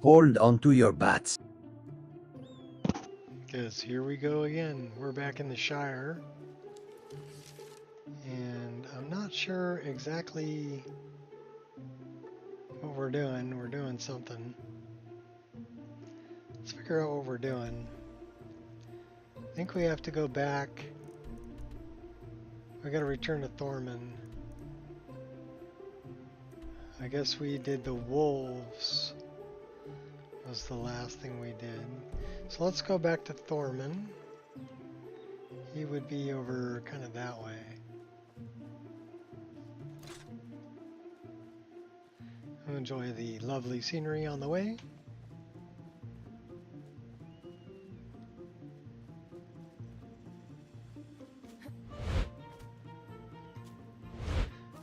Hold on to your bats. Because here we go again. We're back in the Shire. And I'm not sure exactly what we're doing. We're doing something. Let's figure out what we're doing. I think we have to go back. We gotta return to Thorman. I guess we did the wolves. Was the last thing we did. So let's go back to Thorman. He would be over kind of that way. Enjoy the lovely scenery on the way.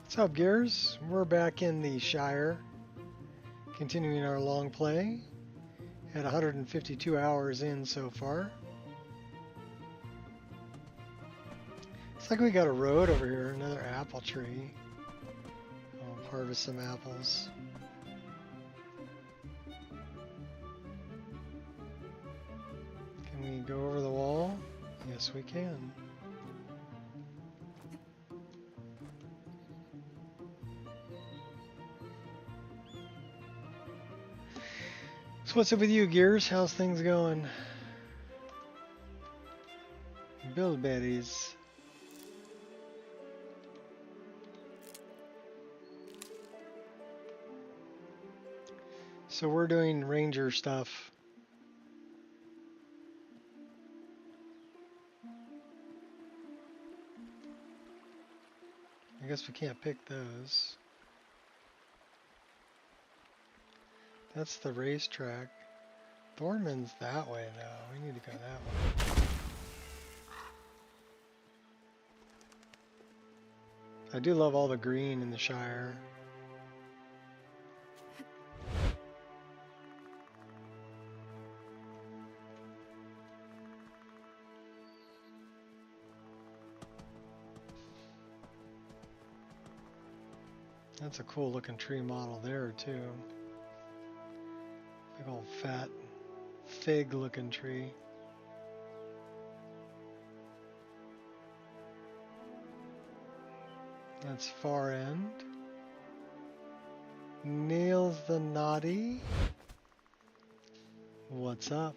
What's up, Gears? We're back in the Shire, continuing our long play. Had 152 hours in so far. Looks like we got a road over here, another apple tree. I'll harvest some apples. Can we go over the wall? Yes, we can. So what's up with you, Gears? How's things going? Bilberries. So we're doing ranger stuff. I guess we can't pick those. That's the racetrack. Thorman's that way though. We need to go that way. I do love all the green in the Shire. That's a cool looking tree model there too. Big old fat fig looking tree. That's far end. Niels the Naughty. What's up?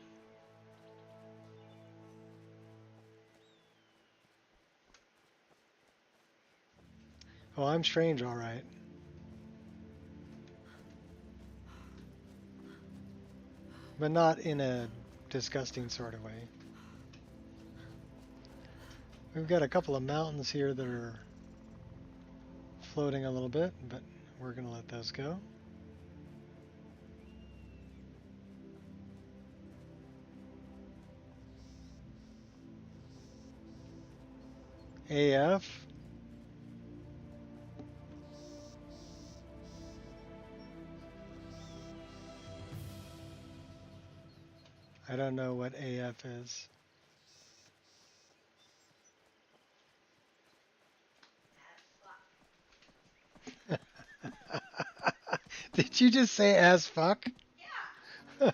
Oh, I'm strange, all right. But not in a disgusting sort of way. We've got a couple of mountains here that are floating a little bit, but we're going to let those go. AF. I don't know what AF is. Did you just say as fuck? Yeah.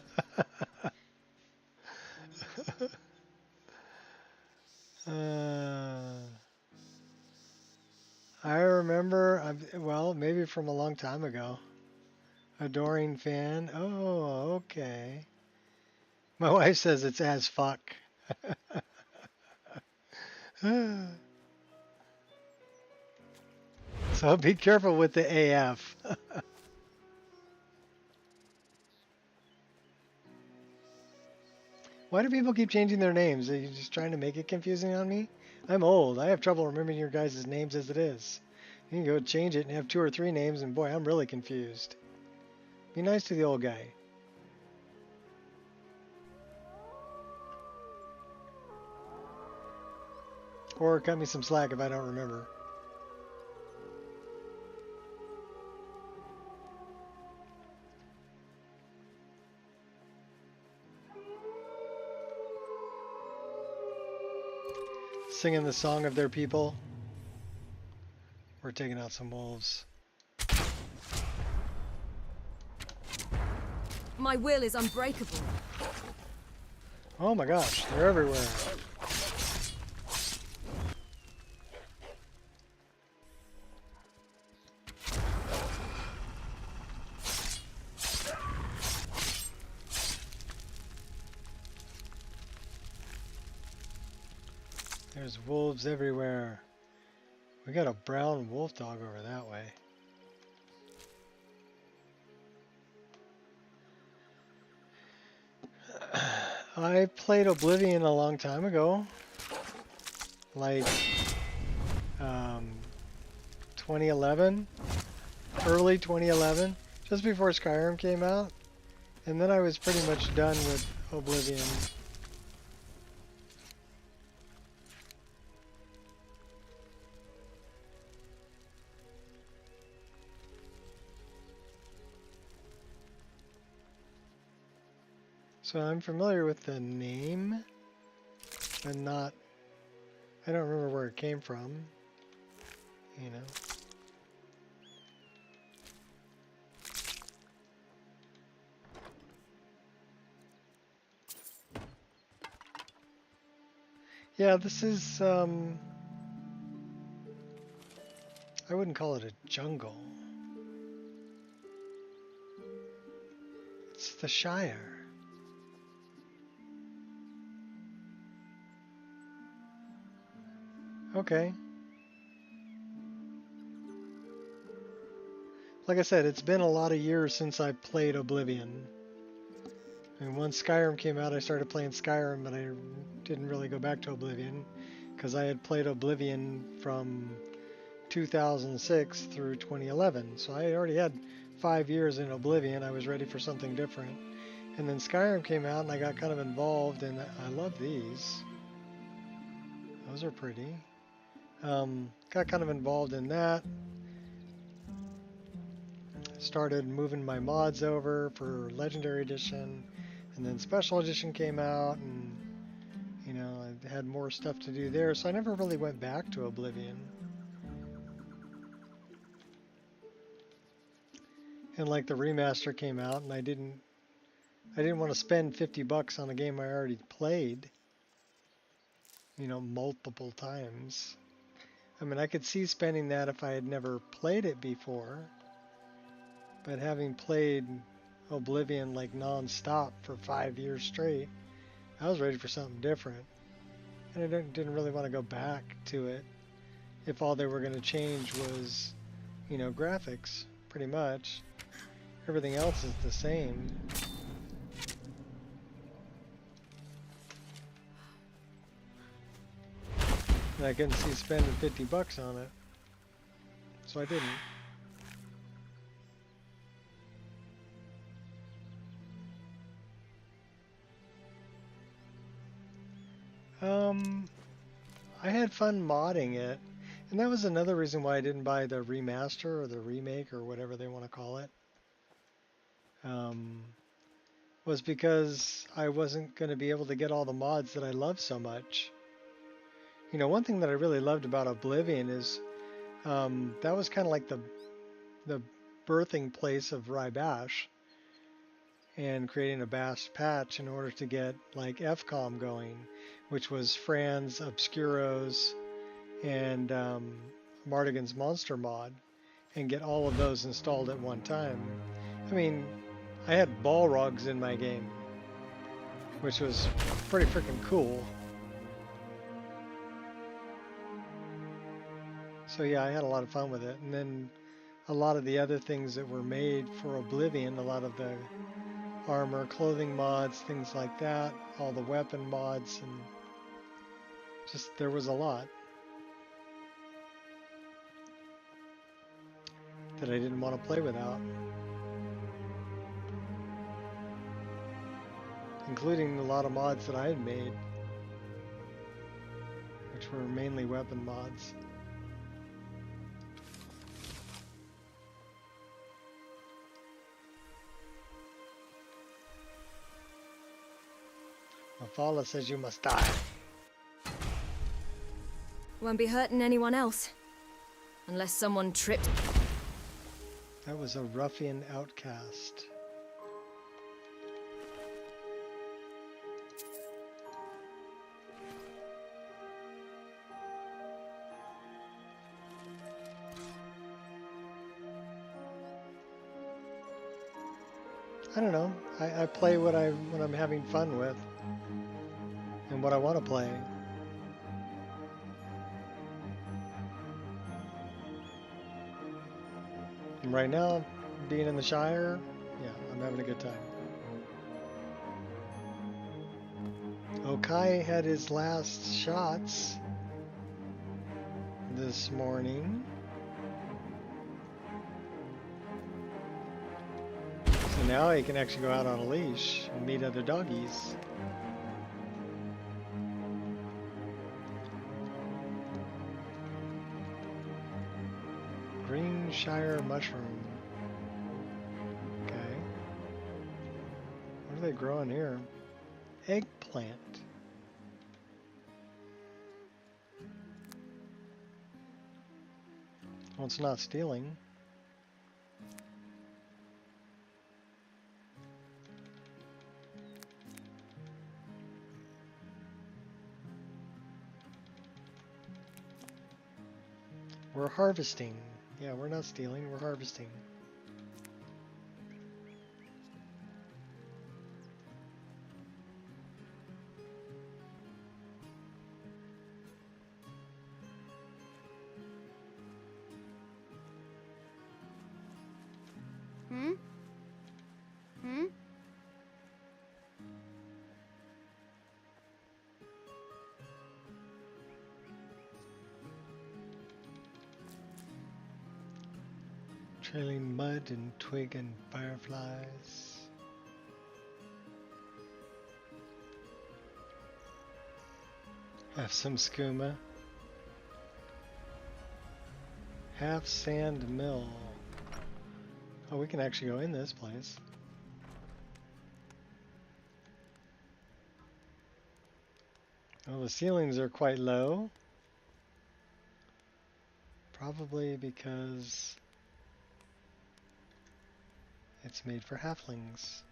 I remember, well, maybe from a long time ago. Adoring fan. Oh, okay. My wife says it's as fuck. So be careful with the AF. Why do people keep changing their names? Are you just trying to make it confusing on me? I'm old. I have trouble remembering your guys' names as it is. You can go change it and have 2 or 3 names, and boy, I'm really confused. Be nice to the old guy. Or cut me some slack if I don't remember. Singing the song of their people. We're taking out some wolves. My will is unbreakable. Oh my gosh, they're everywhere. There's wolves everywhere. We got a brown wolf dog over that way. I played Oblivion a long time ago. Like 2011, early 2011, just before Skyrim came out. And then I was pretty much done with Oblivion. So I'm familiar with the name, but not, I don't remember where it came from, you know. Yeah, this is, I wouldn't call it a jungle. It's the Shire. Okay. Like I said, it's been a lot of years since I played Oblivion. And once Skyrim came out, I started playing Skyrim, but I didn't really go back to Oblivion because I had played Oblivion from 2006 through 2011. So I already had 5 years in Oblivion. I was ready for something different. And then Skyrim came out and I got kind of involved, and I love these. Those are pretty. Got kind of involved in that. Started moving my mods over for Legendary Edition, and then Special Edition came out, and you know, I had more stuff to do there, so I never really went back to Oblivion. And like the remaster came out, and I didn't want to spend $50 on a game I already played, you know, multiple times. I mean, I could see spending that if I had never played it before, but having played Oblivion like non-stop for 5 years straight, I was ready for something different. And I didn't really want to go back to it if all they were going to change was, you know, graphics, pretty much. Everything else is the same. And I couldn't see spending $50 on it, so I didn't. I had fun modding it, and that was another reason why I didn't buy the remaster or the remake or whatever they want to call it. Was because I wasn't going to be able to get all the mods that I love so much. You know, one thing that I really loved about Oblivion is that was kind of like the birthing place of Rybash, and creating a Bash patch in order to get like FCOM going, which was Fran's, Obscuro's, and Mardigan's Monster mod, and get all of those installed at one time. I mean, I had Balrogs in my game, which was pretty freaking cool. So yeah, I had a lot of fun with it. And then a lot of the other things that were made for Oblivion, a lot of the armor, clothing mods, things like that, all the weapon mods, and just there was a lot that I didn't want to play without, including a lot of mods that I had made, which were mainly weapon mods. Mafala says you must die. Won't be hurting anyone else. Unless someone trips. That was a ruffian outcast. I don't know. I play what I'm having fun with and what I want to play. And right now, being in the Shire, yeah, I'm having a good time. Okai had his last shots this morning. So now he can actually go out on a leash and meet other doggies. Green Shire mushroom. Okay. What are they growing here? Eggplant. Well, it's not stealing. We're harvesting. Yeah, we're not stealing, we're harvesting. Trailing mud and twig and fireflies. Have some skooma. Half sand mill. Oh, we can actually go in this place. Well, the ceilings are quite low. Probably because it's made for halflings.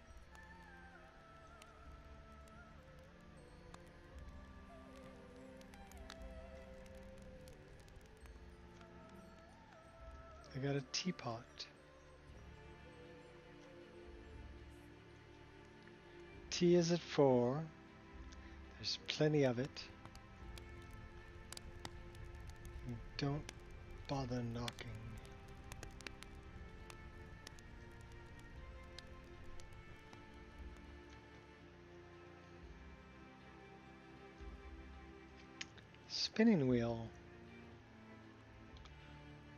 I got a teapot. Tea is at 4. There's plenty of it. Don't bother knocking. Spinning wheel.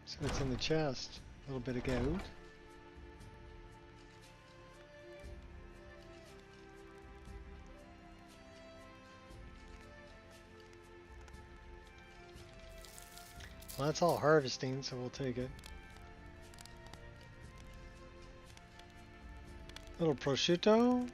So it's in the chest. A little bit of gold. Well, that's all harvesting, so we'll take it. Little prosciutto.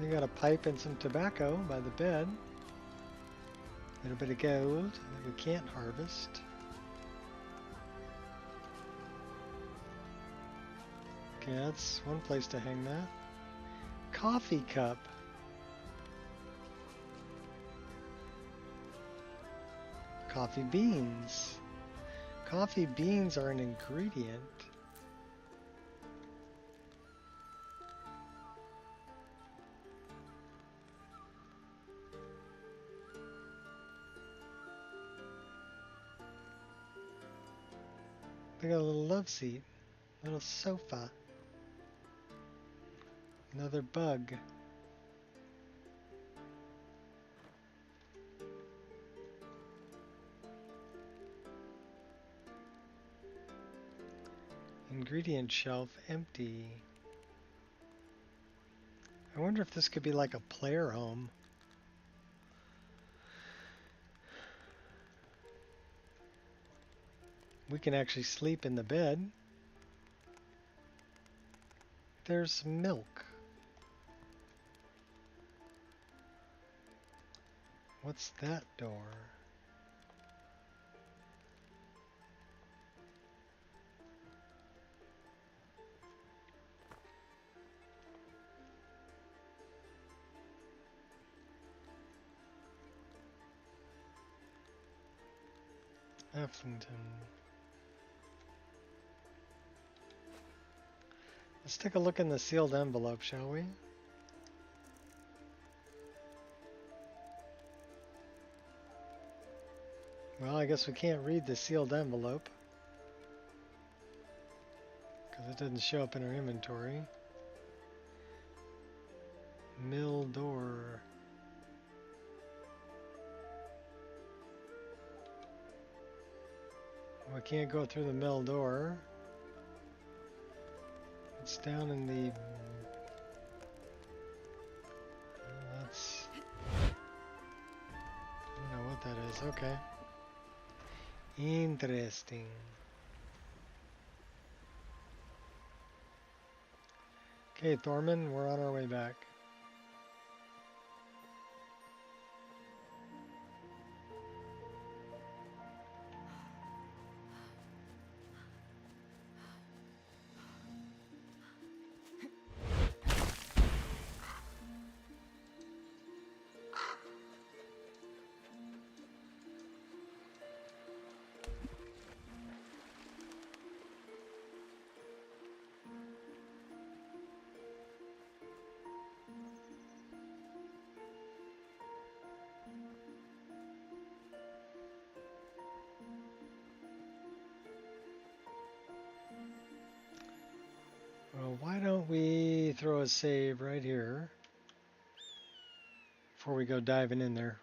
We got a pipe and some tobacco by the bed. A little bit of gold that we can't harvest. Okay, that's one place to hang that. Coffee cup. Coffee beans. Coffee beans are an ingredient. They got a little love seat, little sofa, another bug. Ingredient shelf empty. I wonder if this could be like a player home. We can actually sleep in the bed. There's milk. What's that door? Hefflington. Let's take a look in the sealed envelope, shall we? Well, I guess we can't read the sealed envelope because it doesn't show up in our inventory. Mill door. We can't go through the mill door. It's down in the... That's... I don't know what that is. Okay. Interesting. Okay, Thorman, we're on our way back. Well, why don't we throw a save right here before we go diving in there?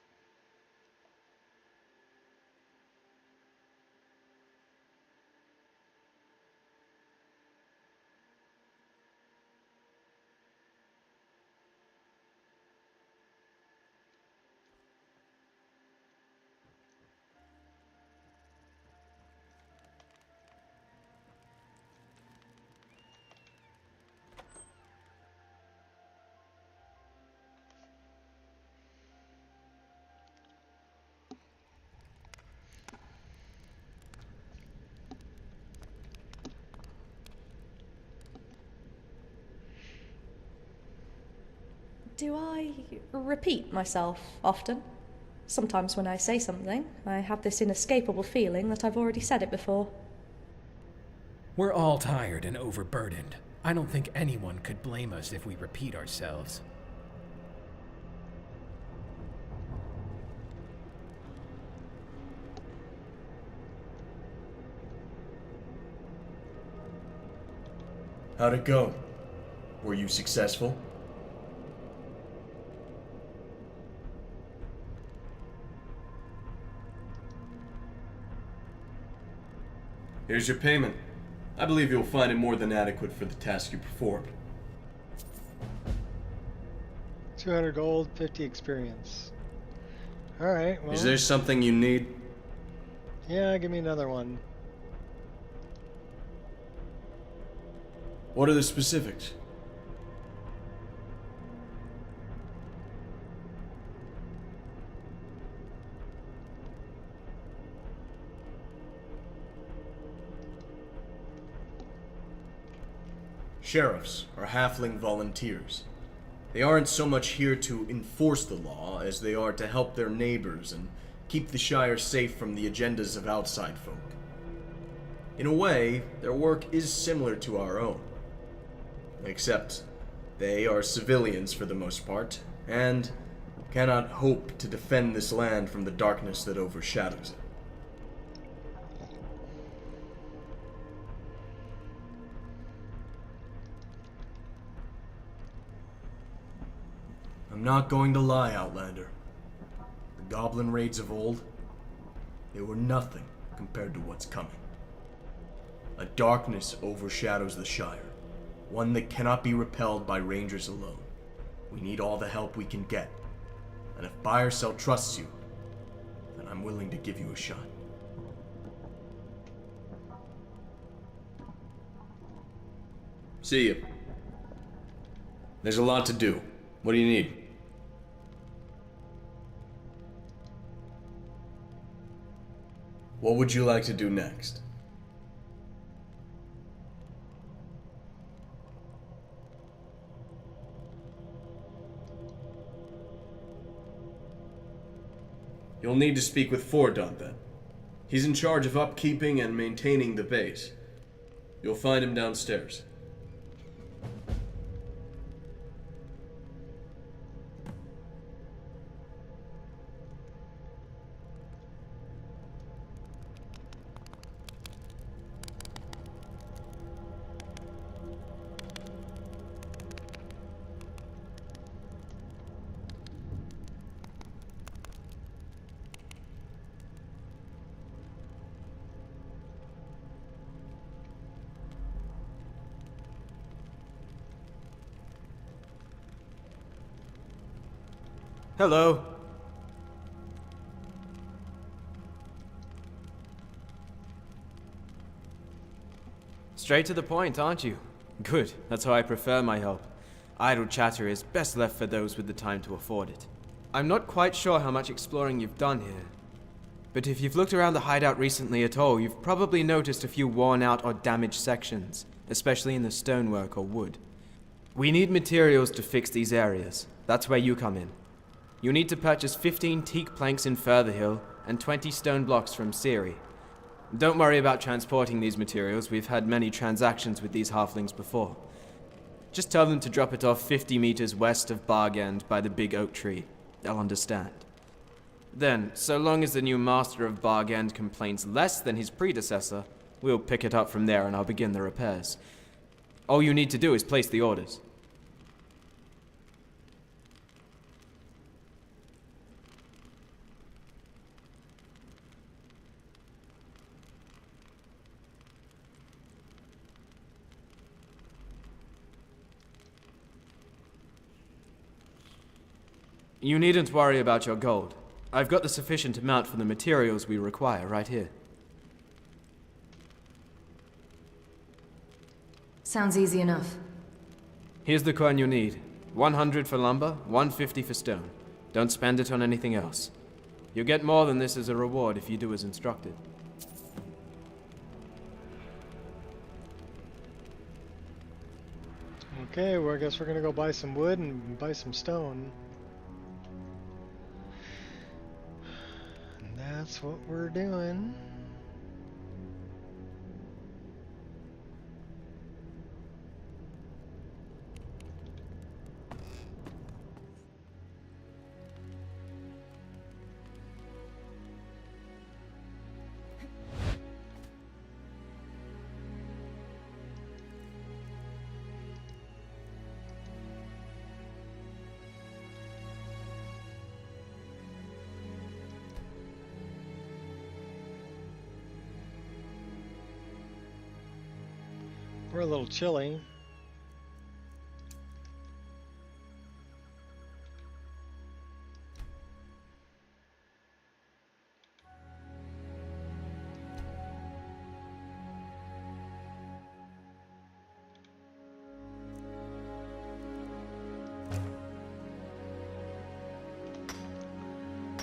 Do I repeat myself often? Sometimes when I say something, I have this inescapable feeling that I've already said it before. We're all tired and overburdened. I don't think anyone could blame us if we repeat ourselves. How'd it go? Were you successful? Here's your payment. I believe you'll find it more than adequate for the task you performed. 200 gold, 50 experience. Alright, well... Is there something you need? Yeah, give me another one. What are the specifics? Sheriffs are halfling volunteers. They aren't so much here to enforce the law as they are to help their neighbors and keep the Shire safe from the agendas of outside folk. In a way, their work is similar to our own. Except they are civilians for the most part, and cannot hope to defend this land from the darkness that overshadows it. I'm not going to lie, Outlander. The goblin raids of old, they were nothing compared to what's coming. A darkness overshadows the Shire, one that cannot be repelled by rangers alone. We need all the help we can get, and if buy or sell trusts you, then I'm willing to give you a shot. See you. There's a lot to do. What do you need? What would you like to do next? You'll need to speak with Fordon then. He's in charge of upkeeping and maintaining the base. You'll find him downstairs. Hello. Straight to the point, aren't you? Good, that's how I prefer my help. Idle chatter is best left for those with the time to afford it. I'm not quite sure how much exploring you've done here, but if you've looked around the hideout recently at all, you've probably noticed a few worn out or damaged sections, especially in the stonework or wood. We need materials to fix these areas. That's where you come in. You need to purchase 15 teak planks in Furtherhill and 20 stone blocks from Siri. Don't worry about transporting these materials, we've had many transactions with these halflings before. Just tell them to drop it off 50 meters west of Bargend by the big oak tree. They'll understand. Then, so long as the new master of Bargend complains less than his predecessor, we'll pick it up from there and I'll begin the repairs. All you need to do is place the orders. You needn't worry about your gold. I've got the sufficient amount for the materials we require right here. Sounds easy enough. Here's the coin you need. 100 for lumber, 150 for stone. Don't spend it on anything else. You'll get more than this as a reward if you do as instructed. Okay, well I guess we're gonna go buy some wood and buy some stone. And that's what we're doing. We're a little chilly.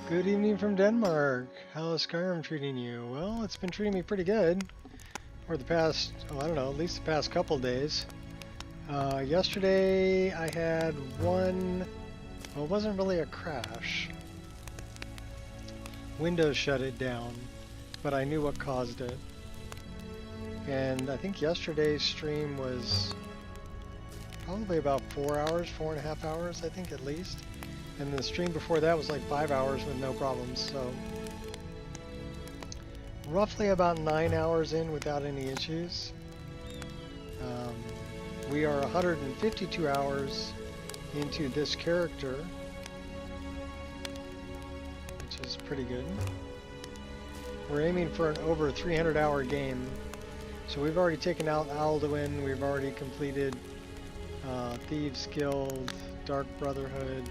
Good evening from Denmark. How is Skyrim treating you? Well, it's been treating me pretty good. For the past, oh, I don't know, at least the past couple days. Yesterday I had one, well, it wasn't really a crash. Windows shut it down, but I knew what caused it. And I think yesterday's stream was probably about 4 hours, 4.5 hours, I think at least. And the stream before that was like 5 hours with no problems, so roughly about 9 hours in without any issues. We are 152 hours into this character, which is pretty good. We're aiming for an over 300 hour game. So we've already taken out Alduin, we've already completed Thieves Guild, Dark Brotherhood,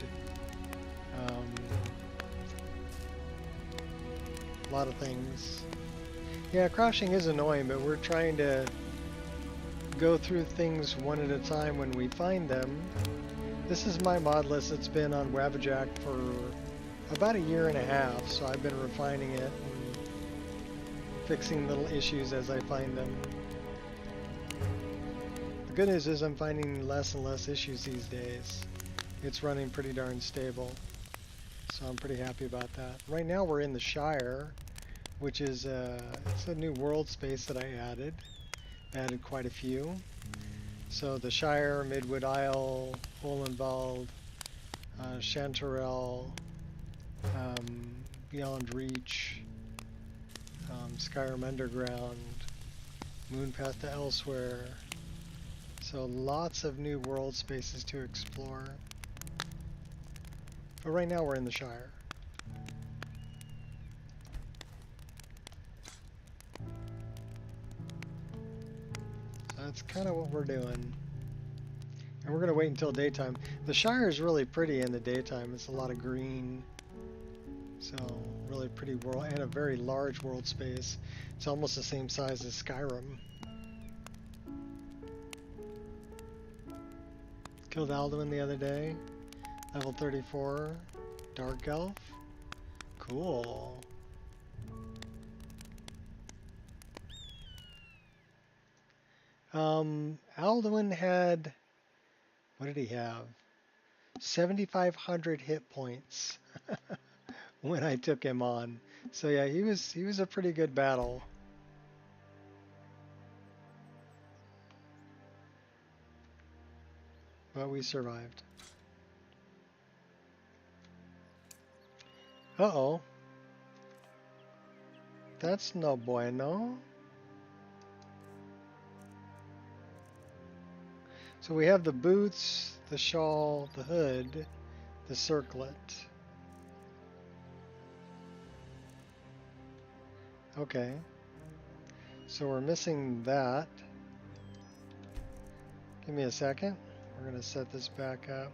a lot of things. Yeah, crashing is annoying, but we're trying to go through things one at a time when we find them. This is my mod list. It's been on Wabbajack for about 1.5 years, so I've been refining it and fixing little issues as I find them. The good news is I'm finding less and less issues these days. It's running pretty darn stable, so I'm pretty happy about that. Right now we're in the Shire. which is it's a new world space that I added. Added quite a few. So the Shire, Midwood Isle, Holenwald, Chanterelle, Beyond Reach, Skyrim Underground, Moonpath to Elsewhere. So lots of new world spaces to explore. But right now we're in the Shire. So that's kind of what we're doing. And we're going to wait until daytime. The Shire is really pretty in the daytime. It's a lot of green. So, really pretty world, and a very large world space. It's almost the same size as Skyrim. Killed Alduin the other day. Level 34. Dark Elf. Cool. Alduin had... What did he have? 7,500 hit points when I took him on. So yeah, he was a pretty good battle. But we survived. Uh-oh. That's no bueno. So we have the boots, the shawl, the hood, the circlet. Okay. So we're missing that. Give me a second. We're going to set this back up.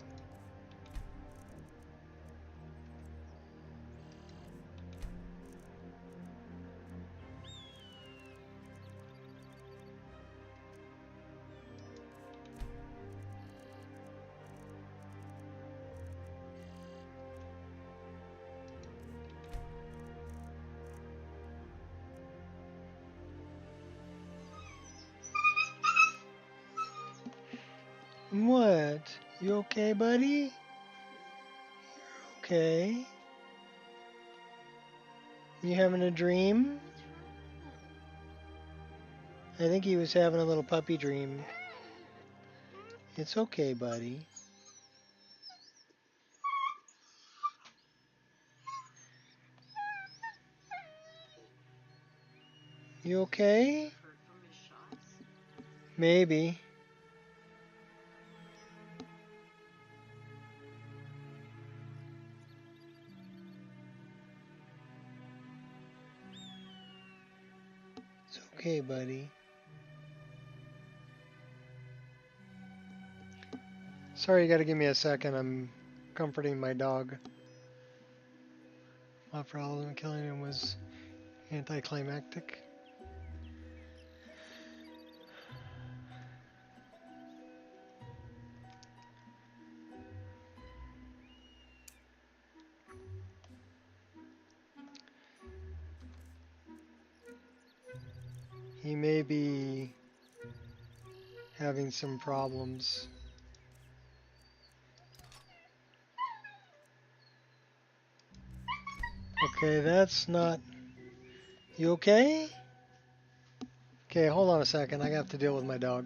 What? You okay, buddy? You're okay. You having a dream? I think he was having a little puppy dream. It's okay, buddy. You okay? Maybe. It's okay, buddy. Sorry, you gotta give me a second. I'm comforting my dog. Not for all of them, killing him was anticlimactic. He may be having some problems. Okay, that's not... You okay? Okay, hold on a second. I have to deal with my dog.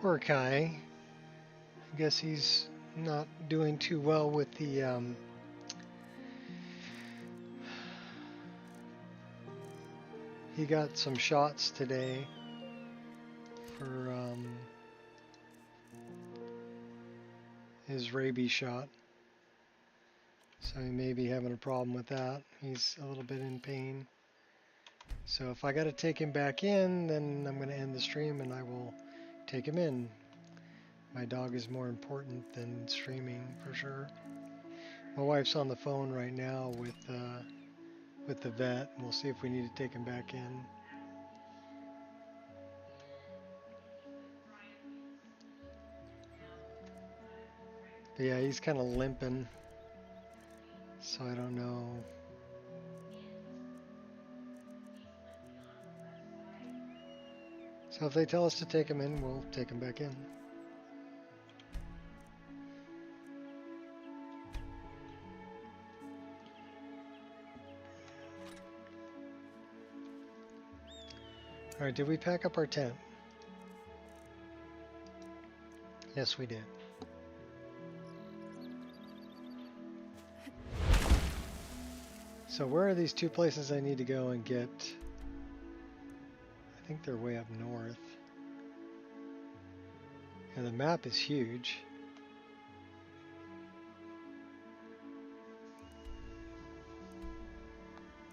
Poor Kai. I guess he's not doing too well with the he got some shots today for his rabies shot. So he may be having a problem with that. He's a little bit in pain. So if I got to take him back in, then I'm going to end the stream and I will take him in. My dog is more important than streaming for sure. My wife's on the phone right now with the vet. We'll see if we need to take him back in. But yeah, he's kind of limping. So I don't know. So if they tell us to take him in, we'll take him back in. Alright, did we pack up our tent? Yes, we did. So where are these two places I need to go and get? I think they're way up north. And the map is huge.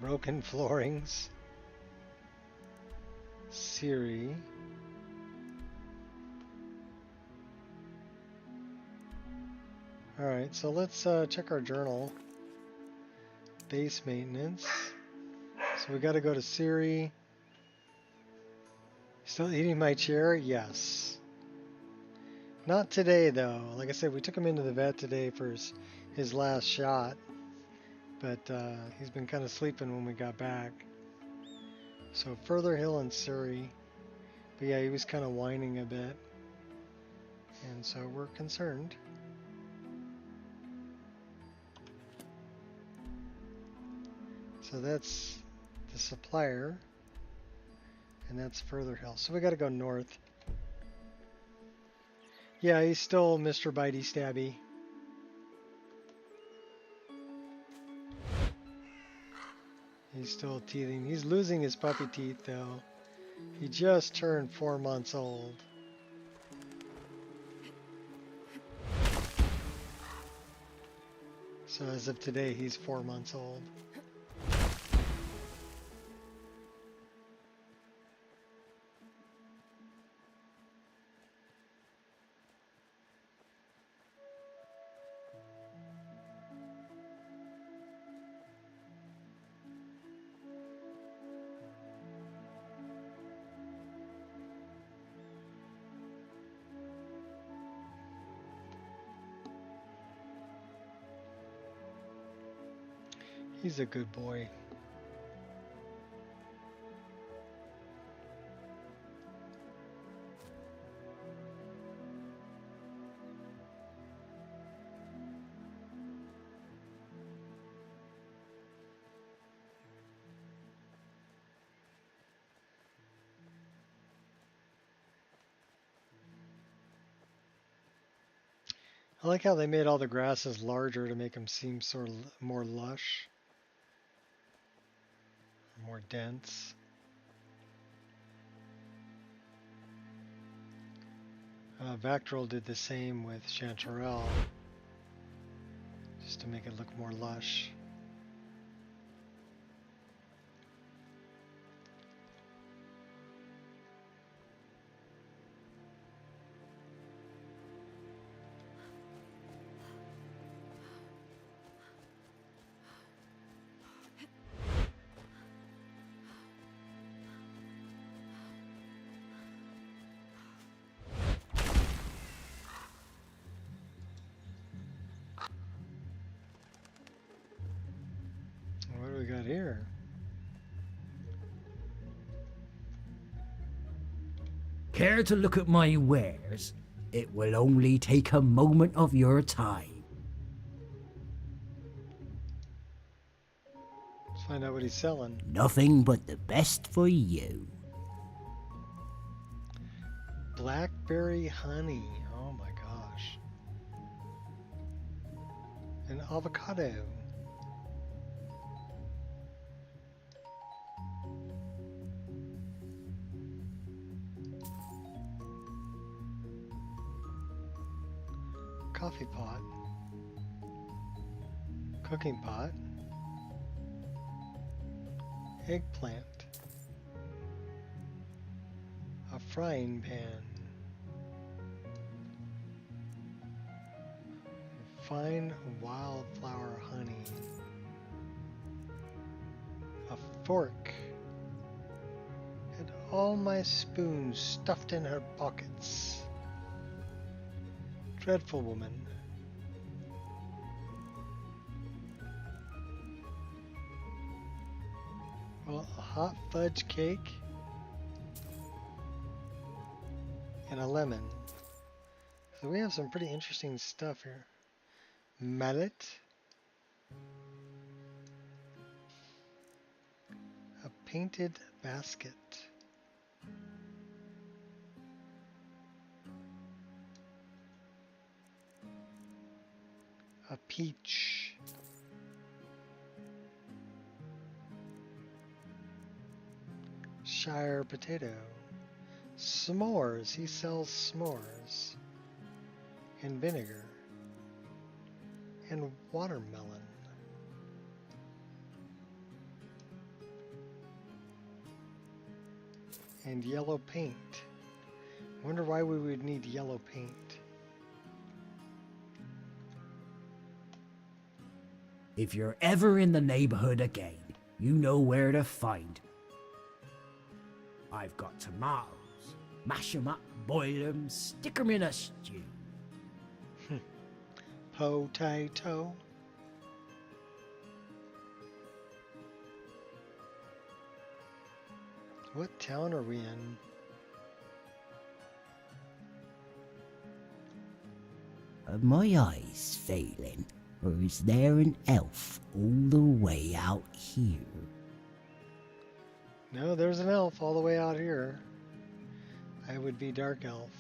Broken floorings. Siri. Alright, so let's check our journal. Base maintenance. So we got to go to Siri. Still eating my chair? Yes. Not today though. Like I said, we took him into the vet today for his last shot. But he's been kind of sleeping when we got back. So Further Hill and Surrey. But yeah, he was kind of whining a bit. And so we're concerned. So that's the supplier. And that's Further Hill. So we got to go north. Yeah, he's still Mr. Bitey Stabby. He's still teething. He's losing his puppy teeth though. He just turned 4 months old. So as of today, he's 4 months old. He's a good boy. I like how they made all the grasses larger to make them seem sort of more lush. More dense. Vactrol did the same with Chanterelle, just to make it look more lush. What do we got here? Care to look at my wares? It will only take a moment of your time. Let's find out what he's selling. Nothing but the best for you. Blackberry honey. Oh my gosh. An avocado. Coffee pot. Cooking pot. Eggplant. A frying pan. Fine wildflower honey. A fork. And all my spoons stuffed in her pockets. Dreadful woman. Well, a hot fudge cake and a lemon. So we have some pretty interesting stuff here. Mallet. A painted basket. A peach. Shire potato. S'mores. He sells s'mores. And vinegar. And watermelon. And yellow paint. Wonder why we would need yellow paint. If you're ever in the neighborhood again, you know where to find. I've got tomatoes. Mash 'em up, boil 'em, stick 'em in a stew. Potato. What town are we in? Are my eyes failing, or is there an elf all the way out here? No, there's an elf all the way out here. I would be dark elf.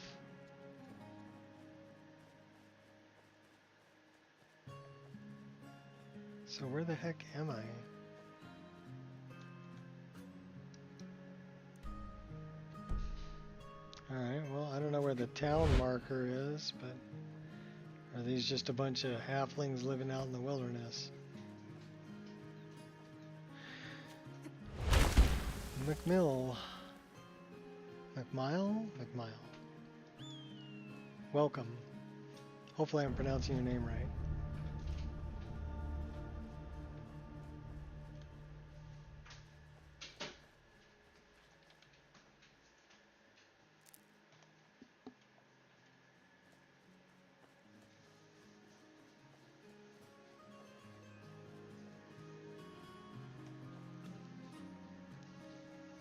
So where the heck am I? Alright, well, I don't know where the town marker is, but are these just a bunch of halflings living out in the wilderness? McMill. McMile? McMile. Welcome. Hopefully I'm pronouncing your name right.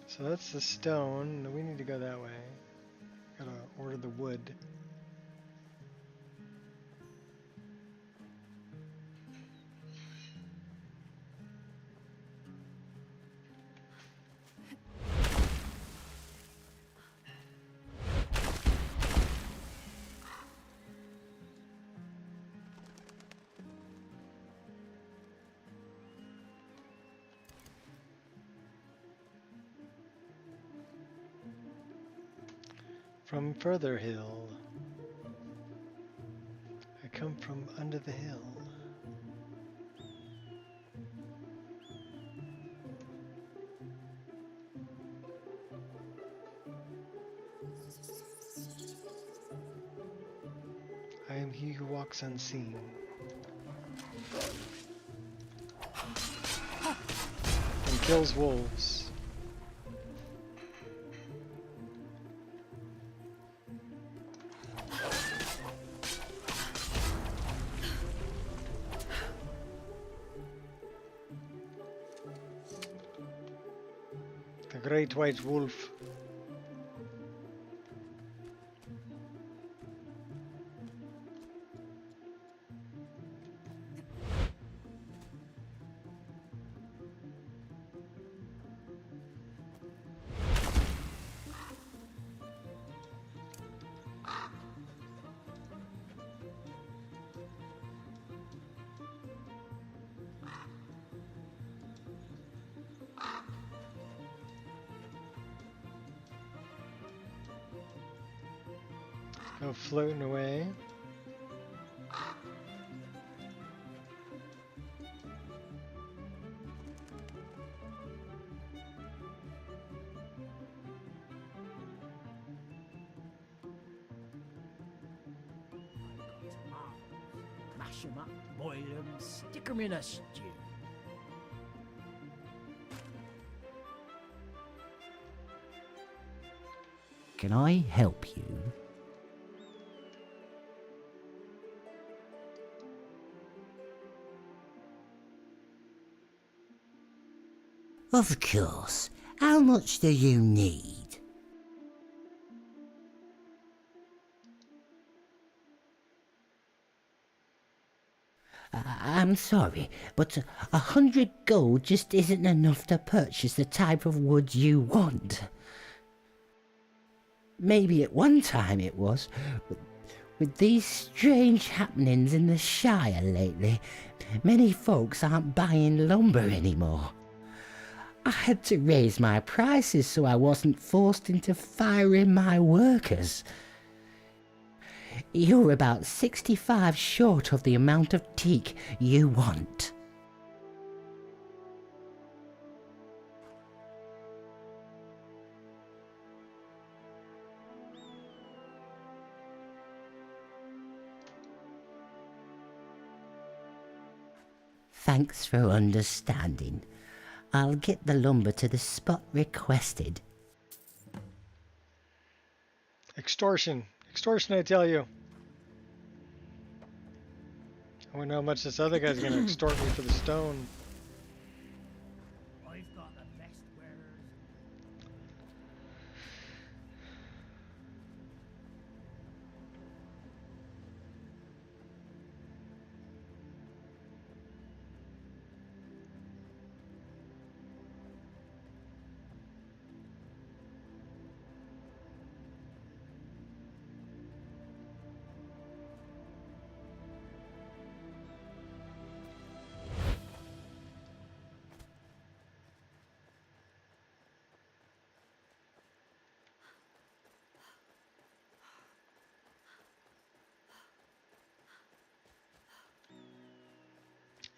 So that's the stone. We need to go that way. Gotta order the wood. From further hill, I come from under the hill. I am he who walks unseen. And kills wolves. Great white wolf. Go floating away. Mash 'em up, boil 'em, stick 'em in a stew. Can I help you? Of course. How much do you need? I'm sorry, but 100 gold just isn't enough to purchase the type of wood you want. Maybe at one time it was. With these strange happenings in the Shire lately, many folks aren't buying lumber anymore. I had to raise my prices so I wasn't forced into firing my workers. You're about 65 short of the amount of teak you want. Thanks for understanding. I'll get the lumber to the spot requested. Extortion. Extortion, I tell you. I wonder how much this other guy's gonna extort me for the stone. I've got the best wares.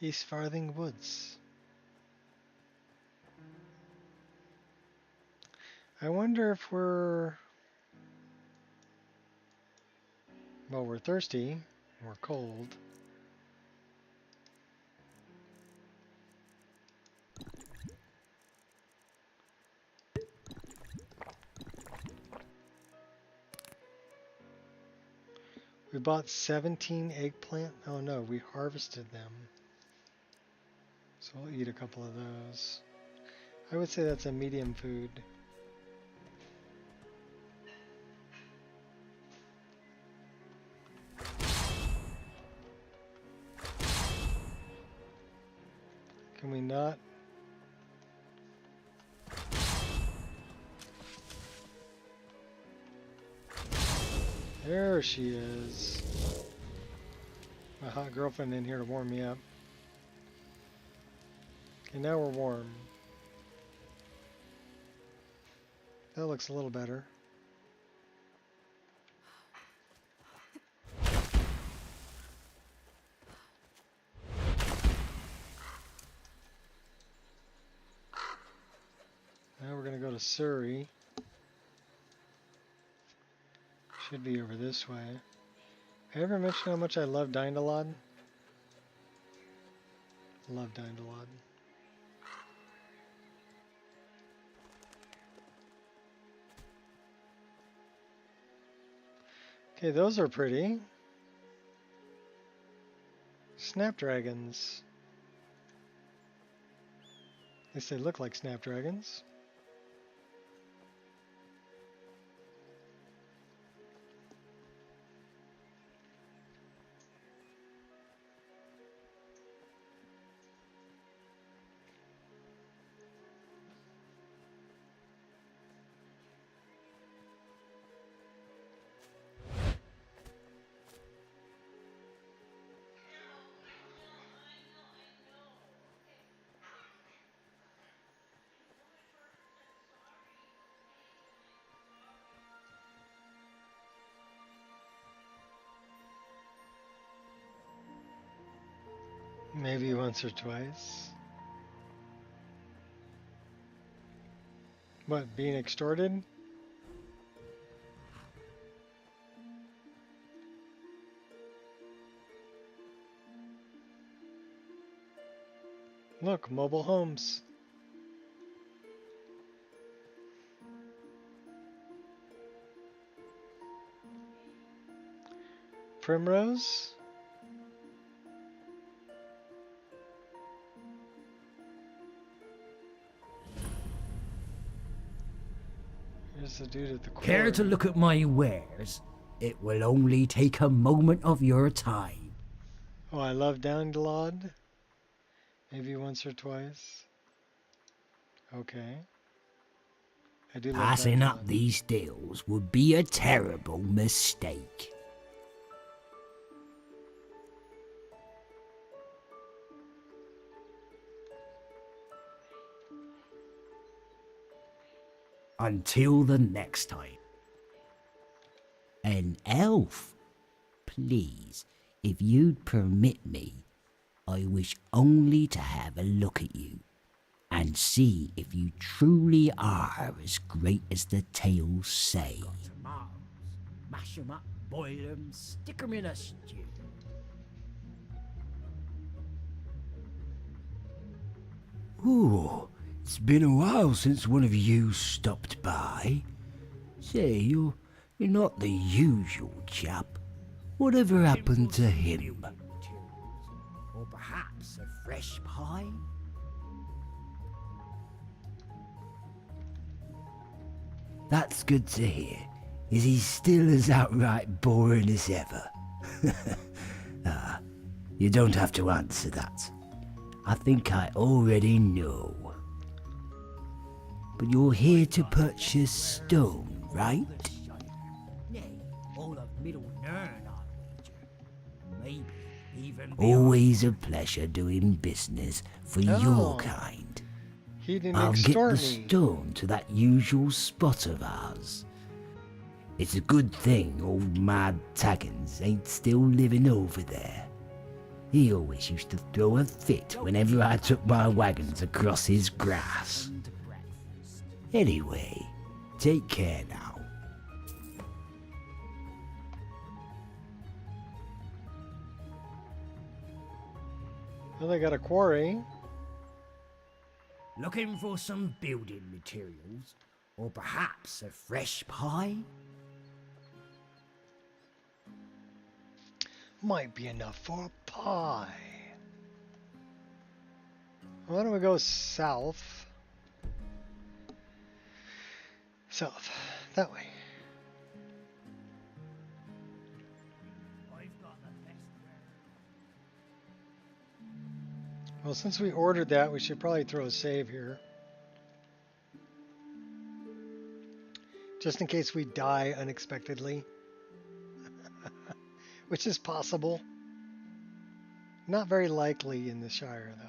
East Farthing Woods. I wonder if we're... Well, we're thirsty. We're cold. We bought 17 eggplant. Oh no, we harvested them. So we'll eat a couple of those. I would say that's a medium food. Can we not? There she is. My hot girlfriend in here to warm me up. Okay, now we're warm. That looks a little better. Now we're going to go to Surrey. Should be over this way. I ever mentioned how much I love Dindalod? Love Dindalod. Okay, those are pretty. Snapdragons. At least they look like snapdragons. Maybe once or twice. What, being extorted? Look, mobile homes. Primrose? Here's the dude at the quarry. Care to look at my wares? It will only take a moment of your time. Oh, I love Dandelion. Maybe once or twice. Okay. I do love Passing up Dandelion. these deals would be a terrible mistake. Until the next time. An elf? Please, if you'd permit me, I wish only to have a look at you and see if you truly are as great as the tales say. Tomatoes. Mash 'em up, boil 'em, stick 'em in a stew. Ooh, it's been a while since one of you stopped by. Say, you're not the usual chap. Whatever happened to him? Or perhaps a fresh pie? That's good to hear. Is he still as outright boring as ever? You don't have to answer that. I think I already know. But you're here to purchase stone, right? Nay, all of Middle Nern, I wager. Maybe even always a pleasure doing business for your kind. He didn't I'll get extort the me. stone to that usual spot of ours. It's a good thing old Mad Taggins ain't still living over there. He always used to throw a fit whenever I took my wagons across his grass. Anyway, take care now. Well, they got a quarry. Looking for some building materials? Or perhaps a fresh pie? Might be enough for a pie. Why don't we go south? South. That way. Well, since we ordered that, we should probably throw a save here. Just in case we die unexpectedly. Which is possible. Not very likely in the Shire, though.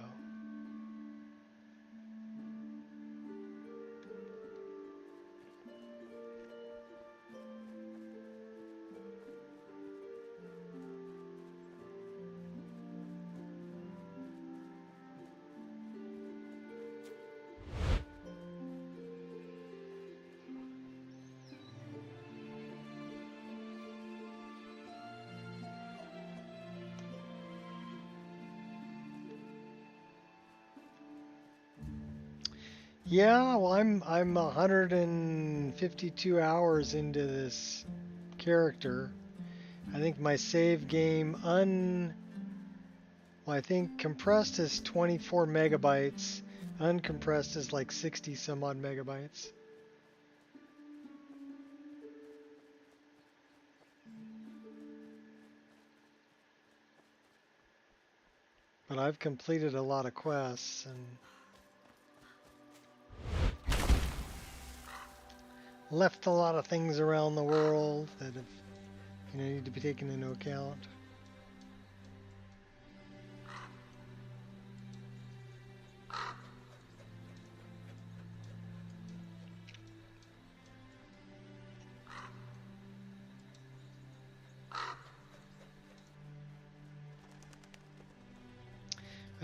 Yeah, well, I'm 152 hours into this character. I think my save game well, I think compressed is 24 megabytes. Uncompressed is like 60 some odd megabytes. But I've completed a lot of quests and left a lot of things around the world that have, need to be taken into account.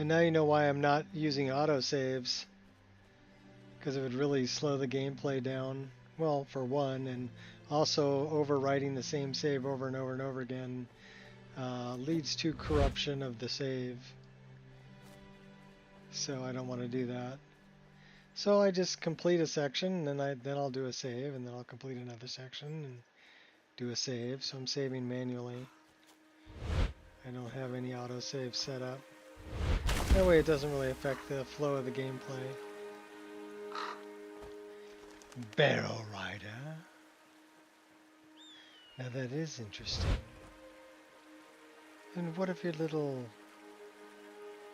And now you know why I'm not using autosaves. Because it would really slow the gameplay down. Well, for one, and also overwriting the same save over and over and over again leads to corruption of the save. So I don't want to do that. So I just complete a section, and then I'll do a save, and then I'll complete another section and do a save. So I'm saving manually. I don't have any autosave set up. That way it doesn't really affect the flow of the gameplay. Barrel Rider. Now that is interesting. And what of your little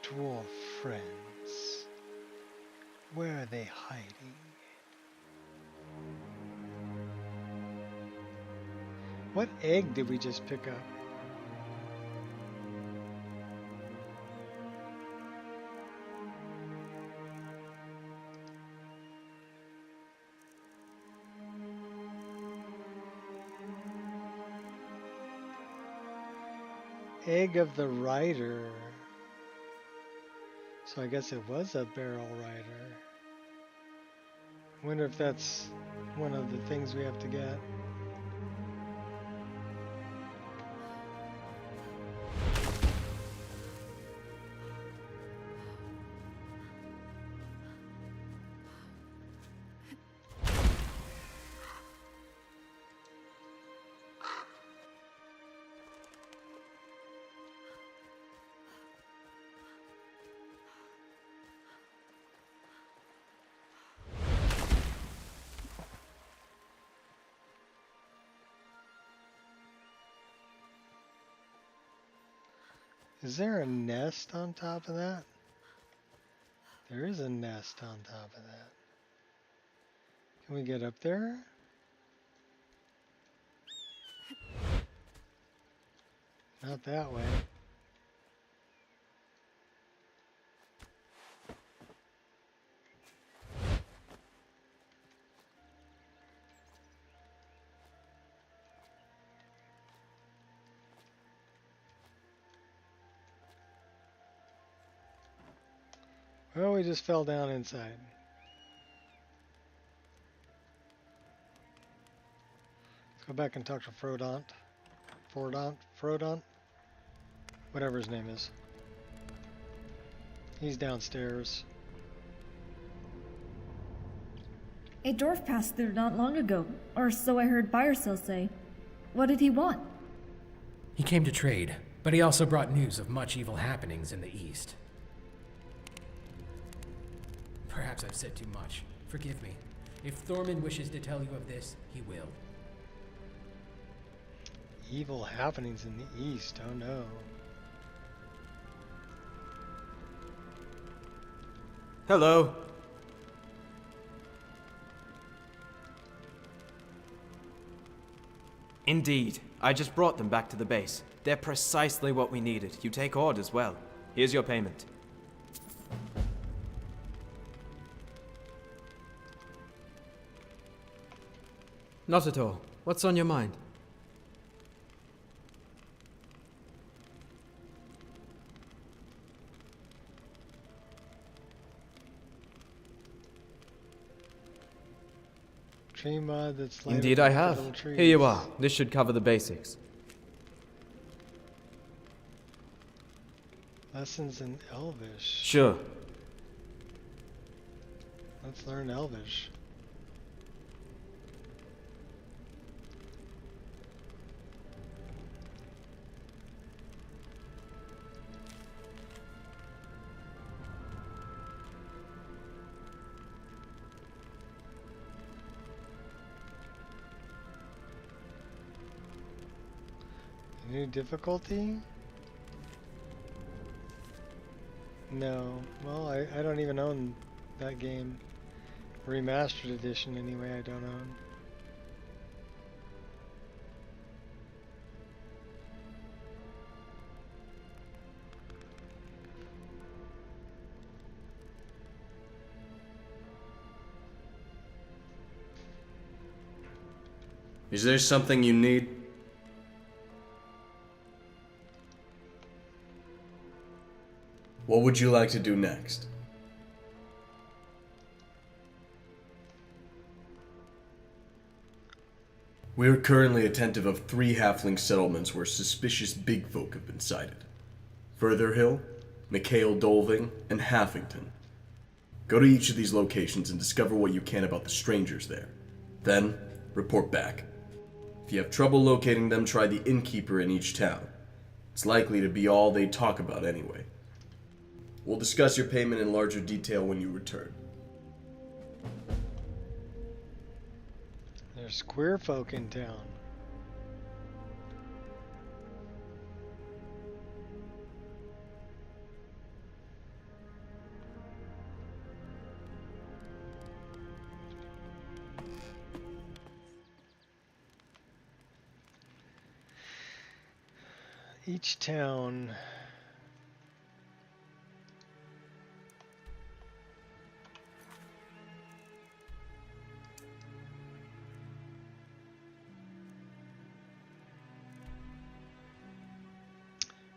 dwarf friends? Where are they hiding? What egg did we just pick up? Egg of the rider. So I guess it was a barrel rider. Wonder if that's one of the things we have to get. Is there a nest on top of that? There is a nest on top of that. Can we get up there? Not that way. Well, we just fell down inside. Let's go back and talk to Frodont. Frodont? Whatever his name is. He's downstairs. A dwarf passed through not long ago, or so I heard Byercell say. What did he want? He came to trade, but he also brought news of much evil happenings in the east. Perhaps I've said too much. Forgive me. If Thorman wishes to tell you of this, he will. Evil happenings in the east, oh no. Hello. Indeed. I just brought them back to the base. They're precisely what we needed. You take orders well. Here's your payment. Not at all. What's on your mind? Tree mod that's Indeed I have. Here you are. This should cover the basics. Lessons in Elvish. Sure. Let's learn Elvish. New difficulty? No. Well, I don't even own that game. Remastered edition anyway, I don't own. Is there something you need? What would you like to do next? We are currently attentive of 3 halfling settlements where suspicious big folk have been sighted. Furtherhill, McHale Dolving, and Halfington. Go to each of these locations and discover what you can about the strangers there. Then, report back. If you have trouble locating them, try the innkeeper in each town. It's likely to be all they talk about anyway. We'll discuss your payment in larger detail when you return. There's queer folk in town. Each town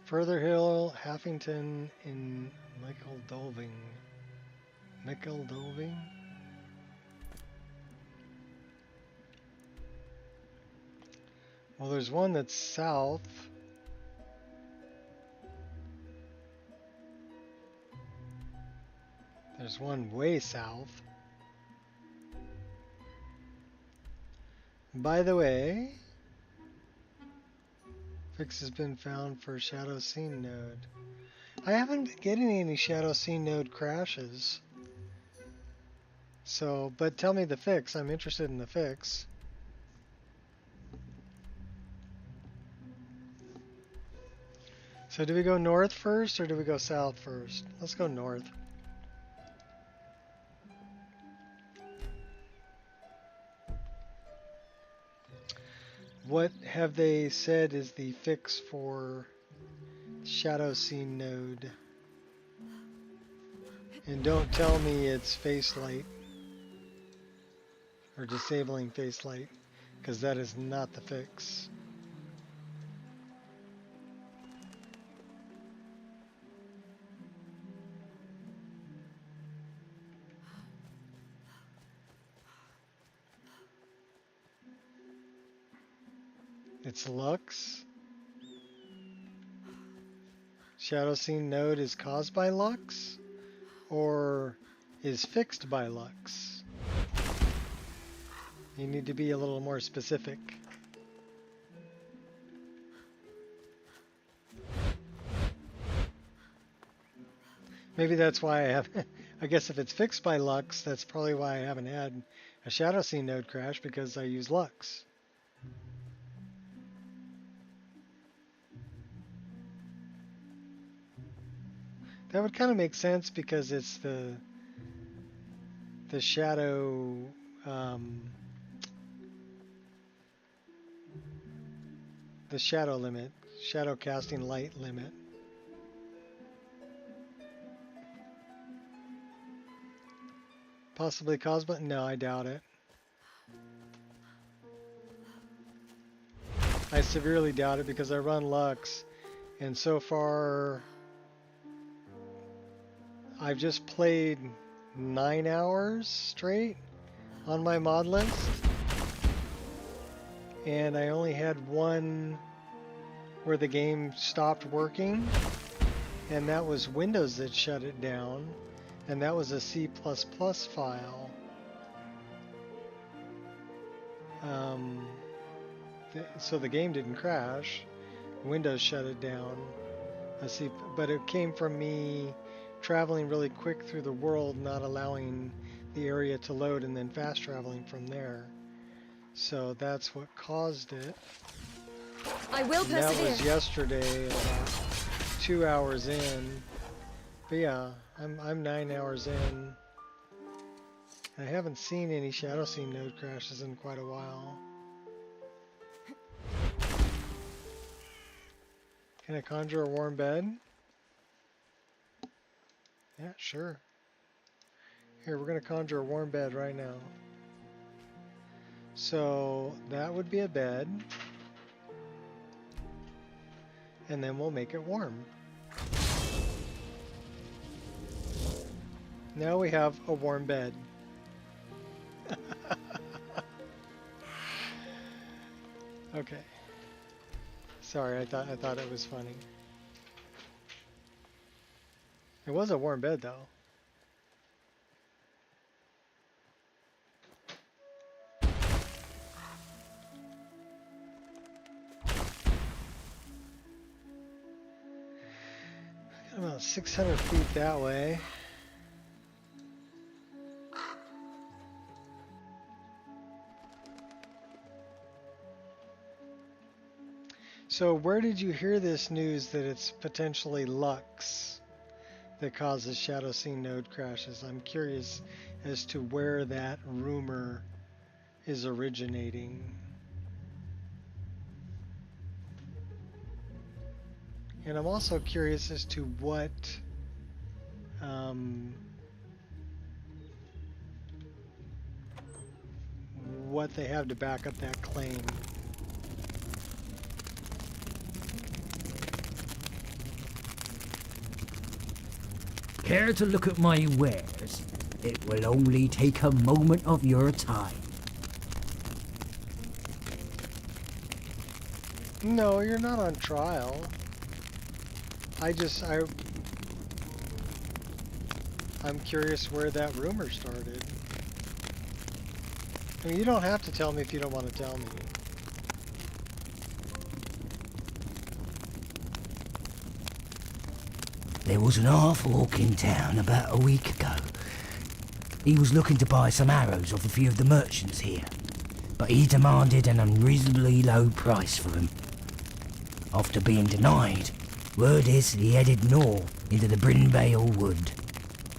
Furtherhill, Halfington, in Michael Dolving. Michael Dolving? Well, there's one that's south. There's one way south. By the way, fix has been found for Shadow Scene node. I haven't been getting any Shadow Scene node crashes. So, but tell me the fix. I'm interested in the fix. So do we go north first or do we go south first? Let's go north. What have they said is the fix for Shadow Scene node? And don't tell me it's face light or disabling face light, because that is not the fix. It's Lux. Shadow Scene node is caused by Lux or is fixed by Lux? You need to be a little more specific. Maybe that's why I have I guess if it's fixed by Lux, that's probably why I haven't had a Shadow Scene node crash, because I use Lux. That would kind of make sense because it's the shadow the shadow limit, shadow casting light limit. Possibly caused by, no, I doubt it. I severely doubt it because I run Lux, and so far I've just played 9 hours straight on my mod list, and I only had one where the game stopped working, and that was Windows that shut it down, and that was a C++ file. So the game didn't crash. Windows shut it down. But it came from me traveling really quick through the world, not allowing the area to load, and then fast traveling from there. So that's what caused it. I will persevere. That was yesterday, about 2 hours in. But yeah, I'm 9 hours in. I haven't seen any Shadow Scene node crashes in quite a while. Can I conjure a warm bed? Yeah, sure. Here, we're going to conjure a warm bed right now. So that would be a bed. And then we'll make it warm. Now we have a warm bed. Okay. Sorry, I thought it was funny. It was a warm bed though. About 600 feet that way. So where did you hear this news that it's potentially Lux that causes Shadow Scene node crashes? I'm curious as to where that rumor is originating. And I'm also curious as to what they have to back up that claim. Care to look at my wares? It will only take a moment of your time. No, you're not on trial. I'm curious where that rumor started. I mean, you don't have to tell me if you don't want to tell me. There was an half-orc in town about a week ago. He was looking to buy some arrows off a few of the merchants here, but he demanded an unreasonably low price for them. After being denied, word is he headed north into the Brinbale Wood.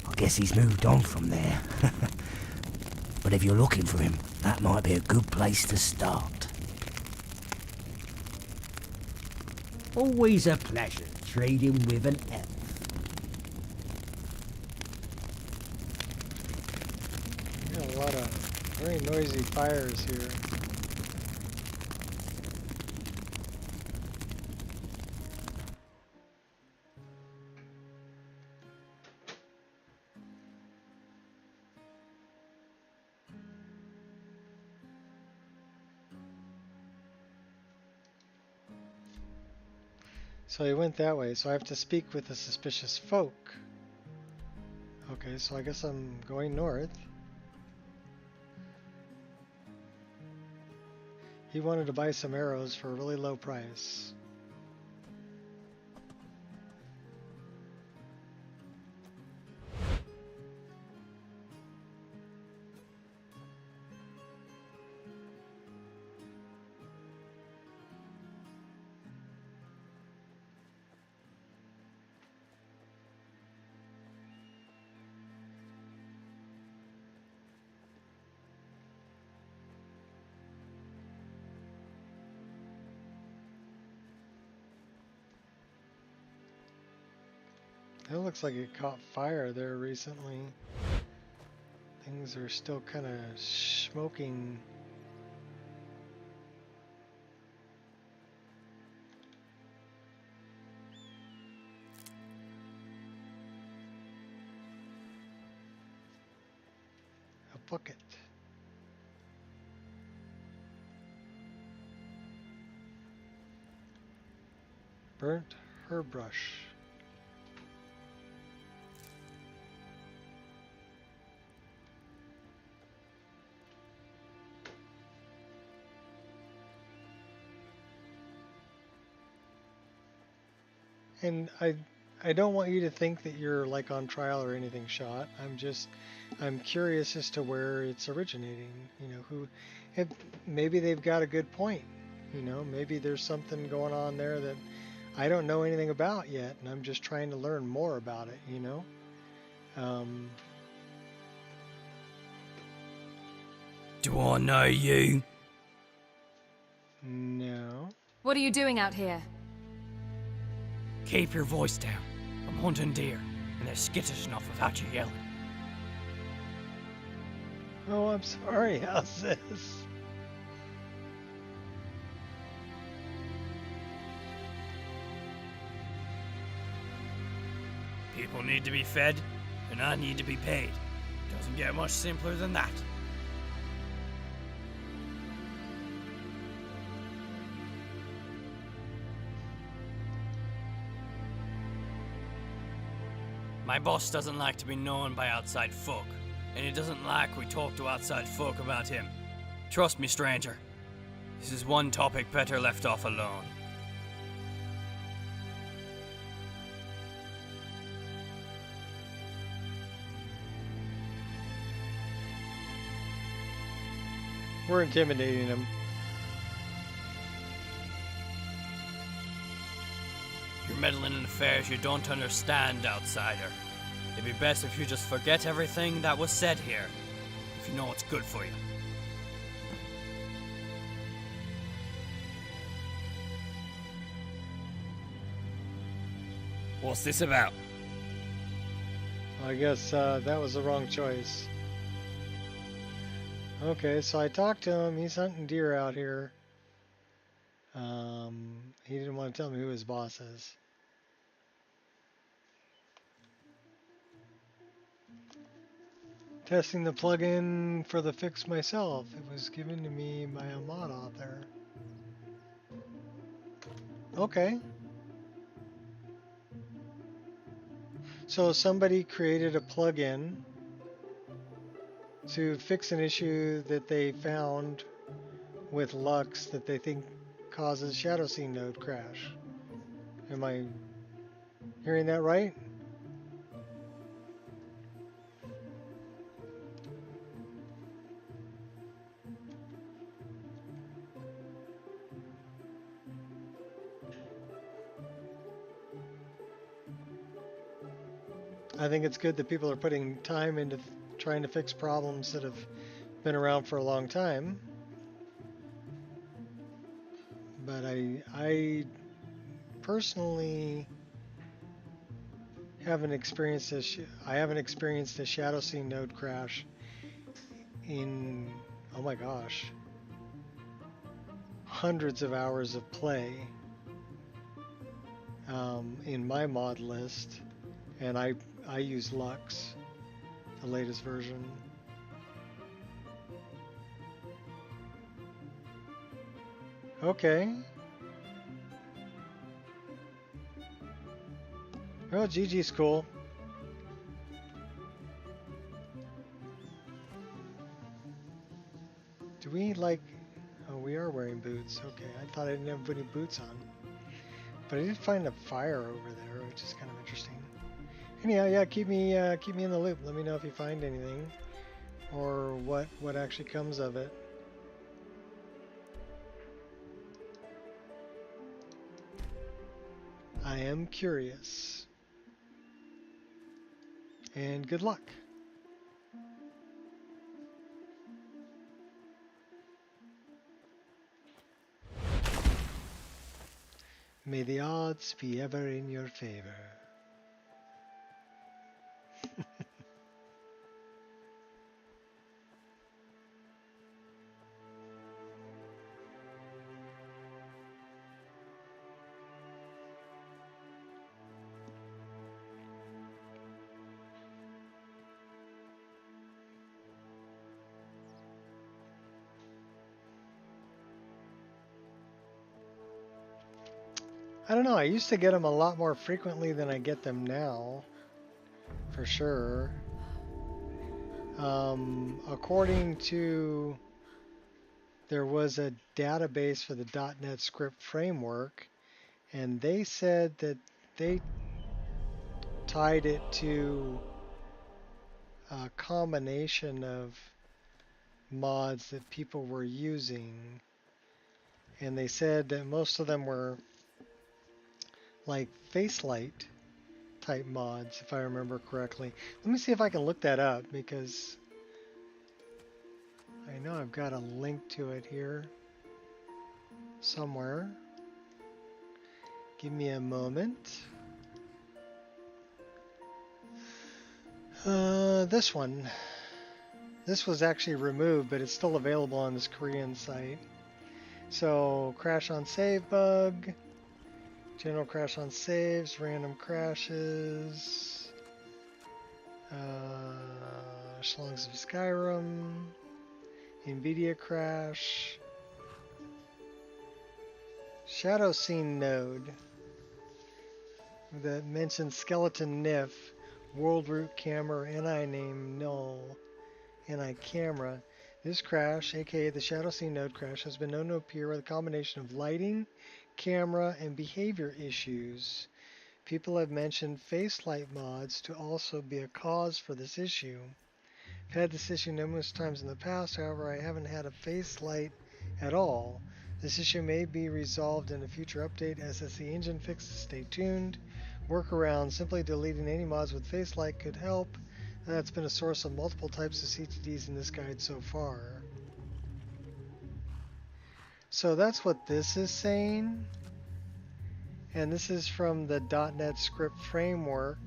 I guess he's moved on from there. But if you're looking for him, that might be a good place to start. Always a pleasure trading with an elf. Got a lot of very noisy fires here. So he went that way, so I have to speak with the suspicious folk. Okay, so I guess I'm going north. He wanted to buy some arrows for a really low price. It looks like it caught fire there recently. Things are still kind of smoking. A bucket. Burnt herb brush. And I don't want you to think that you're like on trial or anything, Shot. I'm curious as to where it's originating. You know, maybe they've got a good point. You know, maybe there's something going on there that I don't know anything about yet, and I'm just trying to learn more about it. You know. Do I know you? No. What are you doing out here? Keep your voice down. I'm hunting deer, and they're skittish enough without you yelling. Oh, I'm sorry. How's this? People need to be fed, and and I need to be paid. Doesn't get much simpler than that. My boss doesn't like to be known by outside folk, and he doesn't like we talk to outside folk about him. Trust me, stranger. This is one topic better left off alone. We're intimidating him. You're meddling in affairs you don't understand, outsider. It'd be best if you just forget everything that was said here, if you know what's good for you. What's this about? I guess that was the wrong choice. Okay, so I talked to him. He's hunting deer out here. He didn't want to tell me who his boss is. Testing the plugin for the fix myself. It was given to me by a mod author. Okay. So somebody created a plugin to fix an issue that they found with Lux that they think causes Shadow Scene node crash. Am I hearing that right? I think it's good that people are putting time into trying to fix problems that have been around for a long time. But I personally haven't experienced this. I haven't experienced a Shadow Scene node crash in, oh my gosh, hundreds of hours of play in my mod list, and I use Lux, the latest version. Okay. Well, GG's cool. Do we like... Oh, we are wearing boots. Okay, I thought I didn't have any boots on. But I did find a fire over there, which is kind of interesting. Anyhow, yeah, keep me in the loop. Let me know if you find anything, or what actually comes of it. I am curious. And good luck. May the odds be ever in your favor. I don't know, I used to get them a lot more frequently than I get them now, for sure. According to, there was a database for the .NET script framework, and they said that they tied it to a combination of mods that people were using, and they said that most of them were like Facelight type mods, if I remember correctly. Let me see if I can look that up, because I know I've got a link to it here somewhere. Give me a moment. This one. This was actually removed, but it's still available on this Korean site. So, crash on save bug. General crash on saves, random crashes. Schlongs of Skyrim, NVIDIA crash, Shadow Scene node that mentions skeleton NIF, world root camera, NI name null, NI camera. This crash, aka the Shadow Scene node crash, has been known to appear with a combination of lighting, camera, and behavior issues. People have mentioned face light mods to also be a cause for this issue. I've had this issue numerous times in the past, however I haven't had a face light at all. This issue may be resolved in a future update. SSE engine fixes, stay tuned. Workaround, simply deleting any mods with face light could help. That's been a source of multiple types of CTDs in this guide so far. So that's what this is saying. And this is from the .NET script framework.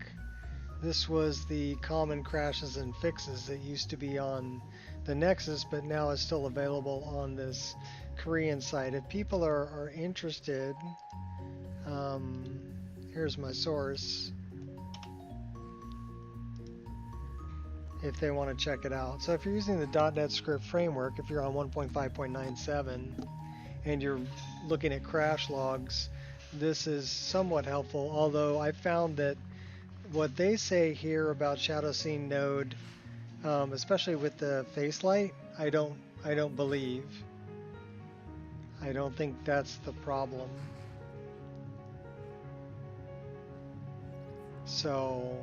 This was the common crashes and fixes that used to be on the Nexus, but now is still available on this Korean site. If people are interested, here's my source. If they want to check it out. So if you're using the .NET script framework, if you're on 1.5.97 and you're looking at crash logs, this is somewhat helpful, although I found that what they say here about Shadow Scene node, especially with the face light, I don't believe. I don't think that's the problem. So,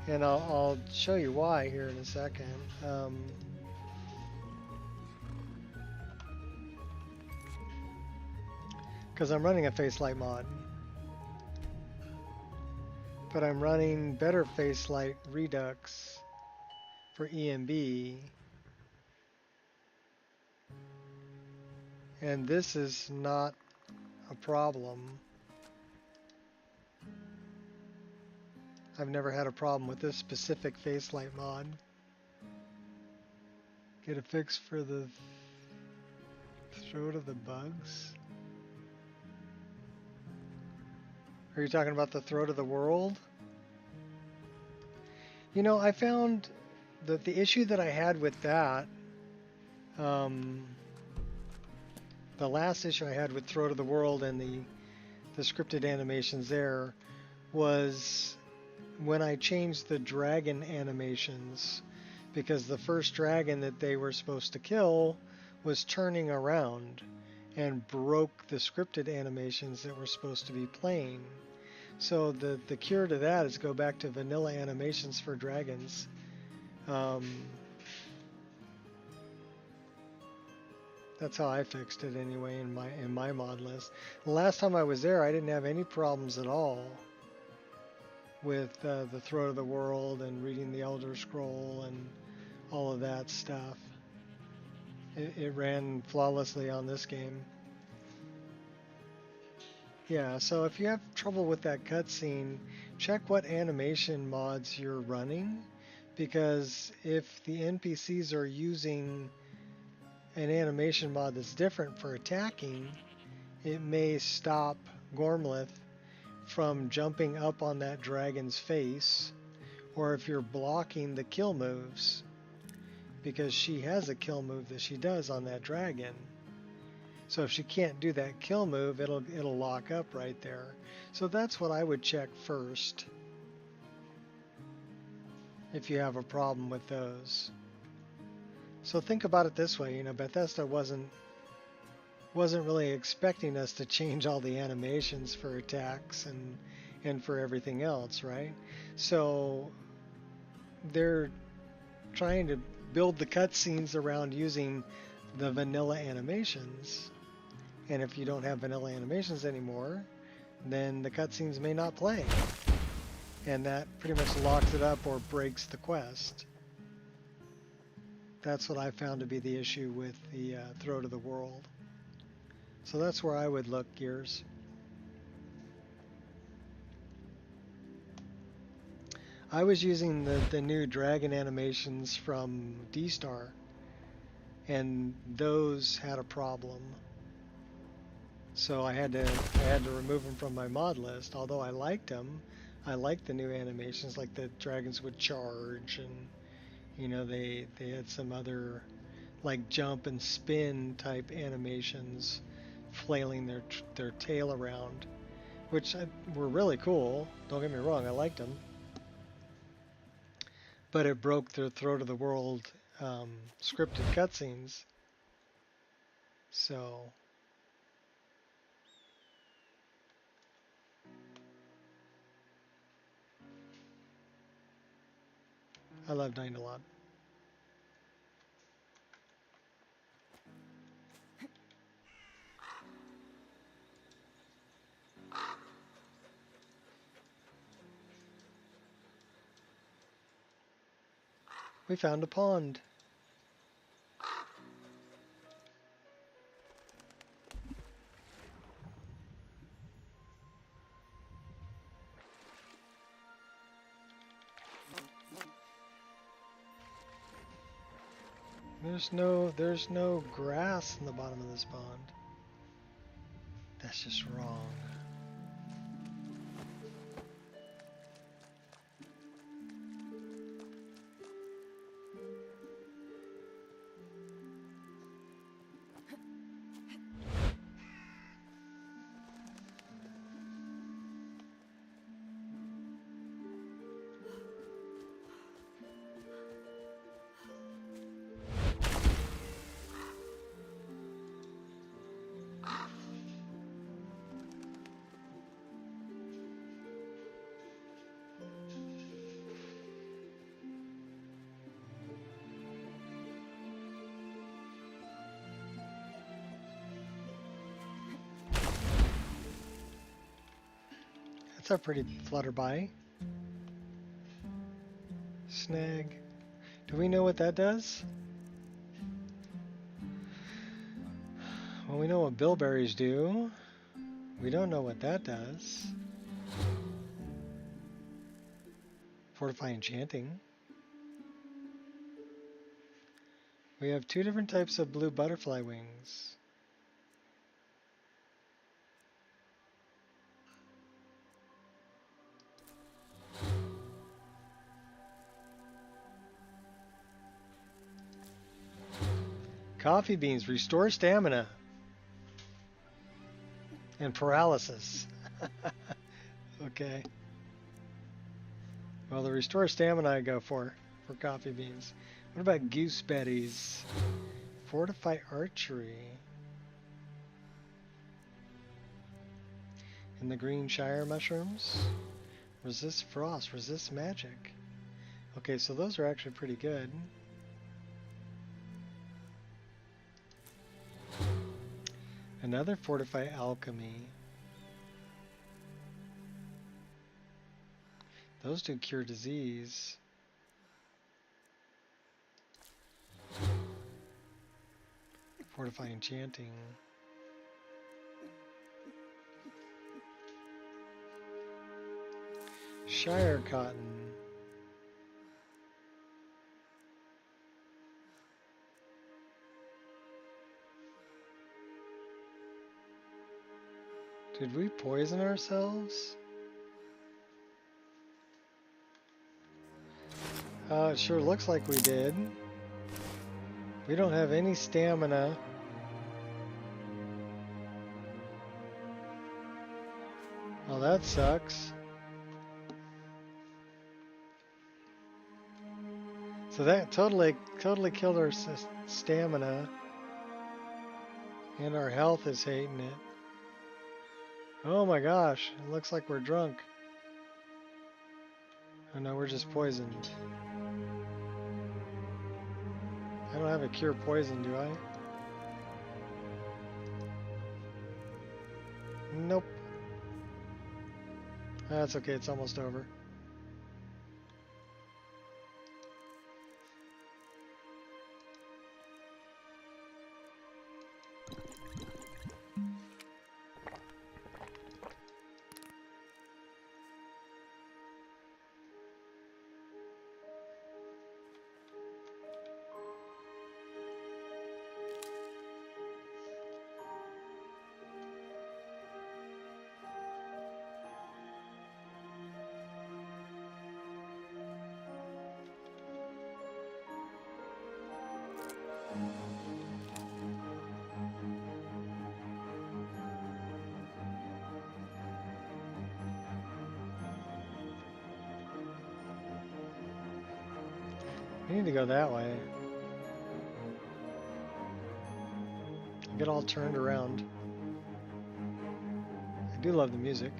and I'll show you why here in a second. Because I'm running a face light mod. But I'm running better face light redux for EMB. And this is not a problem. I've never had a problem with this specific face light mod. Get a fix for the throat of the bugs? Are you talking about the throat of the world? You know, I found that the issue that I had with that, the last issue I had with Throat of the World and the scripted animations there was when I changed the dragon animations, because the first dragon that they were supposed to kill was turning around and broke the scripted animations that were supposed to be playing. So the cure to that is go back to vanilla animations for dragons. That's how I fixed it anyway in my mod list. The last time I was there, I didn't have any problems at all with the Throat of the World and reading the Elder Scroll and all of that stuff. It ran flawlessly on this game. Yeah, so if you have trouble with that cutscene, check what animation mods you're running, because if the NPCs are using an animation mod that's different for attacking, it may stop Gormleth from jumping up on that dragon's face, or if you're blocking the kill moves, because she has a kill move that she does on that dragon. So if she can't do that kill move, it'll lock up right there. So that's what I would check first if you have a problem with those. So think about it this way, you know, Bethesda wasn't really expecting us to change all the animations for attacks and for everything else, right? So they're trying to build the cutscenes around using the vanilla animations. And if you don't have vanilla animations anymore, then the cutscenes may not play. And that pretty much locks it up or breaks the quest. That's what I found to be the issue with the Throat of the World. So that's where I would look, Gears. I was using the new dragon animations from D-Star, and those had a problem. So I had to remove them from my mod list. Although I liked them, I like the new animations, like the dragons would charge, and you know they had some other like jump and spin type animations, flailing their tail around, which were really cool. Don't get me wrong, I liked them, but it broke the throat of the world scripted cutscenes. So I love Night a lot. We found a pond. There's no grass in the bottom of this pond. That's just wrong. That's a pretty flutterby. Snag. Do we know what that does? Well, we know what bilberries do. We don't know what that does. Fortify enchanting. We have 2 different types of blue butterfly wings. Coffee beans restore stamina and paralysis. Okay. Well, the restore stamina I go for coffee beans. What about gooseberries? Fortify archery. And the green shire mushrooms. Resist frost, resist magic. Okay, so those are actually pretty good. Another fortify alchemy. Those do cure disease. Fortify enchanting. Shire cotton. Did we poison ourselves? It sure looks like we did. We don't have any stamina. Well, that sucks. So that totally killed our stamina. And our health is hating it. Oh my gosh, it looks like we're drunk. Oh no, we're just poisoned. I don't have a cure poison, do I? Nope. That's okay, it's almost over. We need to go that way. Get all turned around. I do love the music.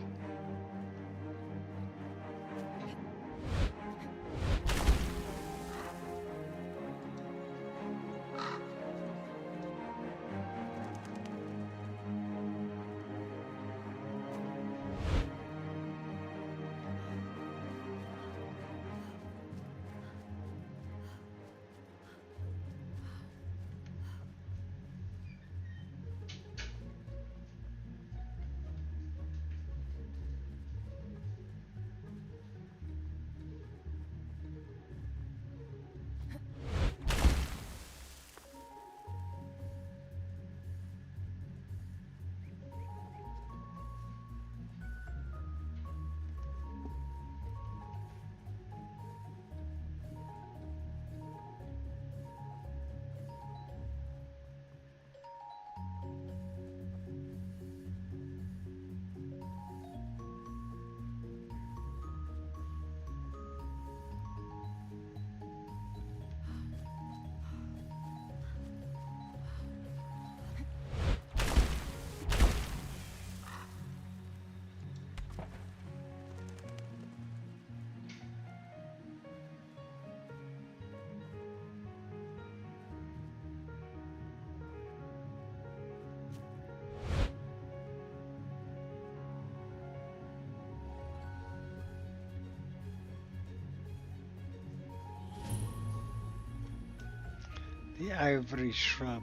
The ivory shrub.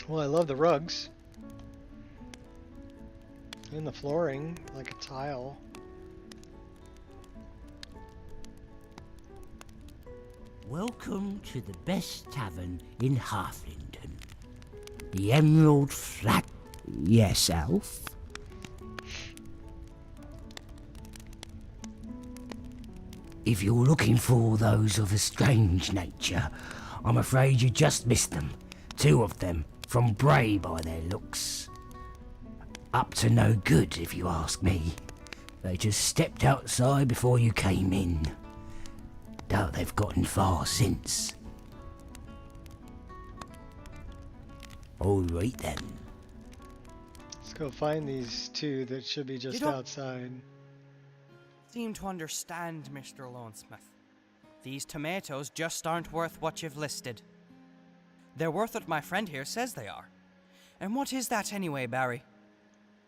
Well, I love the rugs. And the flooring, like a tile. Welcome to the best tavern in Halflington. The Emerald Flat. Yes, Elf? If you're looking for those of a strange nature, I'm afraid you just missed them. 2 of them, from Bray by their looks. Up to no good, if you ask me. They just stepped outside before you came in. Doubt they've gotten far since. All right then. Let's go find these 2 that should be just outside. Seem to understand, Mr. Lonesmith. These tomatoes just aren't worth what you've listed. They're worth what my friend here says they are. And what is that anyway, Barry?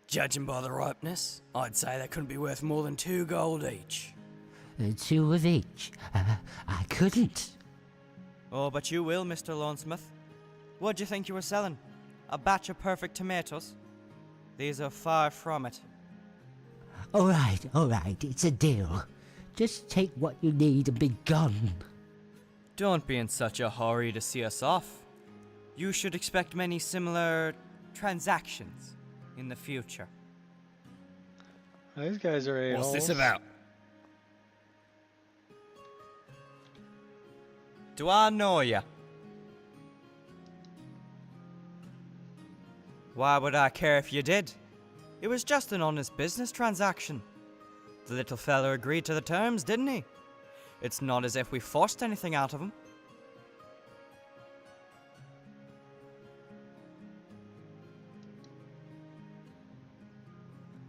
Judging by the ripeness, I'd say they couldn't be worth more than 2 gold each. 2 of each? I couldn't. Oh, but you will, Mr. Lonesmith. What'd you think you were selling? A batch of perfect tomatoes? These are far from it. All right, it's a deal. Just take what you need and be gone. Don't be in such a hurry to see us off. You should expect many similar transactions in the future. These guys are a-holes. What's this about? Do I know ya? Why would I care if you did? It was just an honest business transaction. The little fella agreed to the terms, didn't he? It's not as if we forced anything out of him.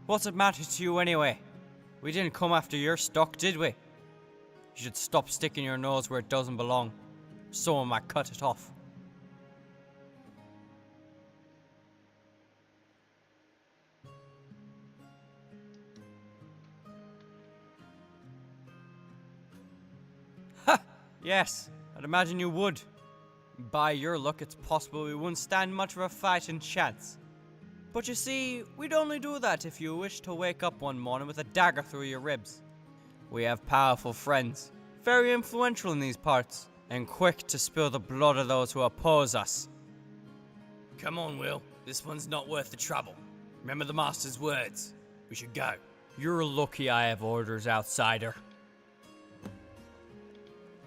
What's it matter to you anyway? We didn't come after your stock, did we? You should stop sticking your nose where it doesn't belong. Someone might cut it off. Ha! Yes, I'd imagine you would. By your luck, it's possible we wouldn't stand much of a fighting chance. But you see, we'd only do that if you wished to wake up one morning with a dagger through your ribs. We have powerful friends, very influential in these parts, and quick to spill the blood of those who oppose us. Come on, Will. This one's not worth the trouble. Remember the Master's words. We should go. You're lucky I have orders, outsider.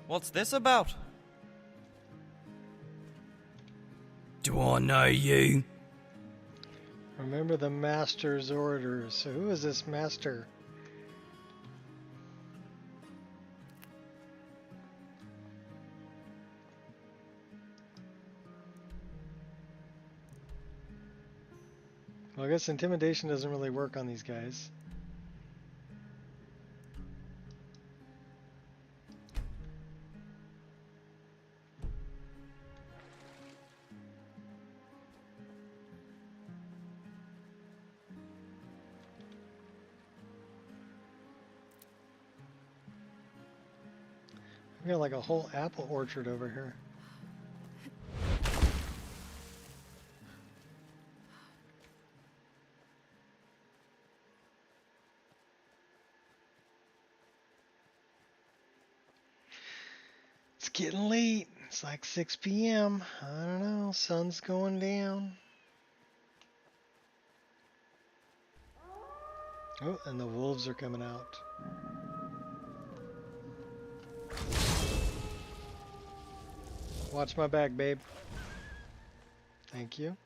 What's this about? Do I know you? Remember the master's orders. So who is this master? Well, I guess intimidation doesn't really work on these guys. We got like a whole apple orchard over here. It's getting late. It's like 6 p.m. I don't know. Sun's going down. Oh, and the wolves are coming out. Watch my back, babe. Thank you.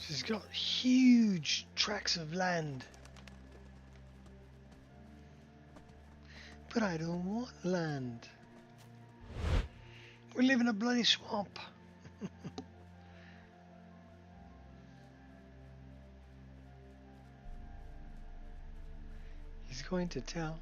She's got huge tracts of land. But I don't want land. We live in a bloody swamp. He's going to tell.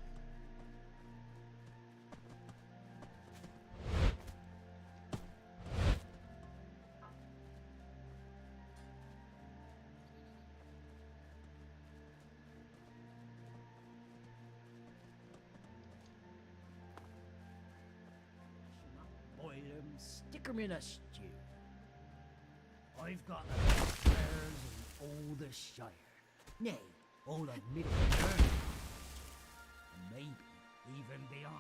Stick 'em in a stew. I've got the best wares in all the Shire. Nay, all of Middle-earth. And maybe even beyond.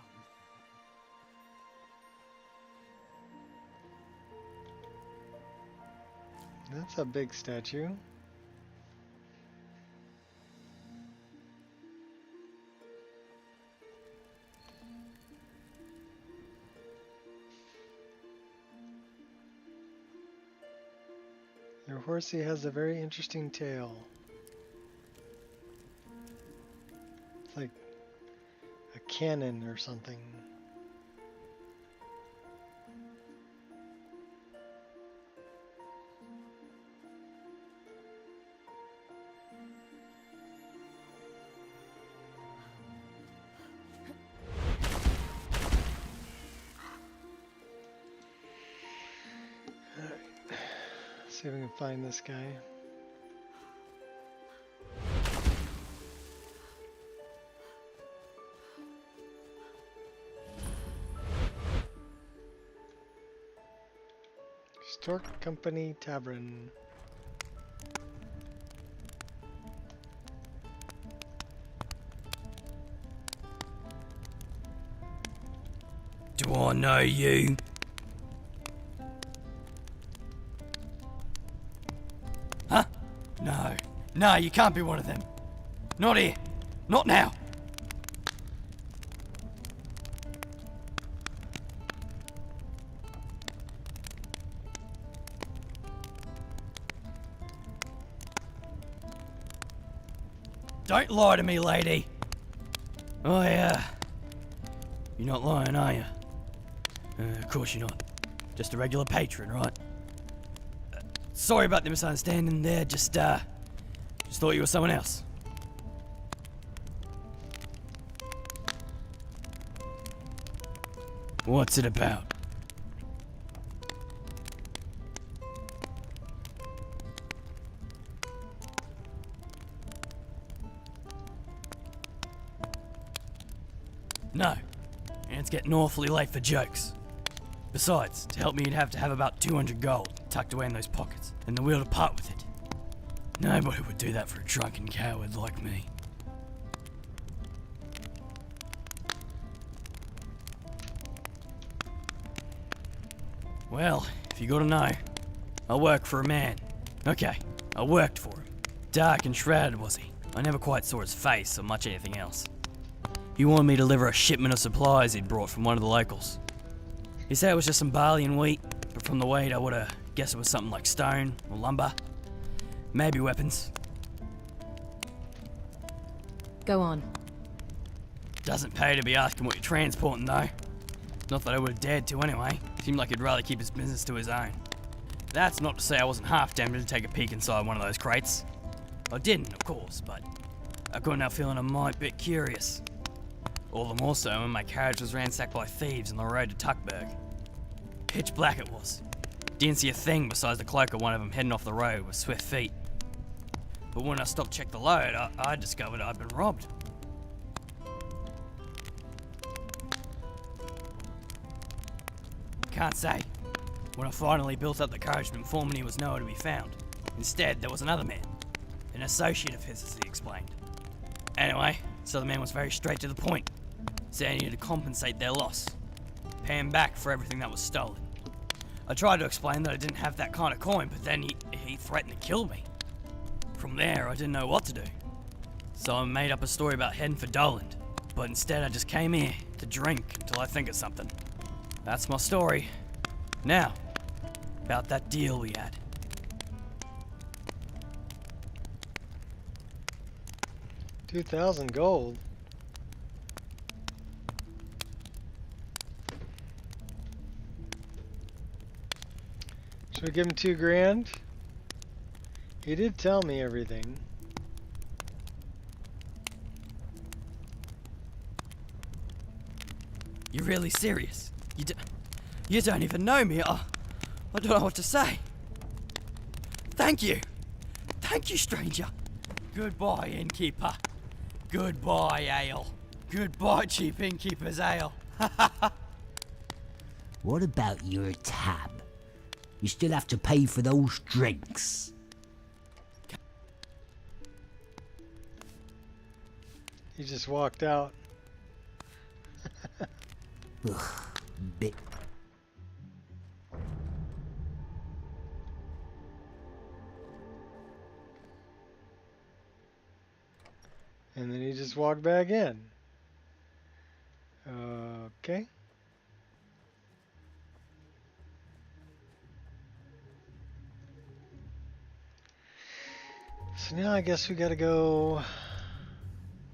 That's a big statue. Your horsey has a very interesting tail. It's like a cannon or something. See if we can find this guy. Stork Company Tavern. Do I know you? Huh? No. No, you can't be one of them. Not here. Not now. Don't lie to me, lady. Oh, yeah. You're not lying, are you? Of course you're not. Just a regular patron, right? Sorry about the misunderstanding there. Just thought you were someone else. What's it about? No. And it's getting awfully late for jokes. Besides, to help me you'd have to have about 200 gold tucked away in those pockets, and the will to part with it. Nobody would do that for a drunken coward like me. Well, if you gotta know, I work for a man. Okay, I worked for him. Dark and shrouded was he. I never quite saw his face or much anything else. He wanted me to deliver a shipment of supplies he'd brought from one of the locals. He said it was just some barley and wheat, but from the weight I would've guessed it was something like stone or lumber. Maybe weapons. Go on. Doesn't pay to be asking what you're transporting though. Not that I would've dared to anyway. Seemed like he'd rather keep his business to his own. That's not to say I wasn't half tempted to take a peek inside one of those crates. I didn't, of course, but I couldn't help feeling a mite bit curious. All the more so when my carriage was ransacked by thieves on the road to Tuckburg. Pitch black it was. Didn't see a thing besides the cloak of one of them heading off the road with swift feet. But when I stopped to check the load, I discovered I'd been robbed. Can't say. When I finally built up the courage to inform him he was nowhere to be found. Instead, there was another man. An associate of his, as he explained. Anyway, so the man was very straight to the point. Said he needed to compensate their loss. Pay him back for everything that was stolen. I tried to explain that I didn't have that kind of coin, but then he threatened to kill me. From there, I didn't know what to do. So I made up a story about heading for Doland. But instead I just came here to drink until I think of something. That's my story. Now, about that deal we had. 2,000 gold. Should we give him 2 grand? He did tell me everything. You're really serious? You don't even know me. I don't know what to say. Thank you. Thank you, stranger. Goodbye, innkeeper. Goodbye, ale. Goodbye, cheap innkeeper's ale. What about your tab? You still have to pay for those drinks. He just walked out. Ugh, bit. And then he just walked back in. Okay. So now I guess we gotta go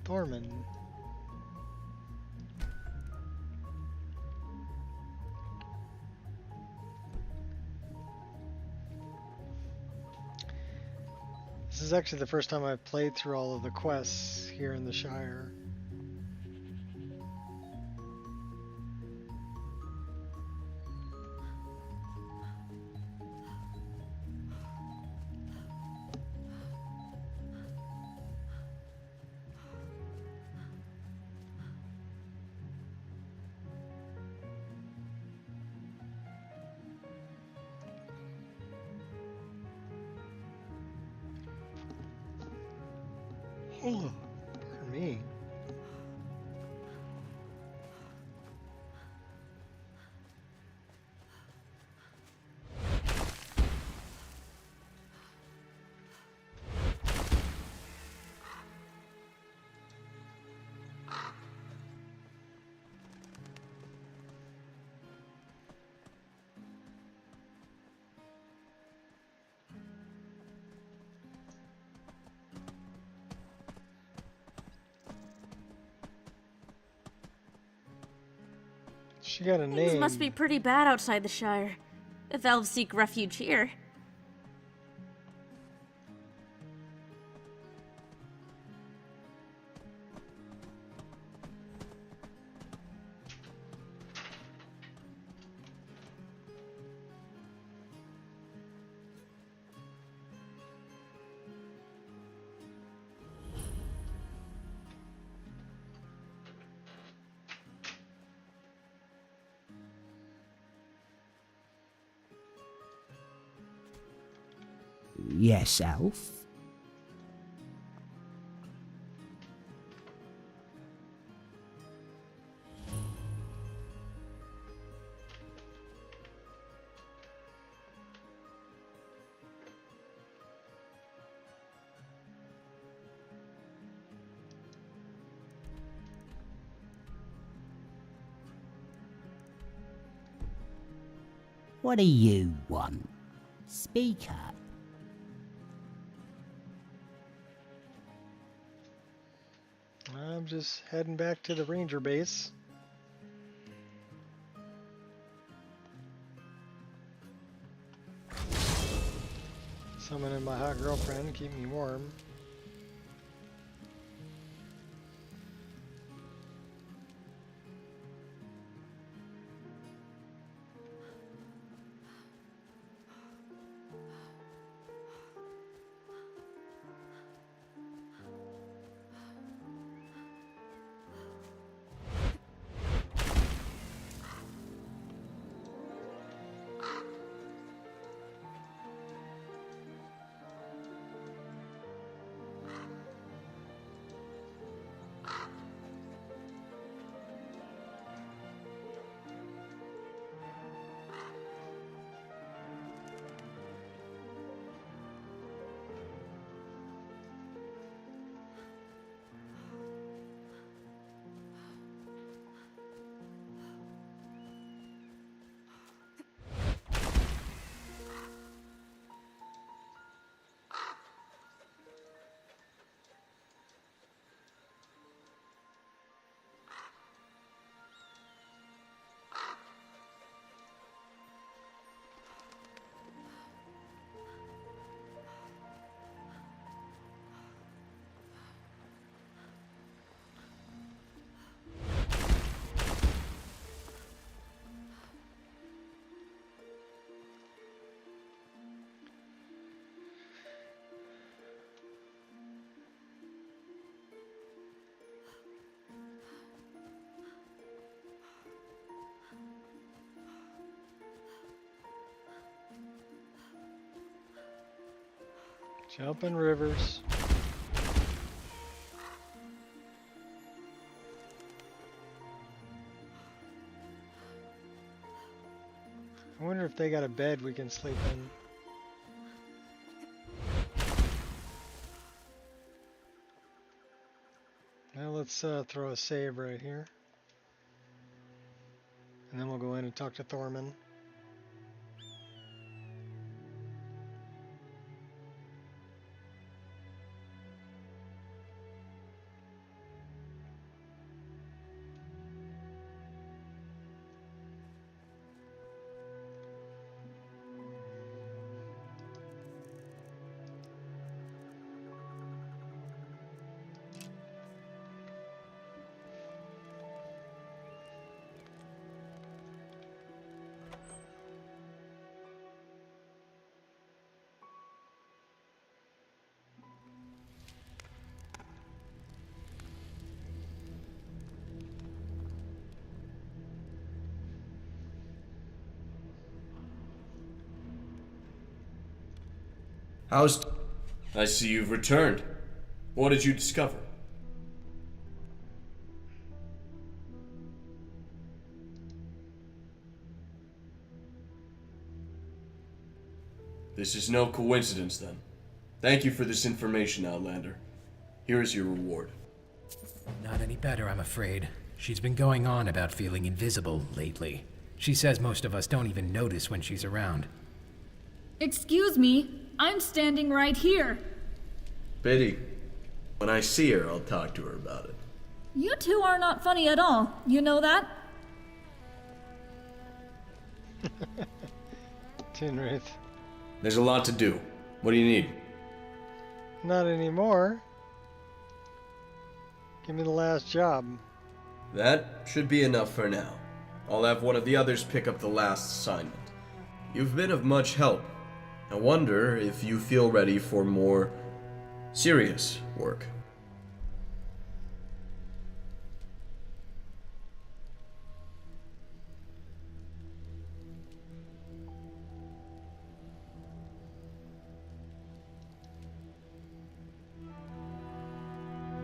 Thorman. This is actually the first time I've played through all of the quests here in the Shire. Oh, pardon me. She got a name. Things must be pretty bad outside the Shire, if elves seek refuge here. Yes, Elf? What do you want? Speak up. I'm just heading back to the ranger base. Summoning my hot girlfriend, keep me warm. Jumping rivers. I wonder if they got a bed we can sleep in. Now let's throw a save right here. And then we'll go in and talk to Thorman. I see you've returned. What did you discover? This is no coincidence, then. Thank you for this information, Outlander. Here is your reward. Not any better, I'm afraid. She's been going on about feeling invisible lately. She says most of us don't even notice when she's around. Excuse me, I'm standing right here. Biddy, when I see her, I'll talk to her about it. You two are not funny at all, you know that? Tinruth. There's a lot to do. What do you need? Not anymore. Give me the last job. That should be enough for now. I'll have one of the others pick up the last assignment. You've been of much help. I wonder if you feel ready for more serious work.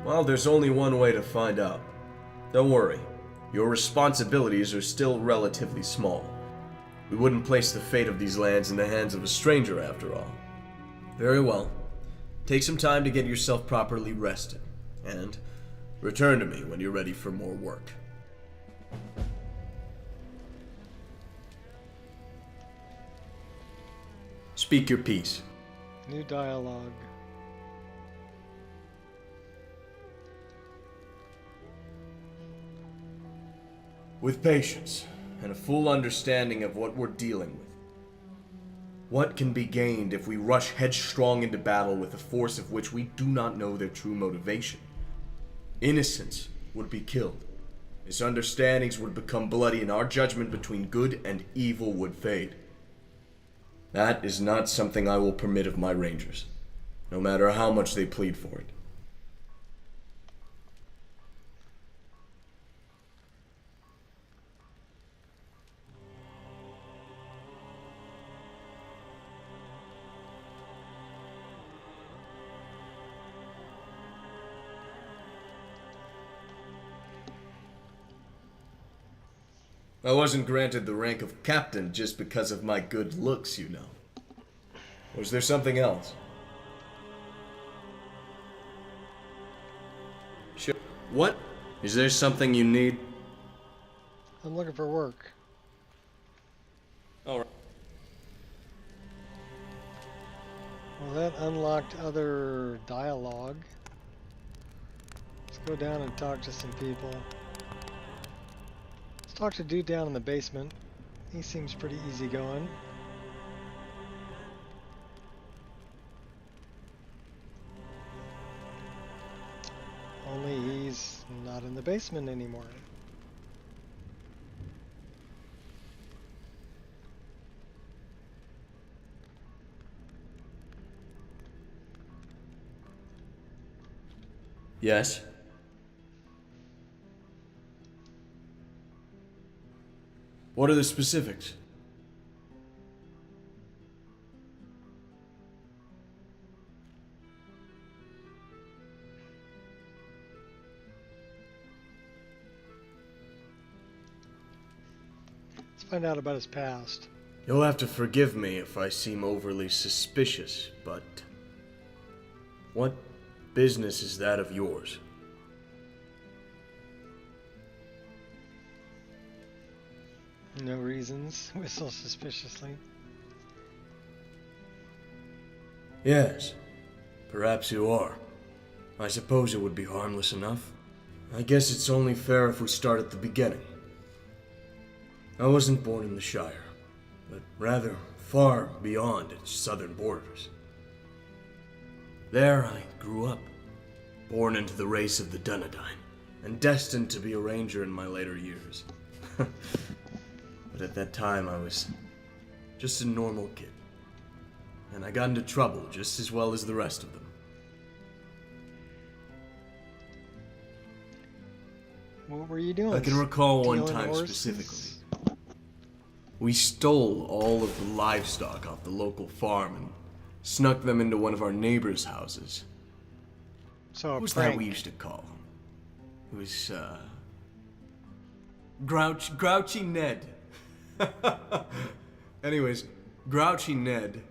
Well, there's only one way to find out. Don't worry, your responsibilities are still relatively small. We wouldn't place the fate of these lands in the hands of a stranger after all. Very well. Take some time to get yourself properly rested, and return to me when you're ready for more work. Speak your piece. New dialogue. With patience, and a full understanding of what we're dealing with. What can be gained if we rush headstrong into battle with a force of which we do not know their true motivation? Innocents would be killed. Misunderstandings would become bloody, and our judgment between good and evil would fade. That is not something I will permit of my rangers, no matter how much they plead for it. I wasn't granted the rank of captain just because of my good looks, you know. Was there something else? Sure. What? Is there something you need? I'm looking for work. Alright. Well, that unlocked other dialogue. Let's go down and talk to some people. Let's talk to dude down in the basement. He seems pretty easygoing. Only he's not in the basement anymore. Yes? What are the specifics? Let's find out about his past. You'll have to forgive me if I seem overly suspicious, but what business is that of yours? No reasons. Whistle suspiciously. Yes, perhaps you are. I suppose it would be harmless enough. I guess it's only fair if we start at the beginning. I wasn't born in the Shire, but rather far beyond its southern borders. There I grew up, born into the race of the Dunedain, and destined to be a ranger in my later years. But at that time I was just a normal kid, and I got into trouble just as well as the rest of them. What were you doing? I can recall one Stealing time horses? specifically. We stole all of the livestock off the local farm and snuck them into one of our neighbors' houses. So What was that we used to call him? It was, Grouchy Ned. Anyways, Grouchy Ned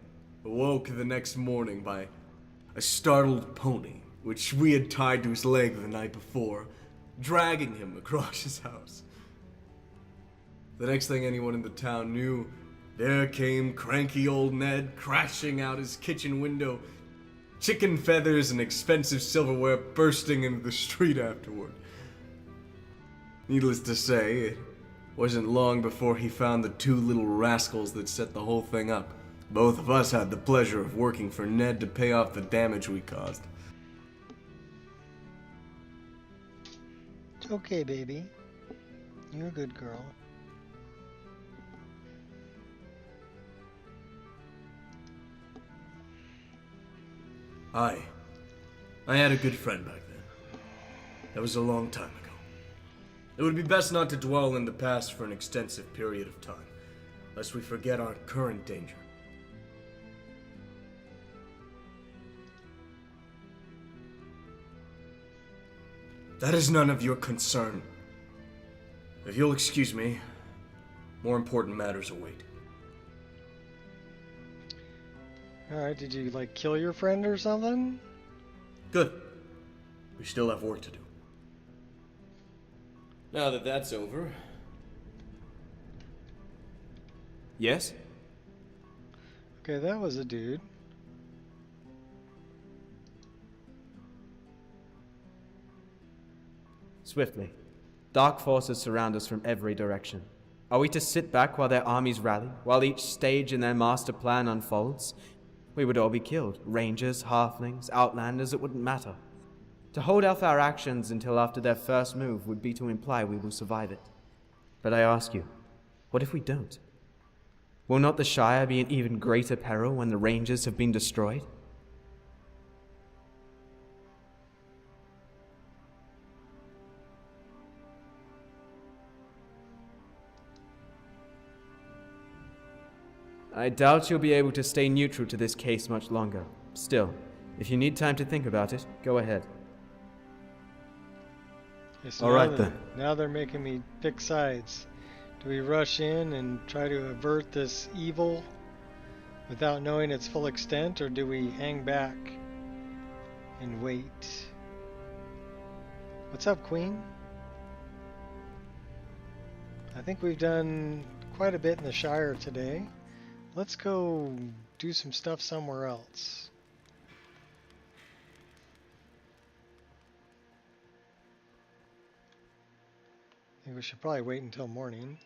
awoke the next morning by a startled pony, which we had tied to his leg the night before, dragging him across his house. The next thing anyone in the town knew, there came cranky old Ned crashing out his kitchen window, chicken feathers and expensive silverware bursting into the street afterward. Needless to say, it Wasn't long before he found the two little rascals that set the whole thing up. Both of us had the pleasure of working for Ned to pay off the damage we caused. It's okay, baby. You're a good girl. I had a good friend back then. That was a long time ago. It would be best not to dwell in the past for an extensive period of time, lest we forget our current danger. That is none of your concern. If you'll excuse me, more important matters await. Alright, did you, like, kill your friend or something? Good. We still have work to do. Now that that's over... Yes? Okay, that was a dude. Swiftly. Dark forces surround us from every direction. Are we to sit back while their armies rally, while each stage in their master plan unfolds? We would all be killed. Rangers, halflings, outlanders, it wouldn't matter. To hold off our actions until after their first move would be to imply we will survive it. But I ask you, what if we don't? Will not the Shire be in even greater peril when the Rangers have been destroyed? I doubt you'll be able to stay neutral to this case much longer. Still, if you need time to think about it, go ahead. Okay, so Alright then. Now they're making me pick sides. Do we rush in and try to avert this evil without knowing its full extent, or do we hang back and wait? What's up, Queen? I think we've done quite a bit in the Shire today. Let's go do some stuff somewhere else. I think we should probably wait until morning.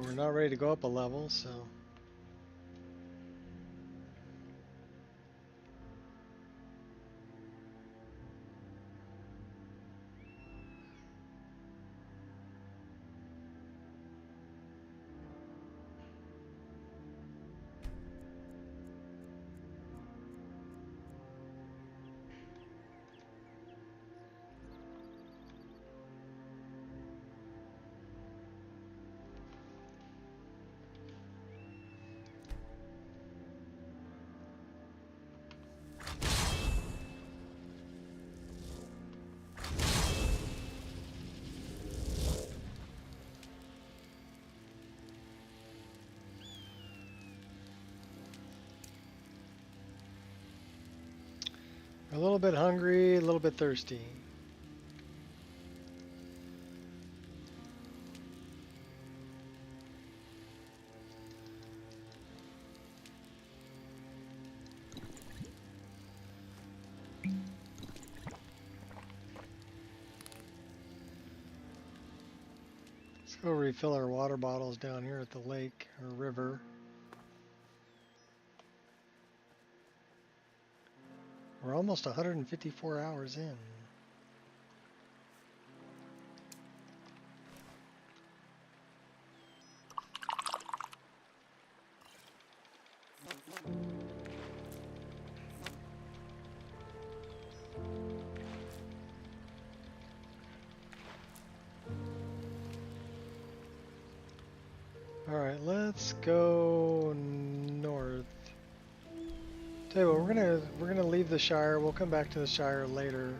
We're not ready to go up a level, so... A little bit hungry, a little bit thirsty. Let's go refill our water bottles down here at the lake or river. We're almost 154 hours in. Alright, let's go north. Tell you what, we're gonna leave the Shire. We'll come back to the Shire later.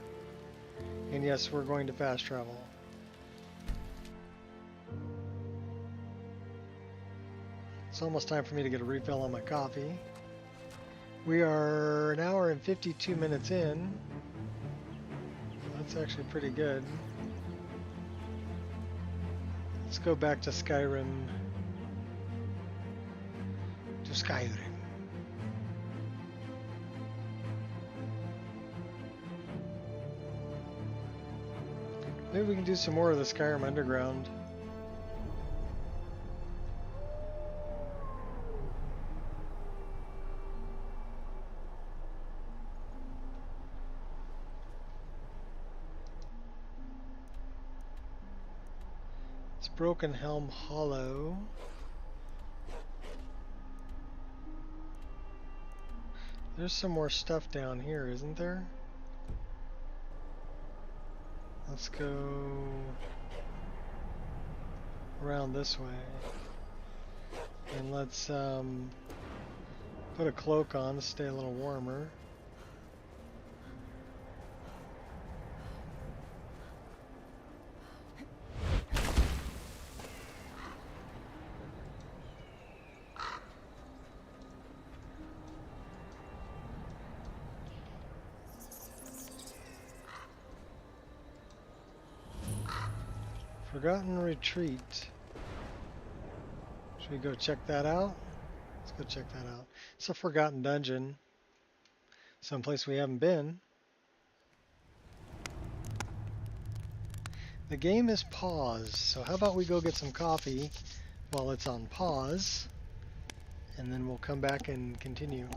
And yes, we're going to fast travel. It's almost time for me to get a refill on my coffee. We are an hour and 52 minutes in. That's actually pretty good. Let's go back to Skyrim. To Skyrim. Maybe we can do some more of the Skyrim Underground. It's Broken Helm Hollow. There's some more stuff down here, isn't there? Let's go around this way. And let's put a cloak on to stay a little warmer. Forgotten Retreat. Should we go check that out? Let's go check that out. It's a forgotten dungeon. Someplace we haven't been. The game is paused, so how about we go get some coffee while it's on pause, and then we'll come back and continue.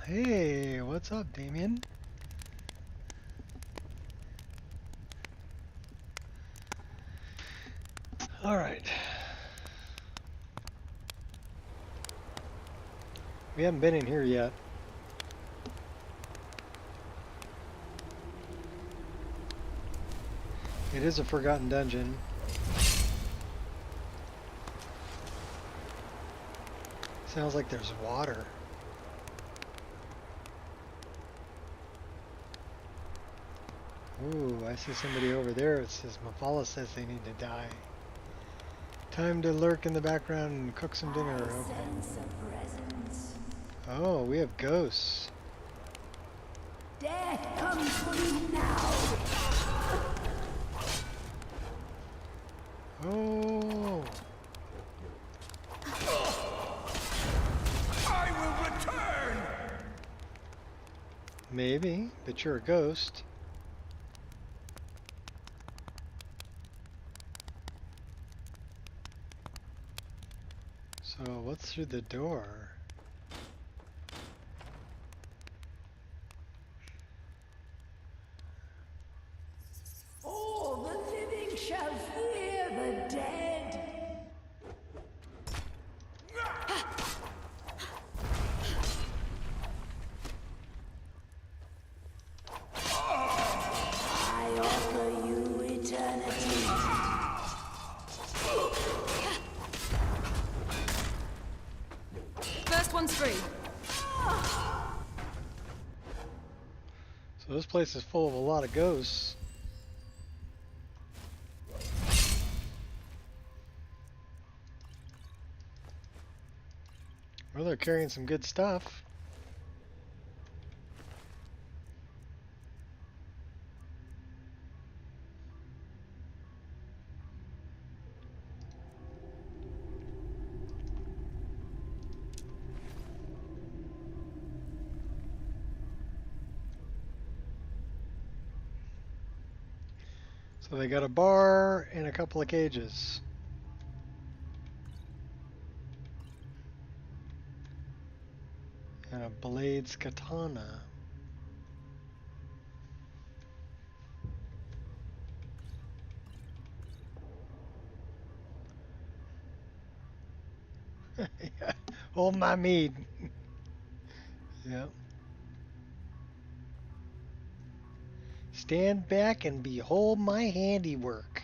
Hey, what's up, Damien? All right. We haven't been in here yet. It is a forgotten dungeon. Sounds like there's water. Ooh, I see somebody over there. It says Mafala says they need to die. Time to lurk in the background and cook some dinner. Okay. Oh, we have ghosts. Death comes for you now. Oh. I will return. Maybe, but you're a ghost. So what's through the door? All the living shall fear the dead. I offer you eternity. First one's free. So this place is full of a lot of ghosts. Well, they're carrying some good stuff. So they got a bar and a couple of cages. And a Blade's katana. Yeah. Hold my mead. Yep. Stand back and behold my handiwork.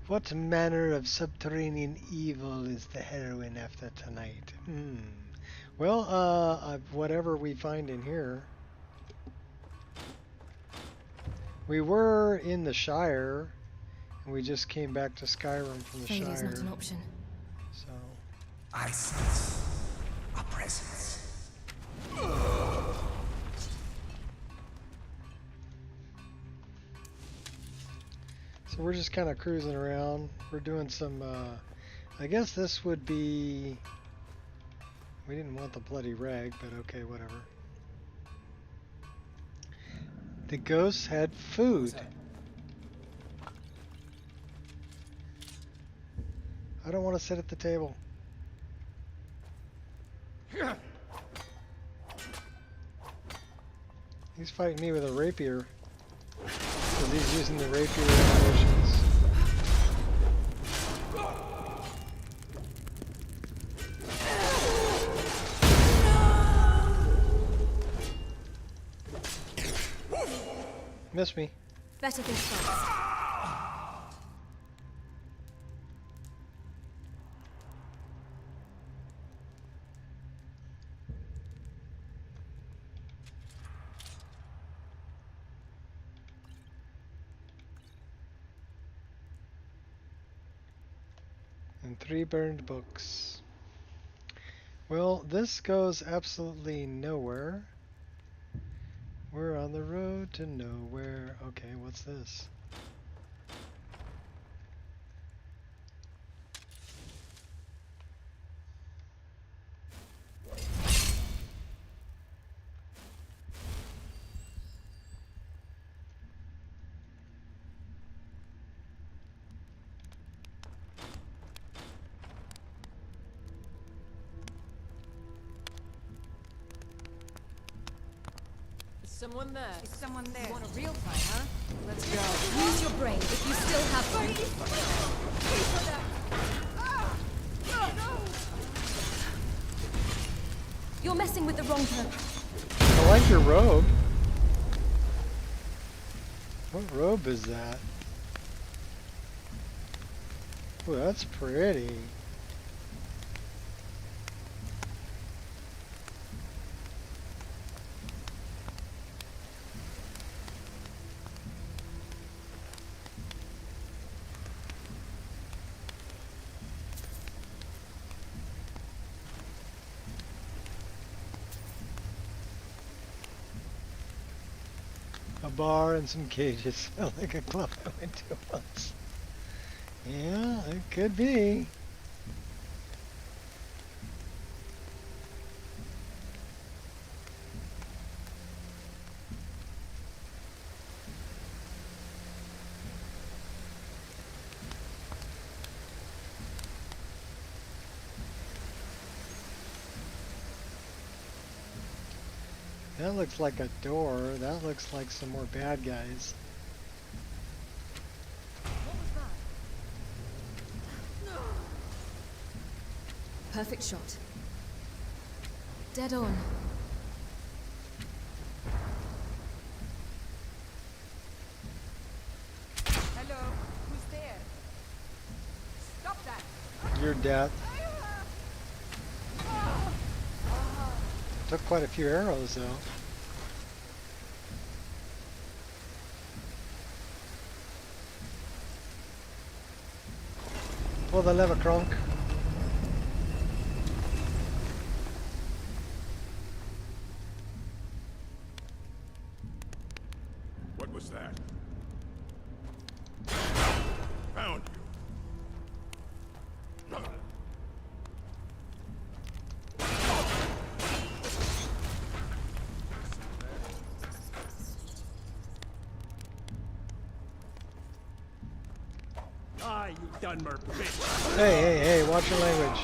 What manner of subterranean evil is the heroine after tonight? Well, whatever we find in here. We were in the Shire, and we just came back to Skyrim from the Failure's Shire. not an option. So. I sense a presence. So we're just kind of cruising around. We're doing some, I guess this would be, we didn't want the bloody rag, but okay, whatever. The ghosts had food. I don't want to sit at the table. He's fighting me with a rapier. Because he's using the rapier animations. Miss me. Better think fast. And 3 burned books. Well, this goes absolutely nowhere. We're on the road to nowhere. Okay, what's this? someone there? Is someone there? You want a real fight, huh? Let's go. Use your brain if you still have one. You're messing with the wrong person. I like your robe. What robe is that? Oh, that's pretty. A bar and some cages. Sound like a club I went to once. Yeah, it could be. That looks like a door. That looks like some more bad guys. Perfect shot. Dead on. Hello, who's there? Stop that! Your death. Took quite a few arrows though. Pull the lever, Kronk. What was that? Found you. Ah, you Dunmer bitch. Hey, watch your language.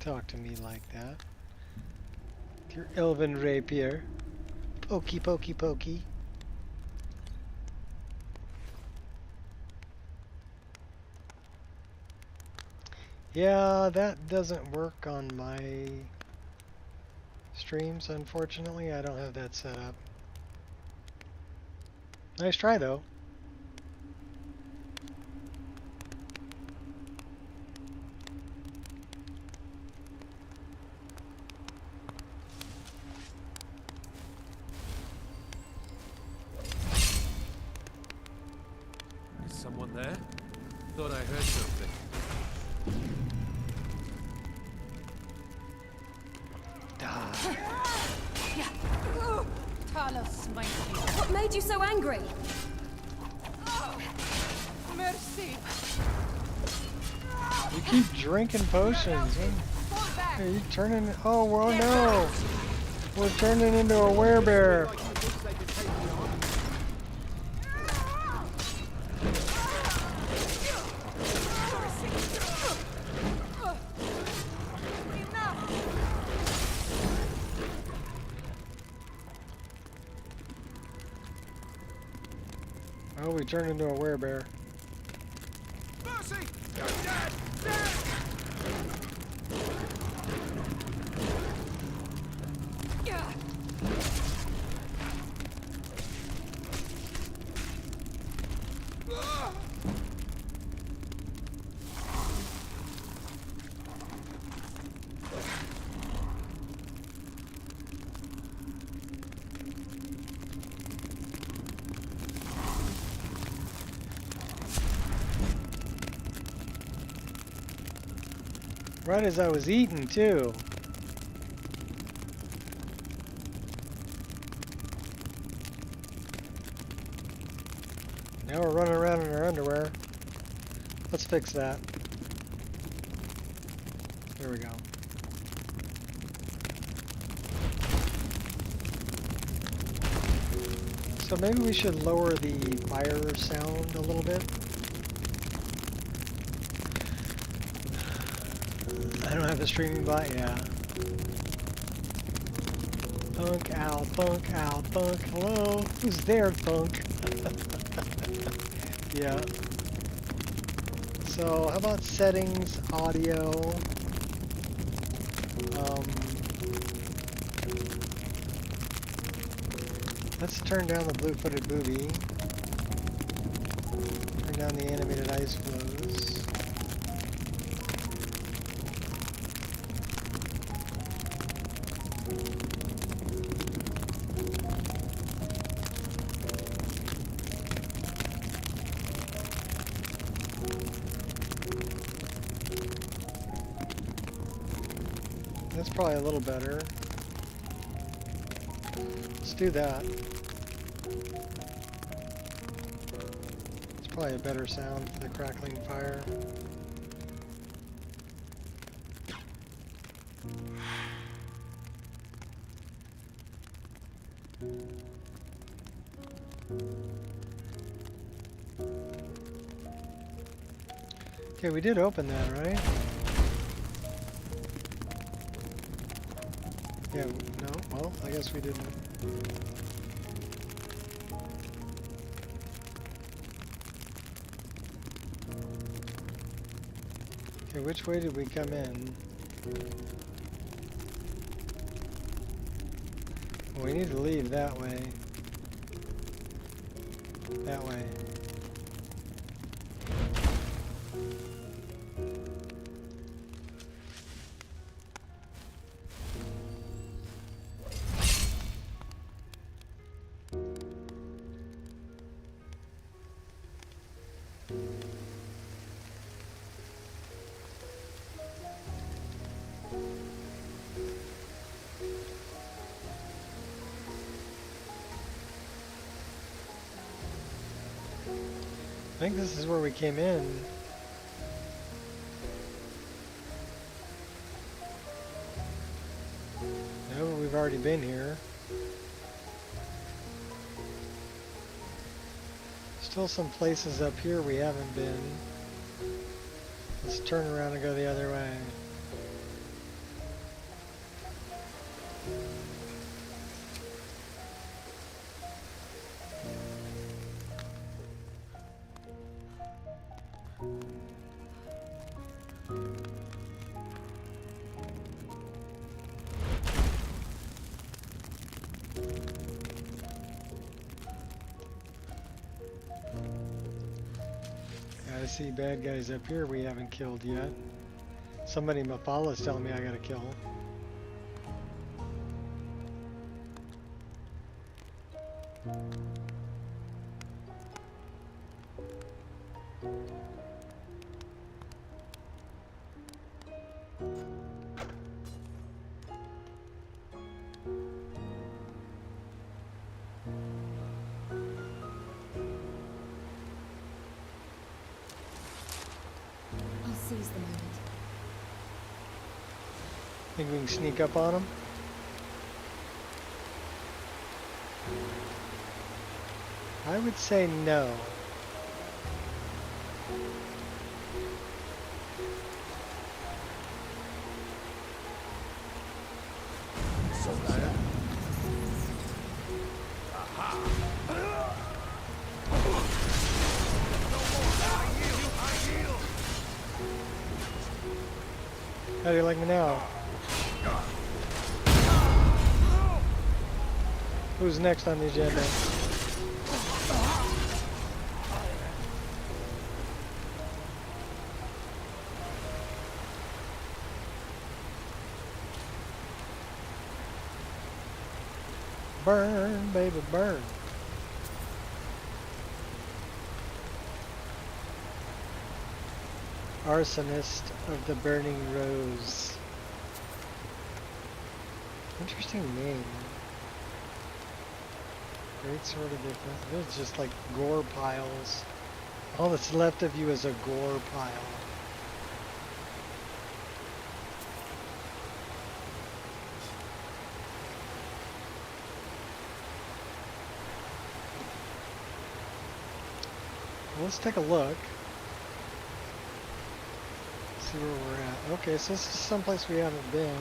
Talk to me like that. Your elven rapier. Pokey, pokey, pokey. Yeah, that doesn't work on my streams, unfortunately. I don't have that set up. Nice try, though. Is someone there? Thought I heard something. What made you so angry? Mercy! You keep drinking potions. Are you turning? Oh, well, no! We're turning into a werebear. Oh, we turned into a werebear. Mercy! You're dead! Dead! Right as I was eating, too. Now we're running around in our underwear. Let's fix that. There we go. So maybe we should lower the fire sound a little bit. I don't have a streaming bot, yeah. Bunk out, bunk out, bunk. Hello? Who's there, bunk? Yeah. So, how about settings, audio? Let's turn down the blue-footed booby. Turn down the animated ice flows. That's probably a little better. Let's do that. It's probably a better sound for the crackling fire. Okay, we did open that, right? Yeah, no, well, I guess we didn't. Okay, which way did we come in? Well, we need to leave that way. That way. I think this is where we came in. No, we've already been here. Still some places up here we haven't been. Let's turn around and go the other way. I see bad guys up here we haven't killed yet. Somebody Mafala's telling me I gotta kill. Seize the moment. Think we can sneak up on them? I would say no. How do you like me now? Who's next on the agenda? Burn, baby, burn. Arsonist of the Burning Rose. Interesting name. Great Sword of Defense. There's just like gore piles. All that's left of you is a gore pile. Let's take a look. See where we're at. Okay, so this is someplace we haven't been.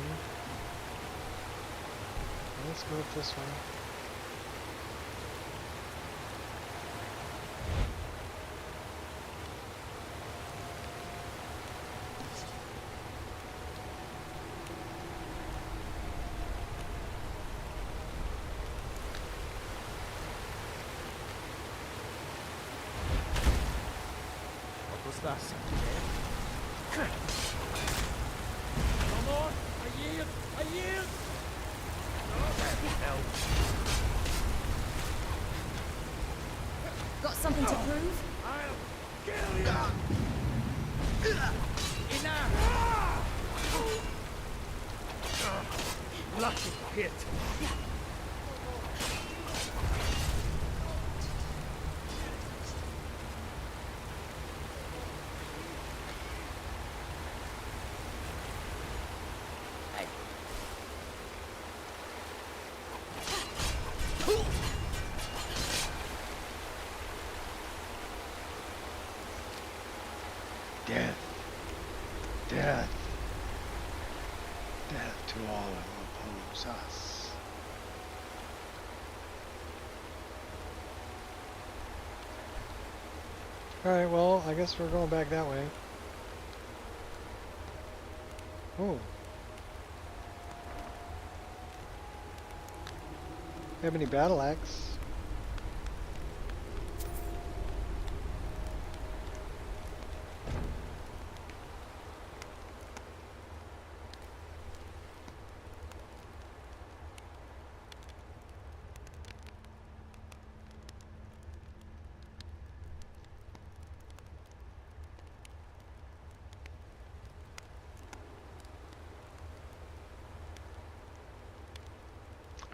let's go up this way. What was that sound? Come on! I yield! I yield! Help! Got something to prove? I'll kill you! Enough! Lucky hit! Death. Death. Death to all who oppose us. Alright, well, I guess we're going back that way. Oh. Have any battle axe?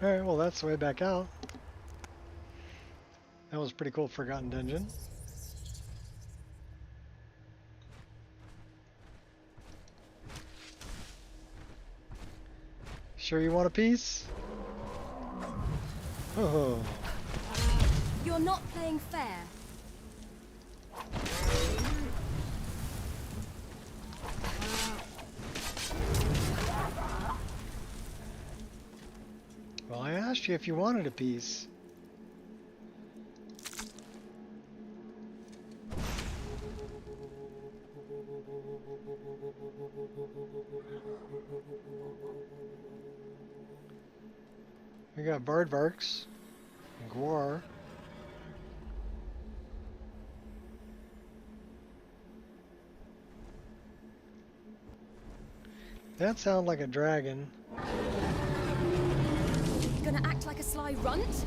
Alright, well that's the way back out. That was a pretty cool Forgotten Dungeon. Sure you want a piece? Oh. You're not playing fair. Well, I asked you if you wanted a piece. We got Bardvarks, Gwar. That sounds like a dragon. Gonna act like a sly runt?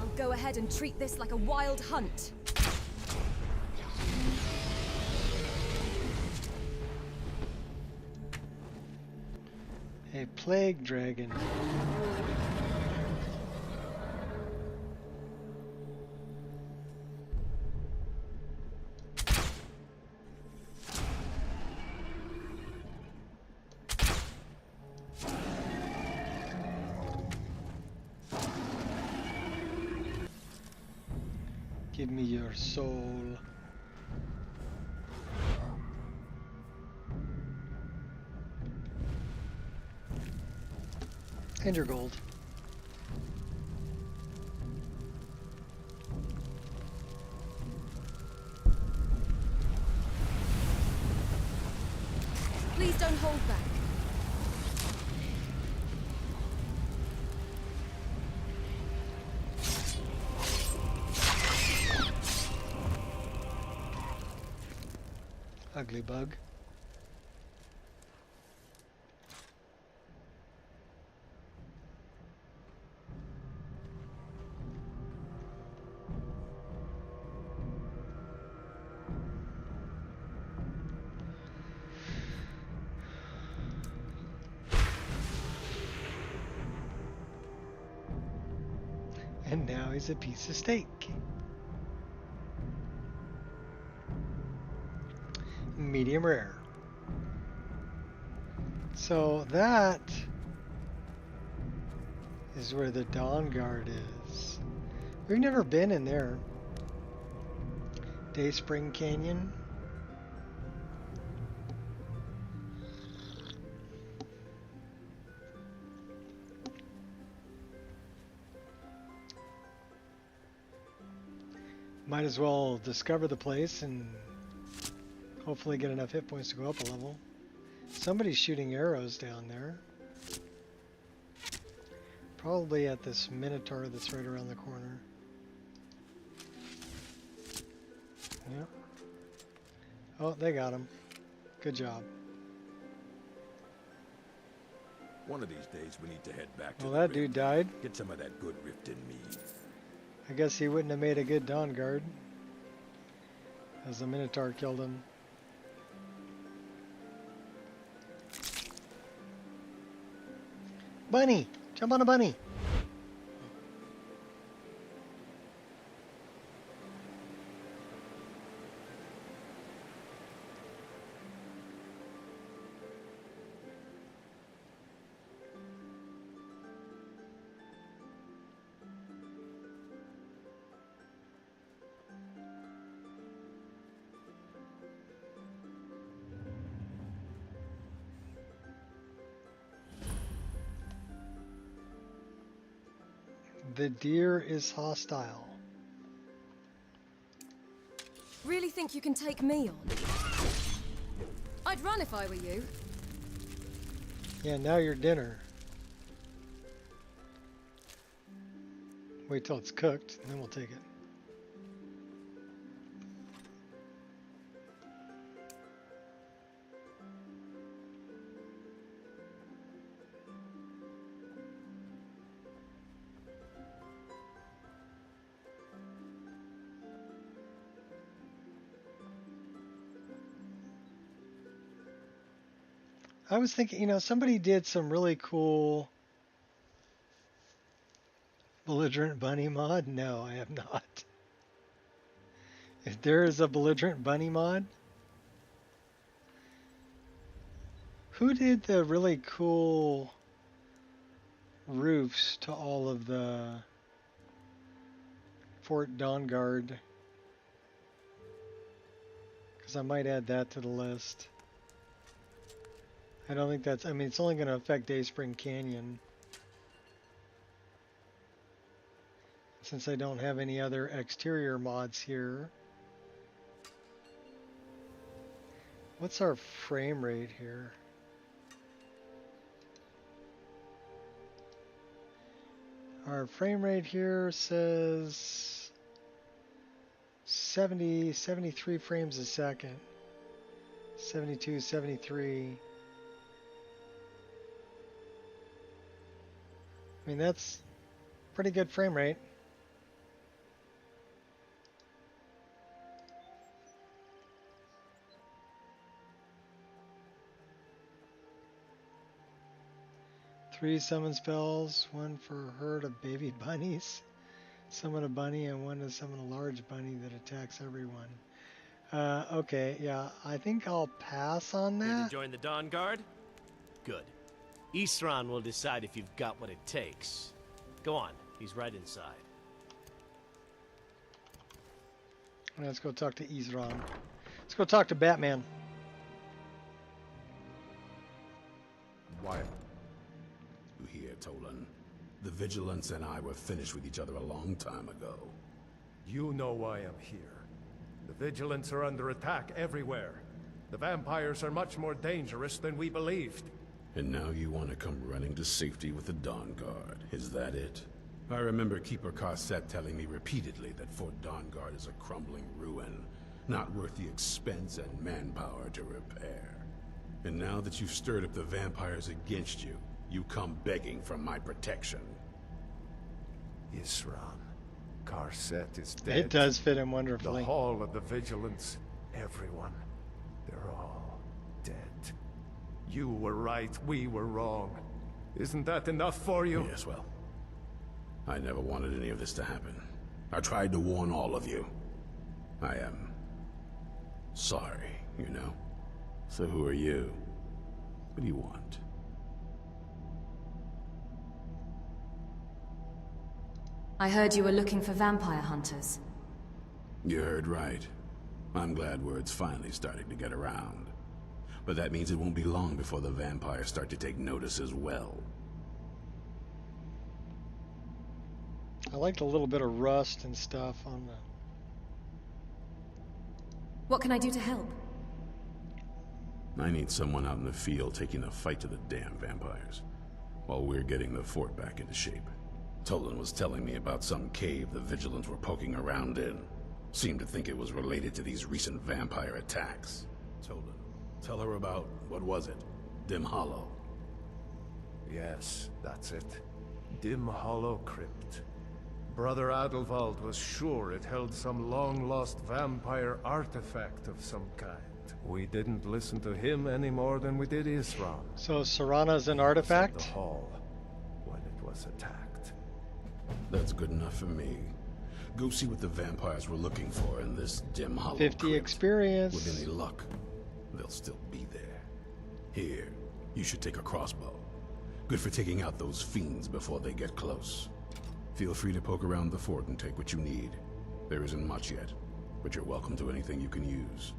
I'll go ahead and treat this like a wild hunt. A plague dragon. Give me your soul. And your gold. Please don't hold back. Ugly bug. And now he's a piece of steak. Medium rare. So that is where the Dawn Guard is. We've never been in there. Dayspring Canyon. Might as well discover the place and hopefully get enough hit points to go up a level. Somebody's shooting arrows down there. Probably at this Minotaur that's right around the corner. Yep. Oh, they got him. Good job. One of these days we need to head back to Well, the that rift. dude died. Get some of that good rift in me. I guess he wouldn't have made a good Dawn Guard, as the Minotaur killed him. Bunny! Jump on a bunny! The deer is hostile. Really think you can take me on? I'd run if I were you. Yeah, now you're dinner. Wait till it's cooked, and then we'll take it. I was thinking, you know, somebody did some really cool belligerent bunny mod. No, I have not. If there is a belligerent bunny mod, who did the really cool roofs to all of the Fort Dawn Guard? Because I might add that to the list. I don't think that's, I mean, it's only going to affect Dayspring Canyon. Since I don't have any other exterior mods here. What's our frame rate here? Our frame rate here says 73 frames a second. 72, 73. I mean, that's pretty good frame rate. Three summon spells, one for herd of baby bunnies. Summon a bunny and one to summon a large bunny that attacks everyone. Okay, yeah, I think I'll pass on Ready to that. join the Dawn Guard? Good. Isran will decide if you've got what it takes. Go on, he's right inside. Let's go talk to Isran. Let's go talk to Batman. Why? You hear, Tolan? The Vigilance and I were finished with each other a long time ago. You know why I'm here. The Vigilants are under attack everywhere. The vampires are much more dangerous than we believed. And now you want to come running to safety with the Dawn Guard. Is that it? I remember Keeper Carset telling me repeatedly that Fort Dawn Guard is a crumbling ruin, not worth the expense and manpower to repair. And now that you've stirred up the vampires against you, you come begging for my protection. Isran, Carset is dead. It does fit him wonderfully. The Hall of the Vigilance, everyone, they're all dead. You were right, we were wrong. Isn't that enough for you? Yes, well, I never wanted any of this to happen. I tried to warn all of you. I am sorry, you know. So who are you? What do you want? I heard you were looking for vampire hunters. You heard right. I'm glad word's finally starting to get around. But that means it won't be long before the vampires start to take notice as well. I liked a little bit of rust and stuff on What can I do to help? I need someone out in the field taking the fight to the damn vampires, while we're getting the fort back into shape. Tolan was telling me about some cave the Vigilants were poking around in. Seemed to think it was related to these recent vampire attacks. Tolan, tell her about, what was it? Dim Hollow. Yes, that's it. Dim Hollow Crypt. Brother Adelwald was sure it held some long-lost vampire artifact of some kind. We didn't listen to him any more than we did Isran. So Serana's an artifact? The hall when it was attacked. That's good enough for me. Go see what the vampires were looking for in this Dim Hollow 50 crypt. experience. With any luck, they'll still be there. Here, you should take a crossbow. Good for taking out those fiends before they get close. Feel free to poke around the fort and take what you need. There isn't much yet, but you're welcome to anything you can use.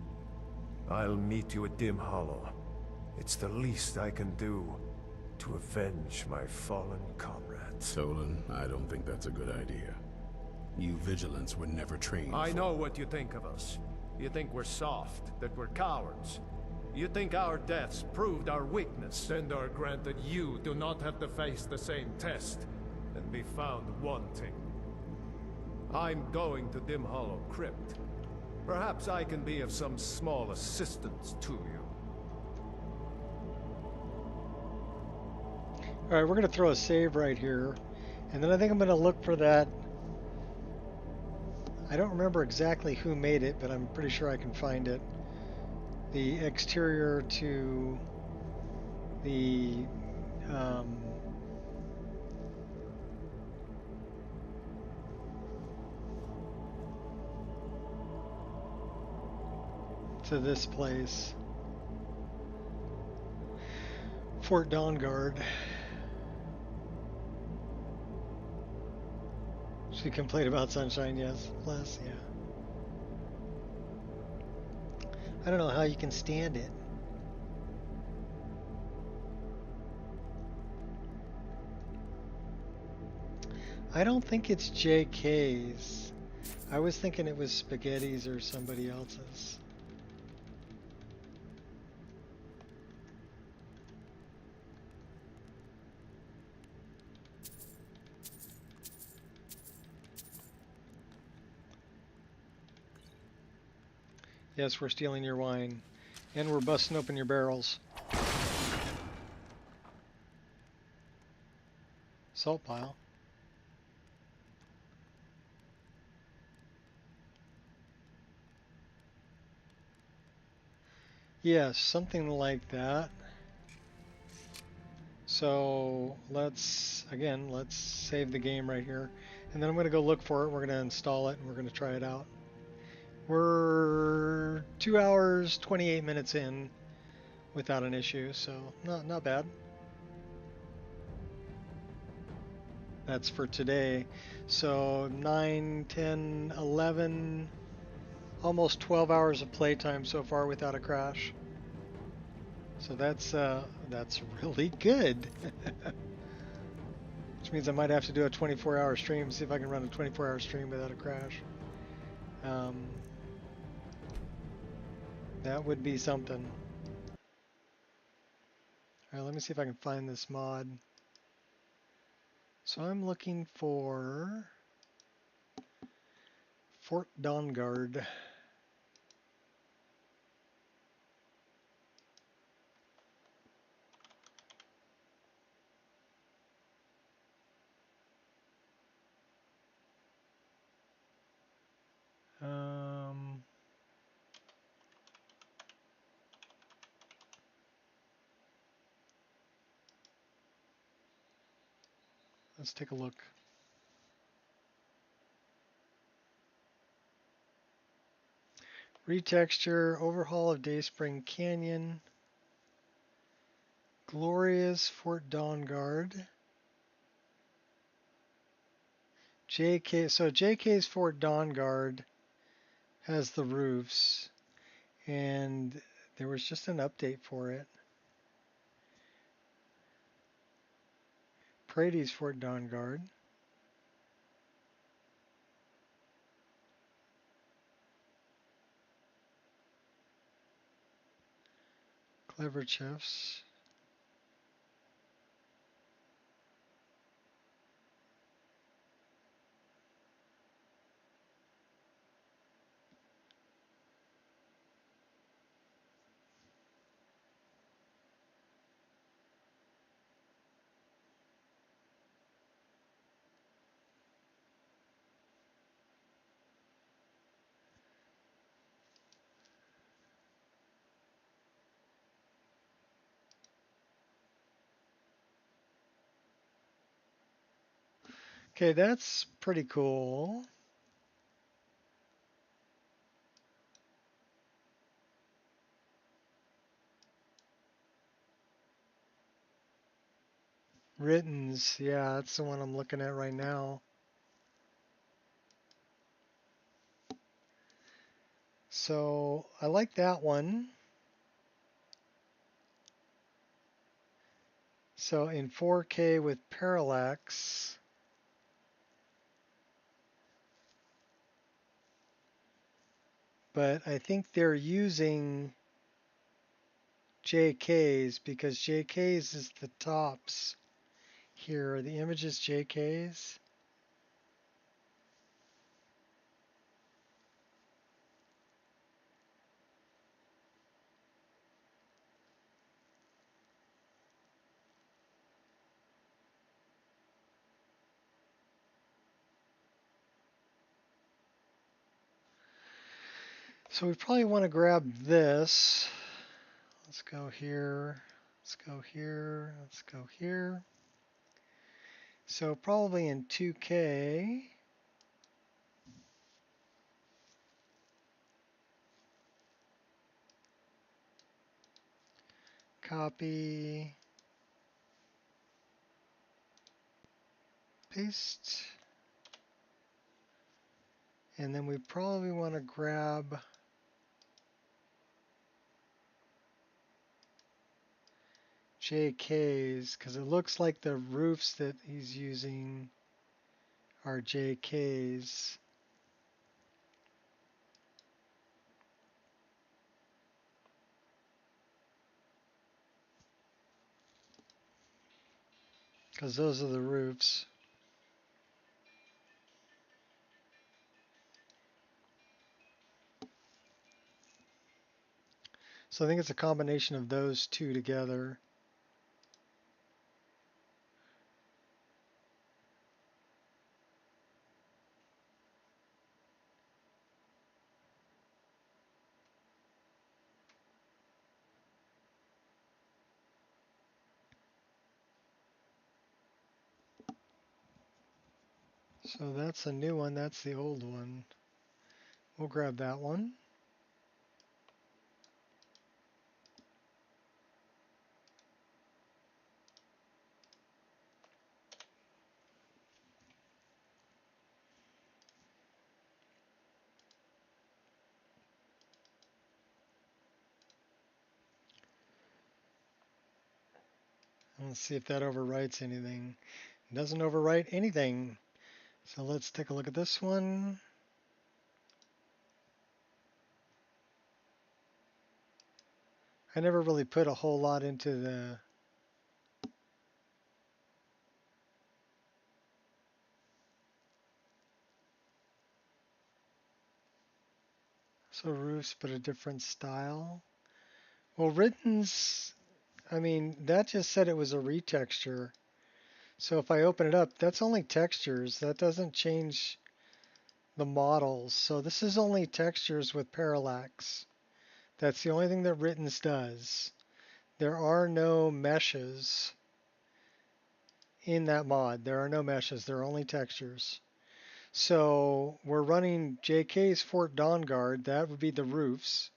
I'll meet you at Dim Hollow. It's the least I can do to avenge my fallen comrades. Tolan, I don't think that's a good idea. You Vigilants were never trained I know what you think of us. You think we're soft, that we're cowards. You think our deaths proved our weakness, and are granted you do not have to face the same test and be found wanting. I'm going to Dim Hollow Crypt. Perhaps I can be of some small assistance to you. Alright, we're going to throw a save right here. And then I think I'm going to look for that. I don't remember exactly who made it, but I'm pretty sure I can find it. The exterior to the to this place. Fort Dawnguard. She complained about sunshine, yes. Less, yeah. I don't know how you can stand it. I don't think it's JK's. I was thinking it was Spaghetti's or somebody else's. Yes, we're stealing your wine. And we're busting open your barrels. Salt pile. Yes, something like that. So let's save the game right here. And then I'm going to go look for it. We're going to install it and we're going to try it out. We're 2 hours, 28 minutes in without an issue, so not bad. That's for today. So 9, 10, 11, almost 12 hours of playtime so far without a crash. So that's really good. Which means I might have to do a 24-hour stream, see if I can run a 24-hour stream without a crash. That would be something. Alright, let me see if I can find this mod. So I'm looking for Fort Dawnguard. Let's take a look. Retexture, overhaul of Dayspring Canyon, Glorious Fort Dawnguard, JK. So JK's Fort Dawnguard has the roofs, and there was just an update for it. Prady's Fort Dawnguard. Clever chiefs. Okay, that's pretty cool. Writtens, yeah, that's the one I'm looking at right now. So I like that one. So in 4K with parallax, but I think they're using JKs because JKs is the tops here. Are the images JKs? So we probably want to grab this. Let's go here. Let's go here. Let's go here. So probably in 2K. Copy. Paste. And then we probably want to grab JKs because it looks like the roofs that he's using are JKs. Because those are the roofs. So I think it's a combination of those two together. So that's a new one, that's the old one. We'll grab that one. Let's see if that overwrites anything. It doesn't overwrite anything. So let's take a look at this one. I never really put a whole lot into the so roofs, but a different style. Well, written's, I mean, that just said it was a retexture. So if I open it up, that's only textures. That doesn't change the models. So this is only textures with parallax. That's the only thing that written's does. There are no meshes in that mod. There are no meshes. There are only textures. So we're running JK's Fort Dawnguard. That would be the roofs.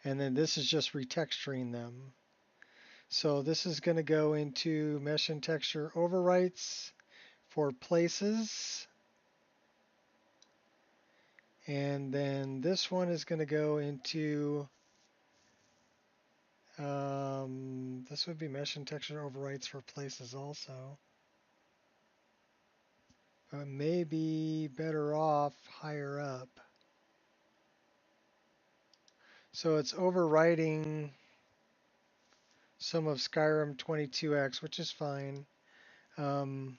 And then this is just retexturing them. So this is going to go into mesh and texture overwrites for places. And then this one is going to go into, this would be mesh and texture overwrites for places also. But may be better off higher up. So it's overwriting some of Skyrim 22x, which is fine. I'm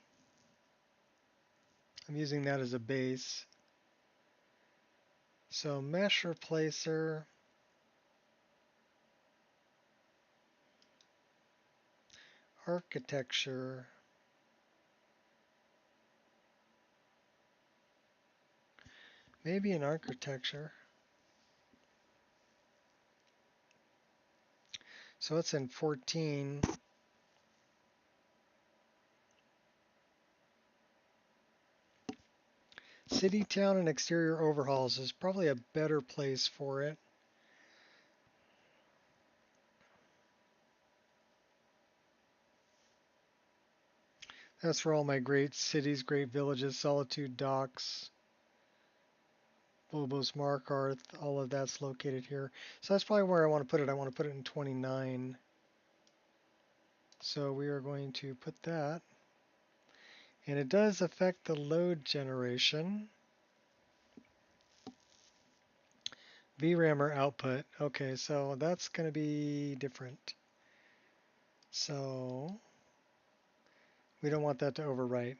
using that as a base. So mesh replacer. Architecture. Maybe an architecture. So it's in 14. City, town, and exterior overhauls is probably a better place for it. That's for all my great cities, great villages, Solitude Docks, Bulbos Markarth, all of that's located here. So that's probably where I want to put it. I want to put it in 29. So we are going to put that. And it does affect the load generation. VRAMer output. Okay, so that's going to be different. So we don't want that to overwrite.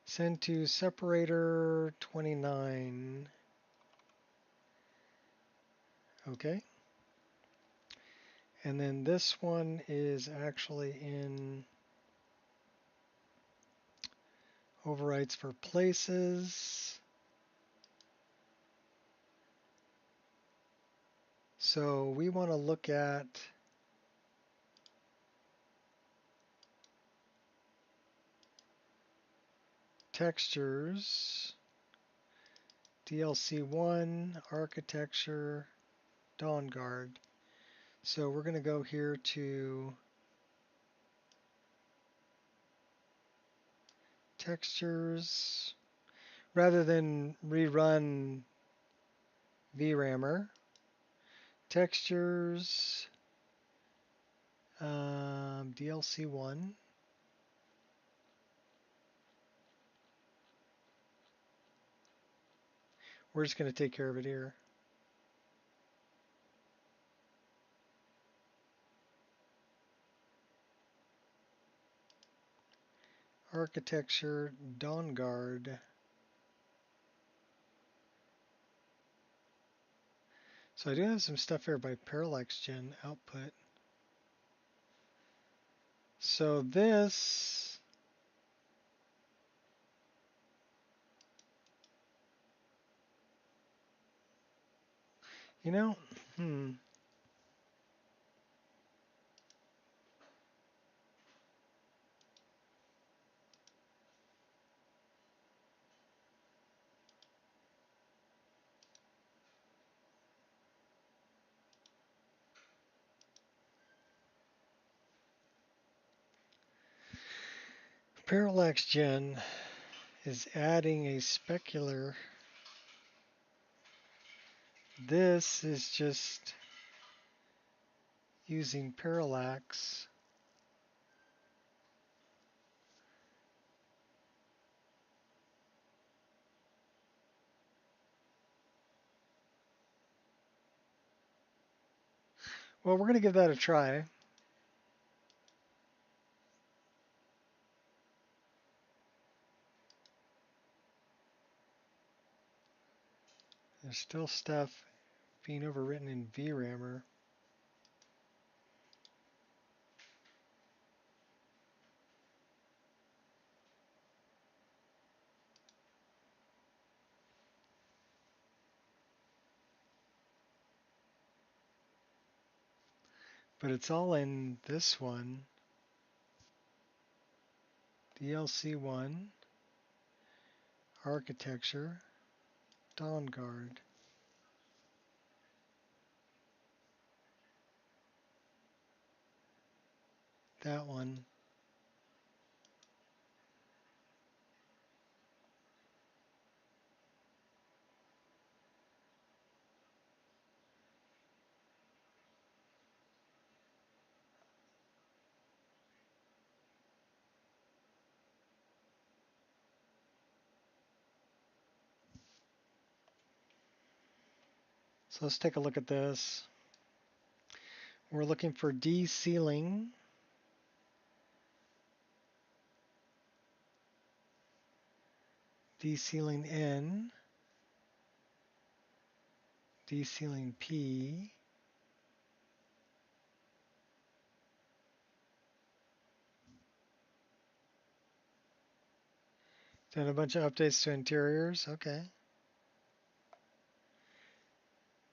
Send to separator 29. Okay. And then this one is actually in overwrites for places. So we want to look at textures, DLC1, architecture, Dawnguard. So we're going to go here to textures. Rather than rerun VRAMer, textures, DLC1. We're just going to take care of it here. Architecture, Dawnguard. So I do have some stuff here by Parallax Gen output. So this, you know, Parallax Gen is adding a specular. This is just using parallax. Well, we're going to give that a try. There's still stuff being overwritten in VRAMer. But it's all in this one. DLC1, architecture, Dawnguard. That one. So let's take a look at this. We're looking for de-sealing. De-sealing N. De-sealing P. Done a bunch of updates to interiors. Okay.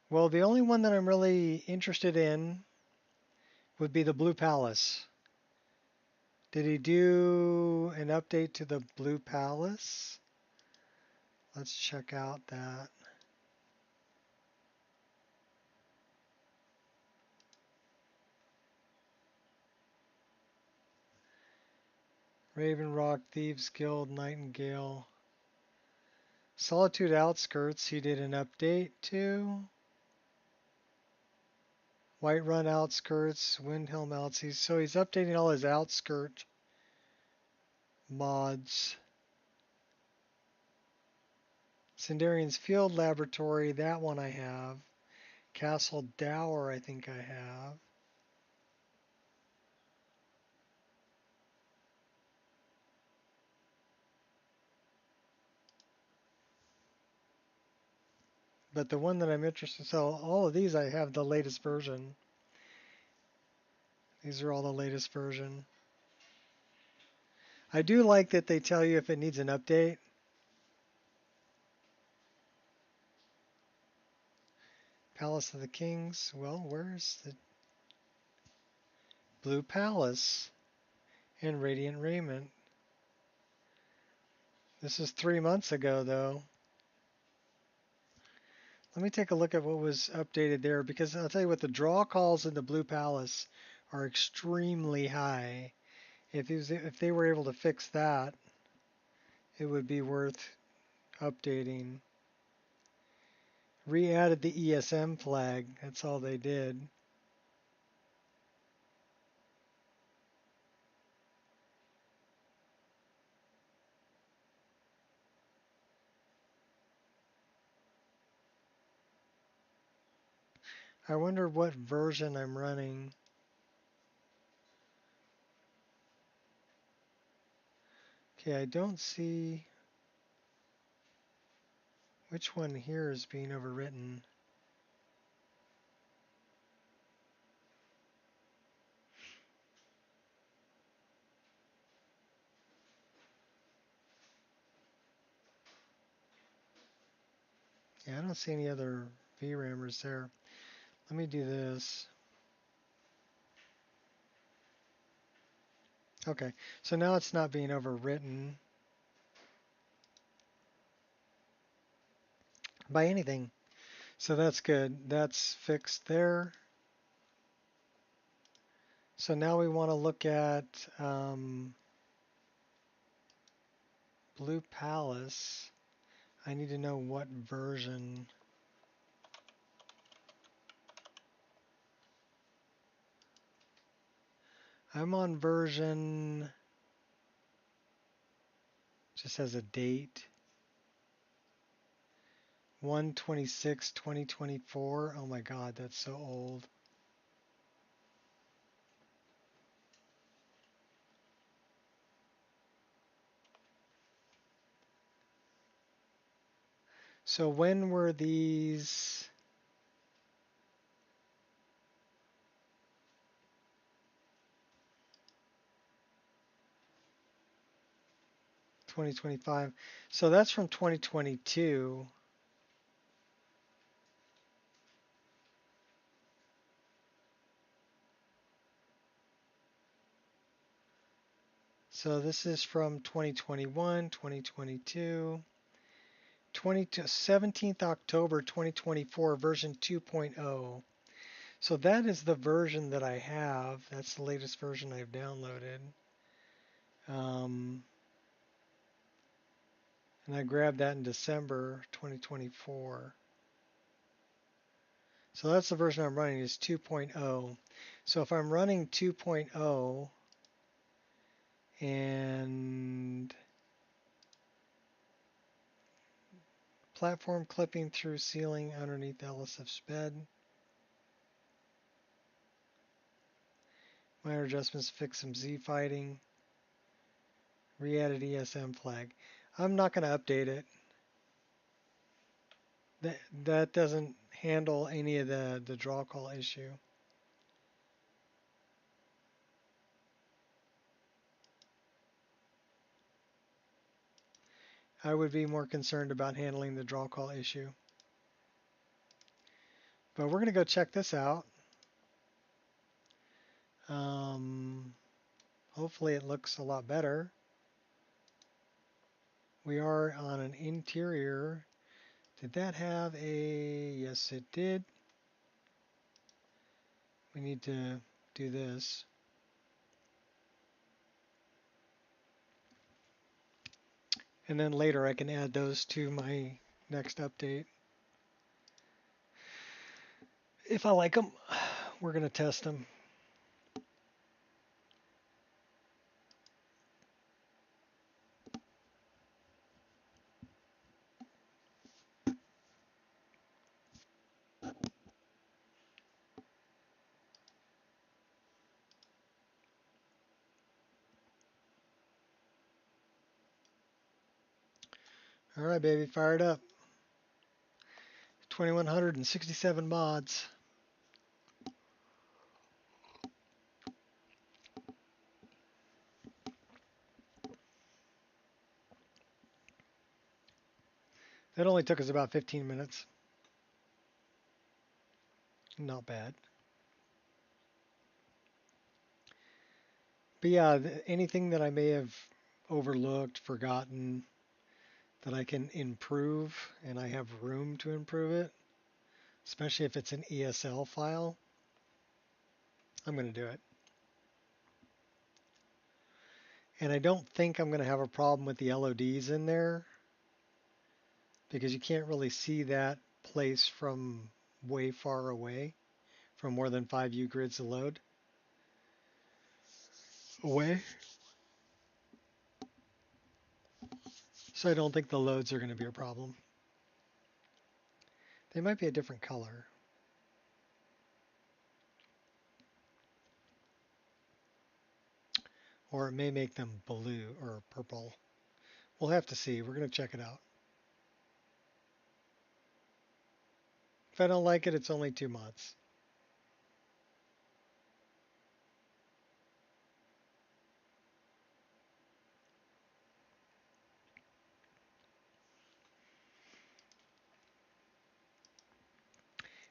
Well, the only one that I'm really interested in would be the Blue Palace. Did he do an update to the Blue Palace? Let's check out that. Raven Rock, Thieves Guild, Nightingale. Solitude Outskirts, he did an update to. Whiterun Outskirts, Windhelm Outskirts. So he's updating all his outskirt mods. Sindarian's Field Laboratory, that one I have. Castle Dower, I think I have. But the one that I'm interested in, so all of these I have the latest version. These are all the latest version. I do like that they tell you if it needs an update. Palace of the Kings. Well, where's the Blue Palace and Radiant Raiment? This is 3 months ago, though. Let me take a look at what was updated there, because I'll tell you what, the draw calls in the Blue Palace are extremely high. If they were able to fix that, it would be worth updating. Re-added the ESM flag. That's all they did. I wonder what version I'm running. Okay, I don't see which one here is being overwritten. Yeah, I don't see any other VRAMers there. Let me do this. Okay, so now it's not being overwritten by anything. So that's good. That's fixed there. So now we want to look at Blue Palace. I need to know what version. I'm on version, just has a date, 1/26/2024. Oh my God, that's so old. So when were these? $2025. So that's from 2022. So this is from 2021, 2022, 17th October 2024, version 2.0. So that is the version that I have. That's the latest version I've downloaded. And I grabbed that in December 2024. So that's the version I'm running, is 2.0. So if I'm running 2.0 and platform clipping through ceiling underneath LSF bed. Minor adjustments, fix some Z fighting. Re-added ESM flag. I'm not going to update it. That doesn't handle any of the draw call issue. I would be more concerned about handling the draw call issue. But we're going to go check this out. Hopefully it looks a lot better. We are on an interior. Did that have a... Yes, it did. We need to do this. And then later I can add those to my next update. If I like them, we're going to test them. All right, baby, fire it up. 2,167 mods. That only took us about 15 minutes. Not bad. But yeah, anything that I may have overlooked, forgotten, that I can improve, and I have room to improve it, especially if it's an ESL file, I'm going to do it. And I don't think I'm going to have a problem with the LODs in there, because you can't really see that place from way far away, from more than 5 U-grids to load away. So I don't think the loads are going to be a problem. They might be a different color. Or it may make them blue or purple. We'll have to see. We're going to check it out. If I don't like it, it's only 2 mods.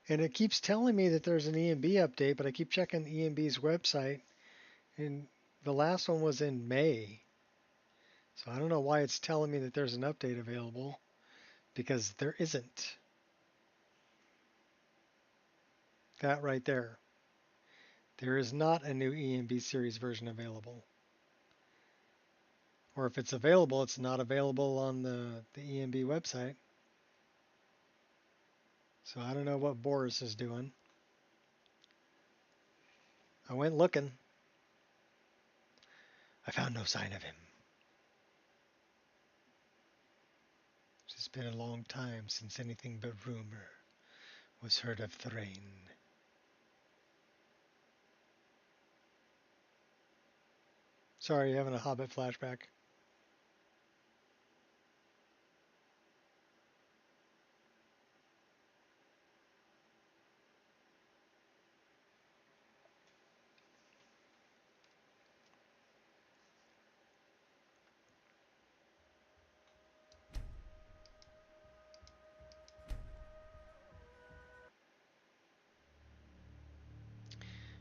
And it keeps telling me that there's an EMB update, but I keep checking EMB's website, and the last one was in May. So I don't know why it's telling me that there's an update available, because there isn't. That right there. There is not a new EMB series version available. Or if it's available, it's not available on the EMB website. So I don't know what Boris is doing. I went looking. I found no sign of him. It's been a long time since anything but rumor was heard of Thrain. Sorry, you're having a Hobbit flashback.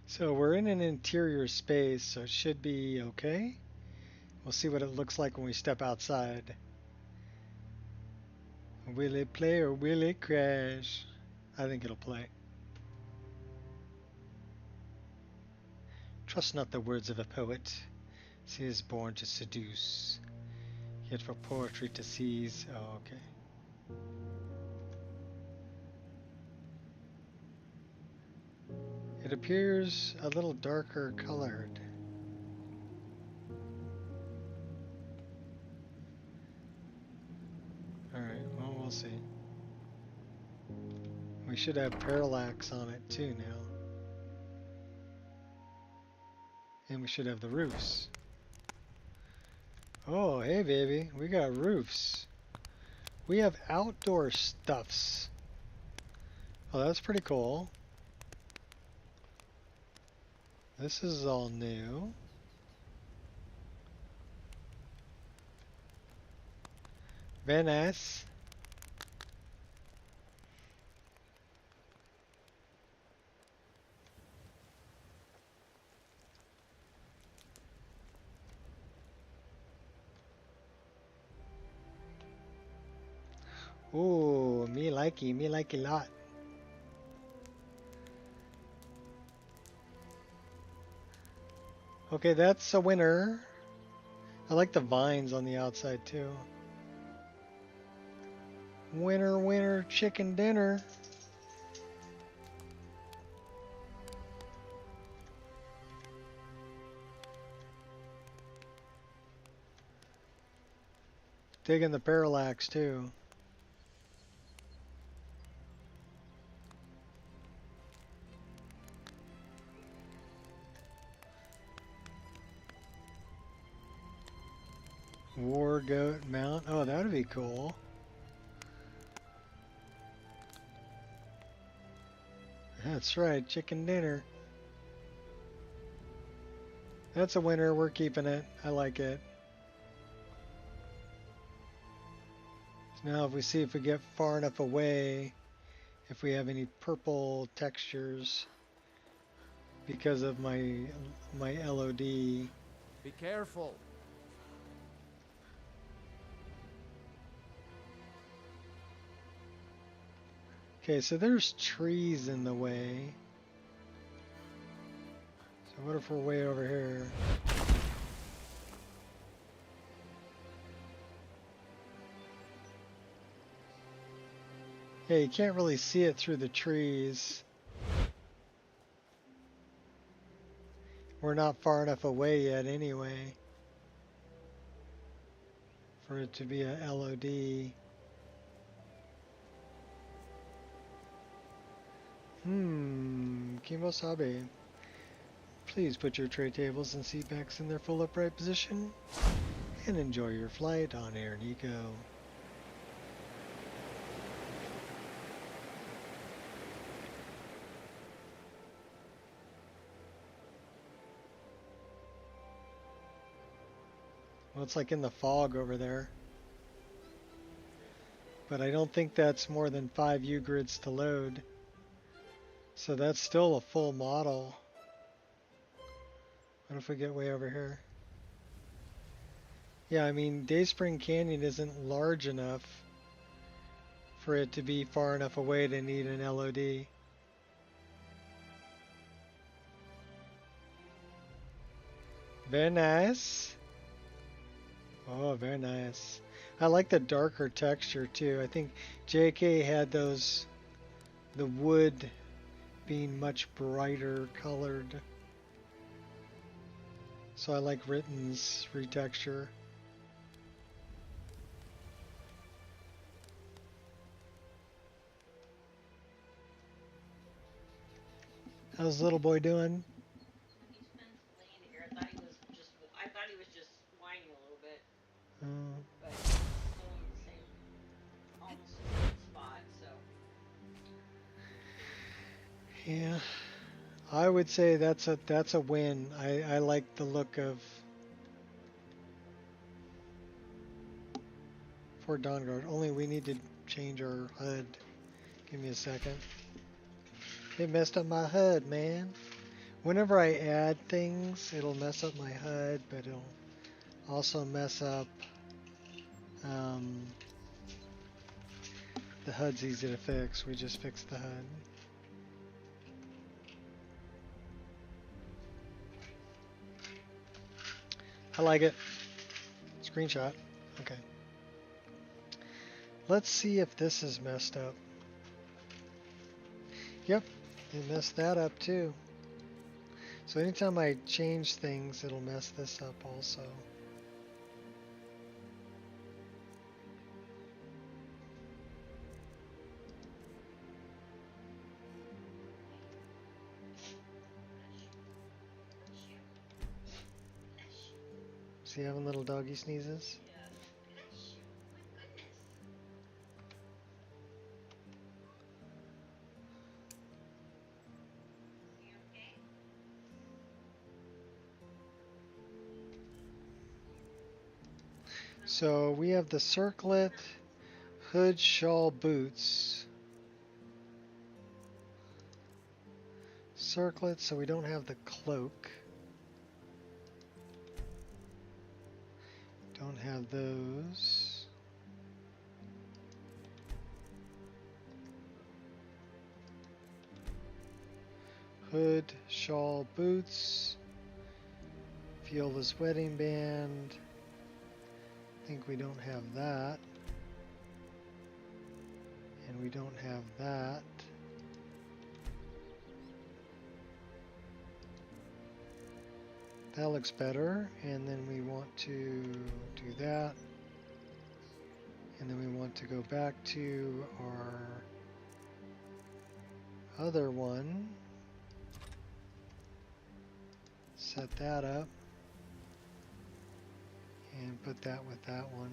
So we're in an interior space, so it should be okay. We'll see what it looks like when we step outside. Will it play or will it crash? I think it'll play. Trust not the words of a poet. He is born to seduce, yet for poetry to seize. Oh, okay. It appears a little darker colored. Alright, well, we'll see. We should have parallax on it too now. Then we should have the roofs. Oh, hey baby, we got roofs. We have outdoor stuffs. Oh, that's pretty cool. This is all new. Very nice. Ooh, me likey lot. Okay, that's a winner. I like the vines on the outside too. Winner, winner, chicken dinner. Digging the parallax too. War goat mount. Oh, that would be cool. That's right, chicken dinner. That's a winner. We're keeping it. I like it. So now if we see if we get far enough away, if we have any purple textures because of my LOD. Be careful. Okay, so there's trees in the way. So what if we're way over here? Yeah, you can't really see it through the trees. We're not far enough away yet anyway for it to be a LOD. Kimosabe. Please put your tray tables and seat backs in their full upright position and enjoy your flight on Air Nico. Well, it's like in the fog over there. But I don't think that's more than 5 U-grids to load. So that's still a full model. What if we get way over here? Yeah, I mean, Dayspring Canyon isn't large enough for it to be far enough away to need an LOD. Very nice. Oh, very nice. I like the darker texture too. I think JK had those, the wood being much brighter colored. So I like Ritten's retexture. How's little boy doing? He's been laying here. I thought he was just whining a little bit. But still in the same, almost the same spot, so. Yeah, I would say that's a win. I like the look of Fort Dawnguard. Only we need to change our HUD. Give me a second. It messed up my HUD, man. Whenever I add things, it'll mess up my HUD, but it'll also mess up the HUD's easy to fix. We just fixed the HUD. I like it. Screenshot. Okay. Let's see if this is messed up. Yep, it messed that up too. So anytime I change things, it'll mess this up also. he having little doggy sneezes? So we have the circlet, hood, shawl, boots. Circlet, so we don't have the cloak. Don't have those. Hood, shawl, boots. Fiola's wedding band. I think we don't have that. And we don't have that. That looks better. And then we want to do that. And then we want to go back to our other one. Set that up. And put that with that one.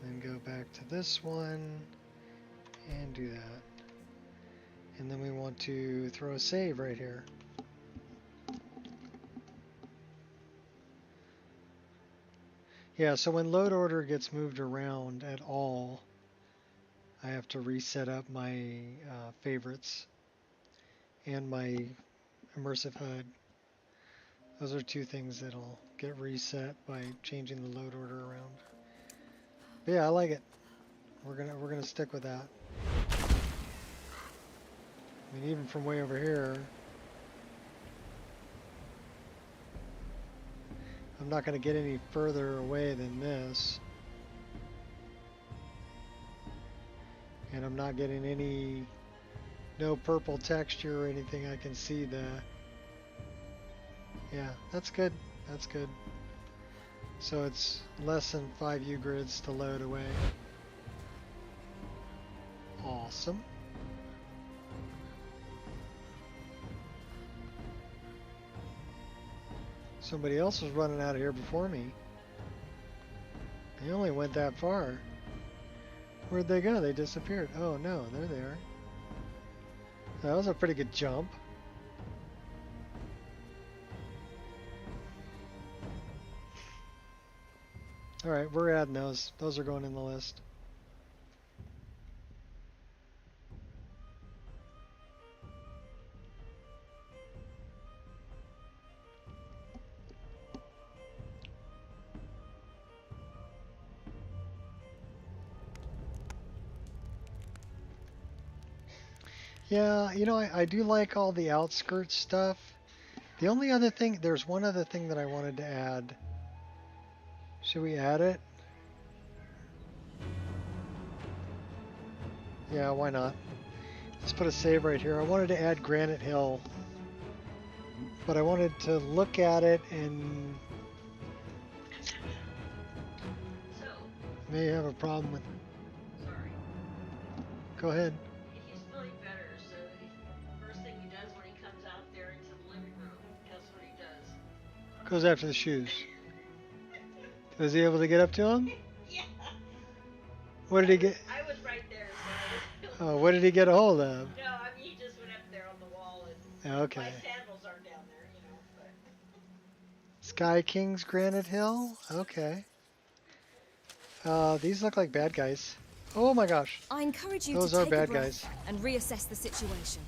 Then go back to this one and do that. And then we want to throw a save right here. Yeah, so when load order gets moved around at all, I have to reset up my favorites and my immersive HUD. Those are two things that'll get reset by changing the load order around. But yeah, I like it. We're gonna stick with that. I mean, even from way over here, I'm not gonna get any further away than this. And I'm not getting no purple texture or anything. I can see the. Yeah, that's good. That's good. So it's less than 5 U-grids to load away. Awesome. Somebody else was running out of here before me. They only went that far. Where'd they go? They disappeared. Oh no, there they are. That was a pretty good jump. Alright, we're adding those. Those are going in the list. Yeah, you know, I do like all the outskirts stuff. The only other thing, there's one other thing that I wanted to add. Should we add it? Yeah, why not? Let's put a save right here. I wanted to add Granite Hill, but I wanted to look at it and may have a problem with. Sorry. Go ahead. He's feeling better, so the first thing he does when he comes out there into the living room, guess what he does? Goes after the shoes. Was he able to get up to him? Yeah. What did he get? I was right there, so. Oh, what did he get a hold of? No, I mean he just went up there on the wall and Okay. my sandals aren't down there, you know. But. Sky King's Granite Hill? Okay. These look like bad guys. Oh my gosh. I encourage you Those to are take bad a breath guys. and reassess the situation.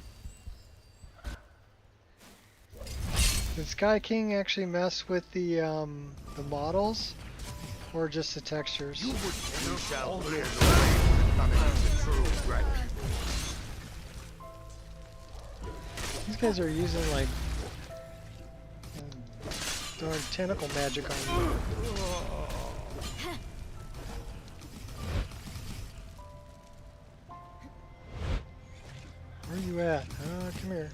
Did Sky King actually mess with the models? Or just the textures? You shall bear the blame coming to true right. These guys are using like darn tentacle magic on me. Where are you at? Come here.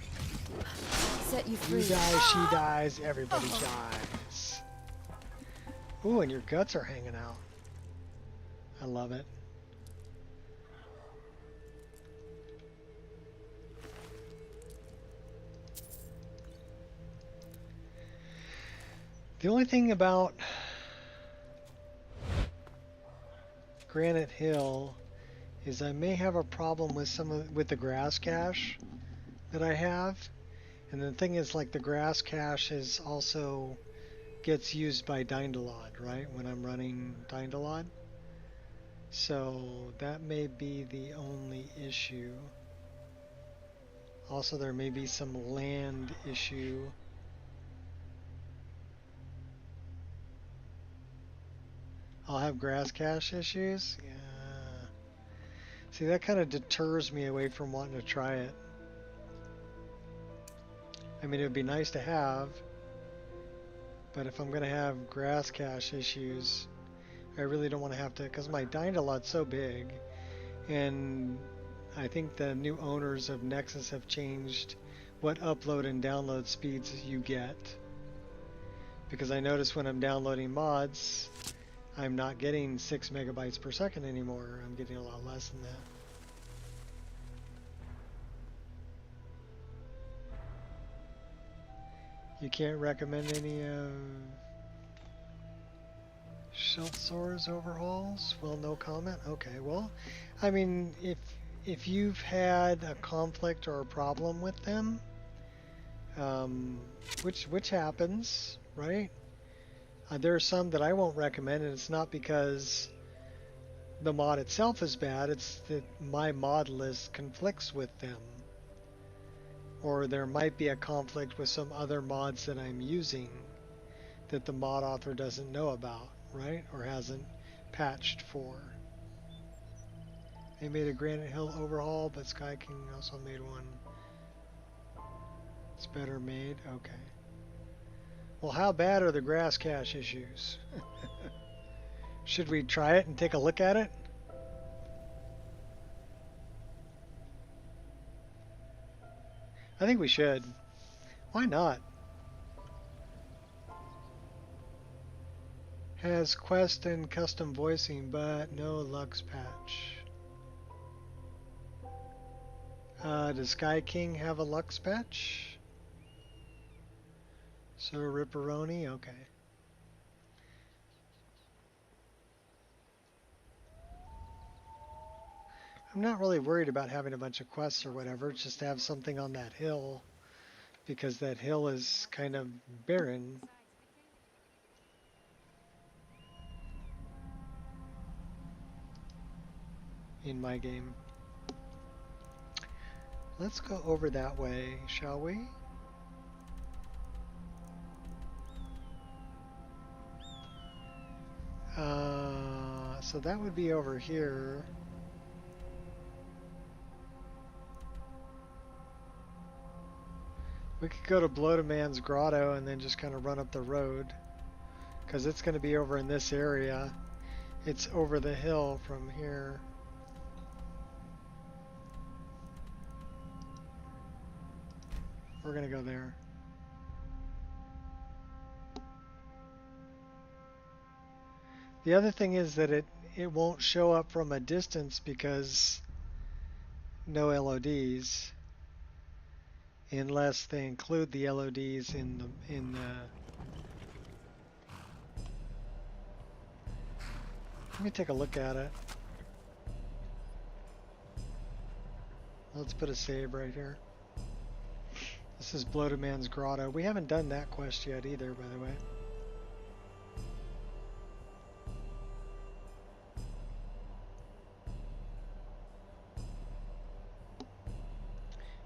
Set you free. You die, she dies, everybody dies. Ooh, and your guts are hanging out. I love it. The only thing about Granite Hill is I may have a problem with the grass cache that I have. And the thing is, like, the grass cache is also gets used by Dindalod, right? When I'm running Dindalod. So that may be the only issue. Also, there may be some land issue. I'll have grass cache issues? Yeah. See, that kind of deters me away from wanting to try it. I mean, it would be nice to have, but if I'm going to have grass cache issues, I really don't want to have to, because my Dindalod's so big, and I think the new owners of Nexus have changed what upload and download speeds you get. Because I notice when I'm downloading mods, I'm not getting 6 megabytes per second anymore. I'm getting a lot less than that. You can't recommend any Sheltsor's overhauls? Well, no comment. Okay, well, I mean, if you've had a conflict or a problem with them, which happens, right? There are some that I won't recommend, and it's not because the mod itself is bad, it's that my mod list conflicts with them. Or there might be a conflict with some other mods that I'm using that the mod author doesn't know about, right? Or hasn't patched for. They made a Granite Hill overhaul, but Sky King also made one. It's better made? Okay. Well, how bad are the grass cache issues? Should we try it and take a look at it? I think we should. Why not? Has quest and custom voicing, but no Lux patch. Does Sky King have a Lux patch? So Ripperoni, okay. I'm not really worried about having a bunch of quests or whatever, just to have something on that hill, because that hill is kind of barren. In my game. Let's go over that way, shall we? So that would be over here. We could go to Bloated Grotto and then just kind of run up the road, because it's going to be over in this area. It's over the hill from here. We're going to go there. The other thing is that it won't show up from a distance because no LODs, unless they include the LODs in the Let me take a look at it. Let's put a save right here. This is Bloated Man's Grotto. We haven't done that quest yet either, by the way.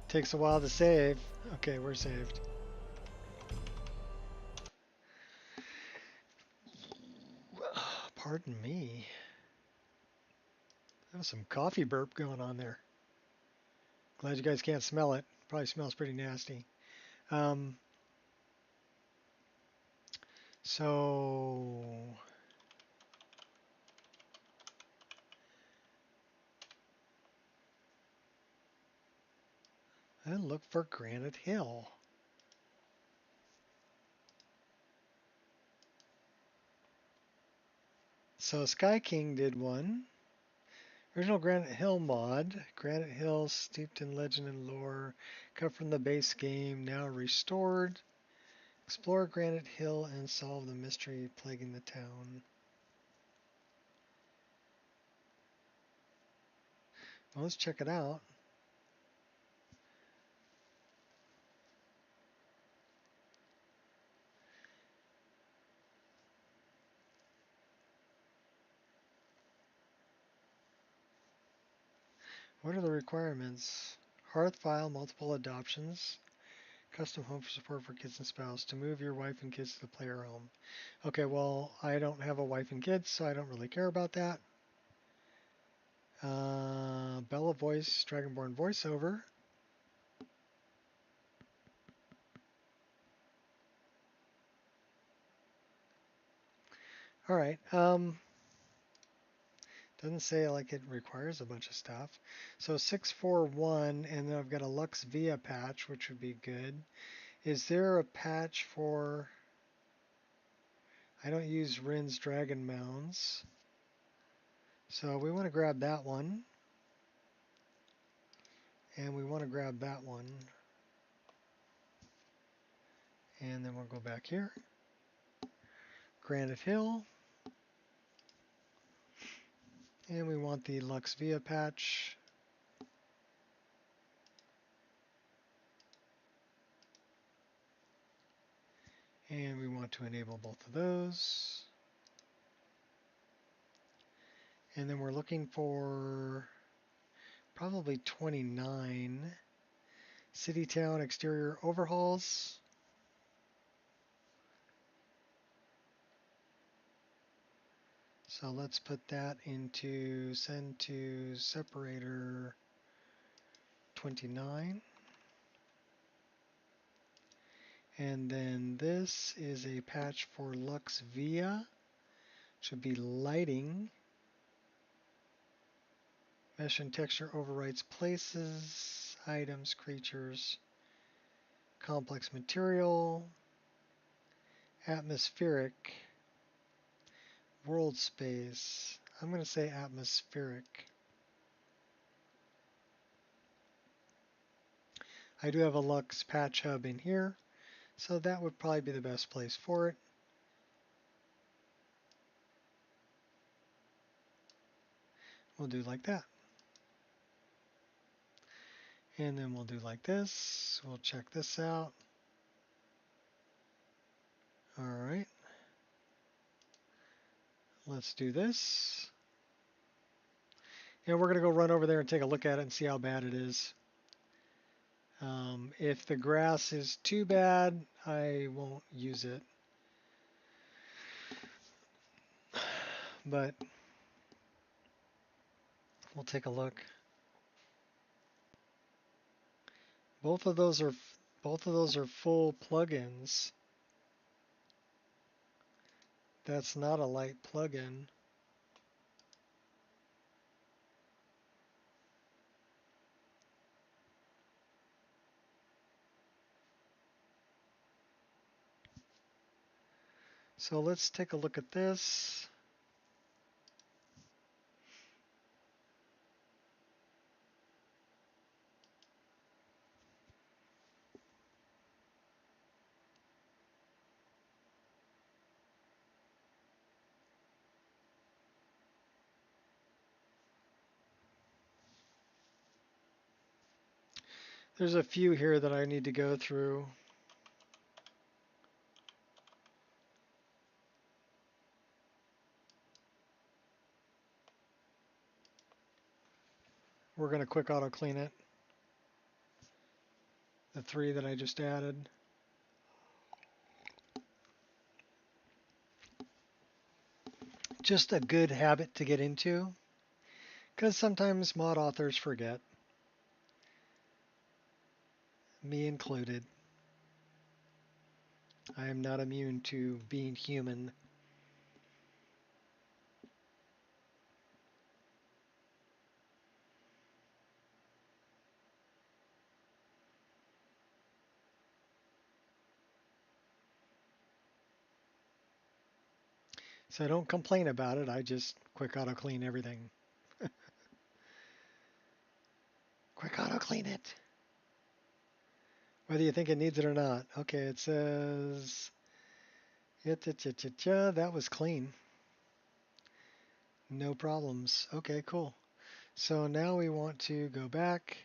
Takes a while to save. Okay, we're saved. Pardon me. There was some coffee burp going on there. Glad you guys can't smell it. Probably smells pretty nasty. So and look for Granite Hill. So Sky King did one. Original Granite Hill mod. Granite Hill steeped in legend and lore. Cut from the base game. Now restored. Explore Granite Hill and solve the mystery plaguing the town. Well, let's check it out. What are the requirements? Hearth file, multiple adoptions, custom home for support for kids and spouse. To move your wife and kids to the player home. Okay, well, I don't have a wife and kids, so I don't really care about that. Bella voice, Dragonborn voiceover. All right. Doesn't say like it requires a bunch of stuff. So 641, and then I've got a Lux Via patch, which would be good. Is there a patch for... I don't use Rin's Dragon Mounds. So we want to grab that one. And we want to grab that one. And then we'll go back here. Granite Hill. And we want the Lux Via patch. And we want to enable both of those. And then we're looking for probably 29 city town exterior overhauls. So let's put that into send to separator 29. And then this is a patch for Lux Via. Should be lighting. Mesh and texture overwrites places, items, creatures, complex material, atmospheric, world space. I'm going to say atmospheric. I do have a Lux patch hub in here, so that would probably be the best place for it. We'll do like that. And then we'll do like this. We'll check this out. All right. Let's do this. And we're going to go run over there and take a look at it and see how bad it is. If the grass is too bad, I won't use it. But we'll take a look. Both of those are full plugins. That's not a light plugin. So let's take a look at this. There's a few here that I need to go through. We're going to quick auto clean it. The 3 that I just added. Just a good habit to get into, because sometimes mod authors forget. Me included. I am not immune to being human. So I don't complain about it, I just quick auto clean everything. Quick auto clean it. Whether you think it needs it or not. Okay, it says... That was clean. No problems. Okay, cool. So now we want to go back.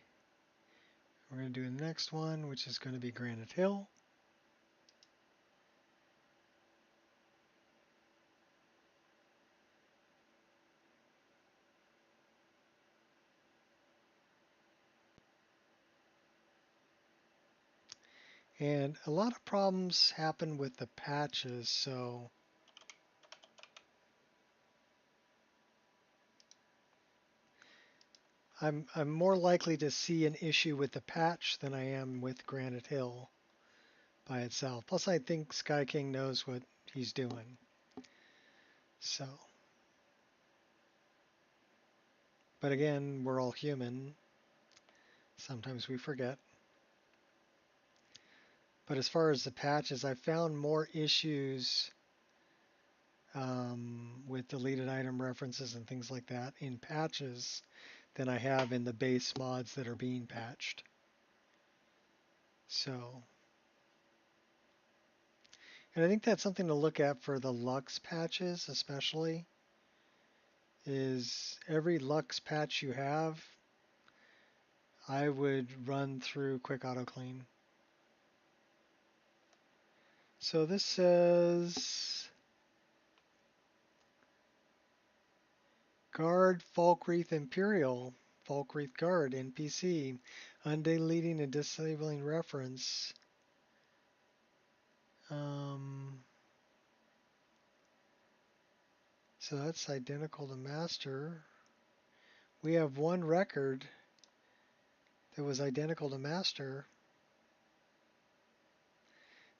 We're going to do the next one, which is going to be Granite Hill. And a lot of problems happen with the patches, so I'm more likely to see an issue with the patch than I am with Granite Hill by itself. Plus, I think Sky King knows what he's doing. So, but again, we're all human. Sometimes we forget. But as far as the patches, I found more issues with deleted item references and things like that in patches than I have in the base mods that are being patched. So, and I think that's something to look at for the Lux patches especially, is every Lux patch you have, I would run through Quick Auto Clean. So this says Guard Falkreath Imperial, Falkreath Guard NPC, undeleting and disabling reference. So that's identical to master. We have one record that was identical to master.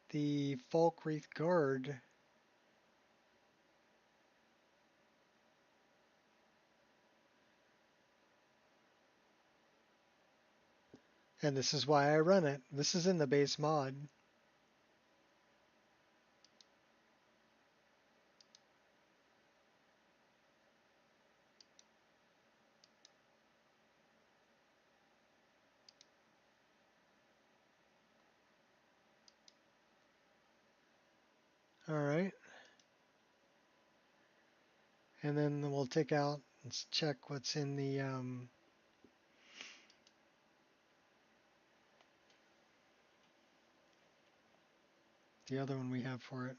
The Falkreath Guard. And this is why I run it. This is in the base mod. All right. And then we'll take out and check what's in the other one we have for it.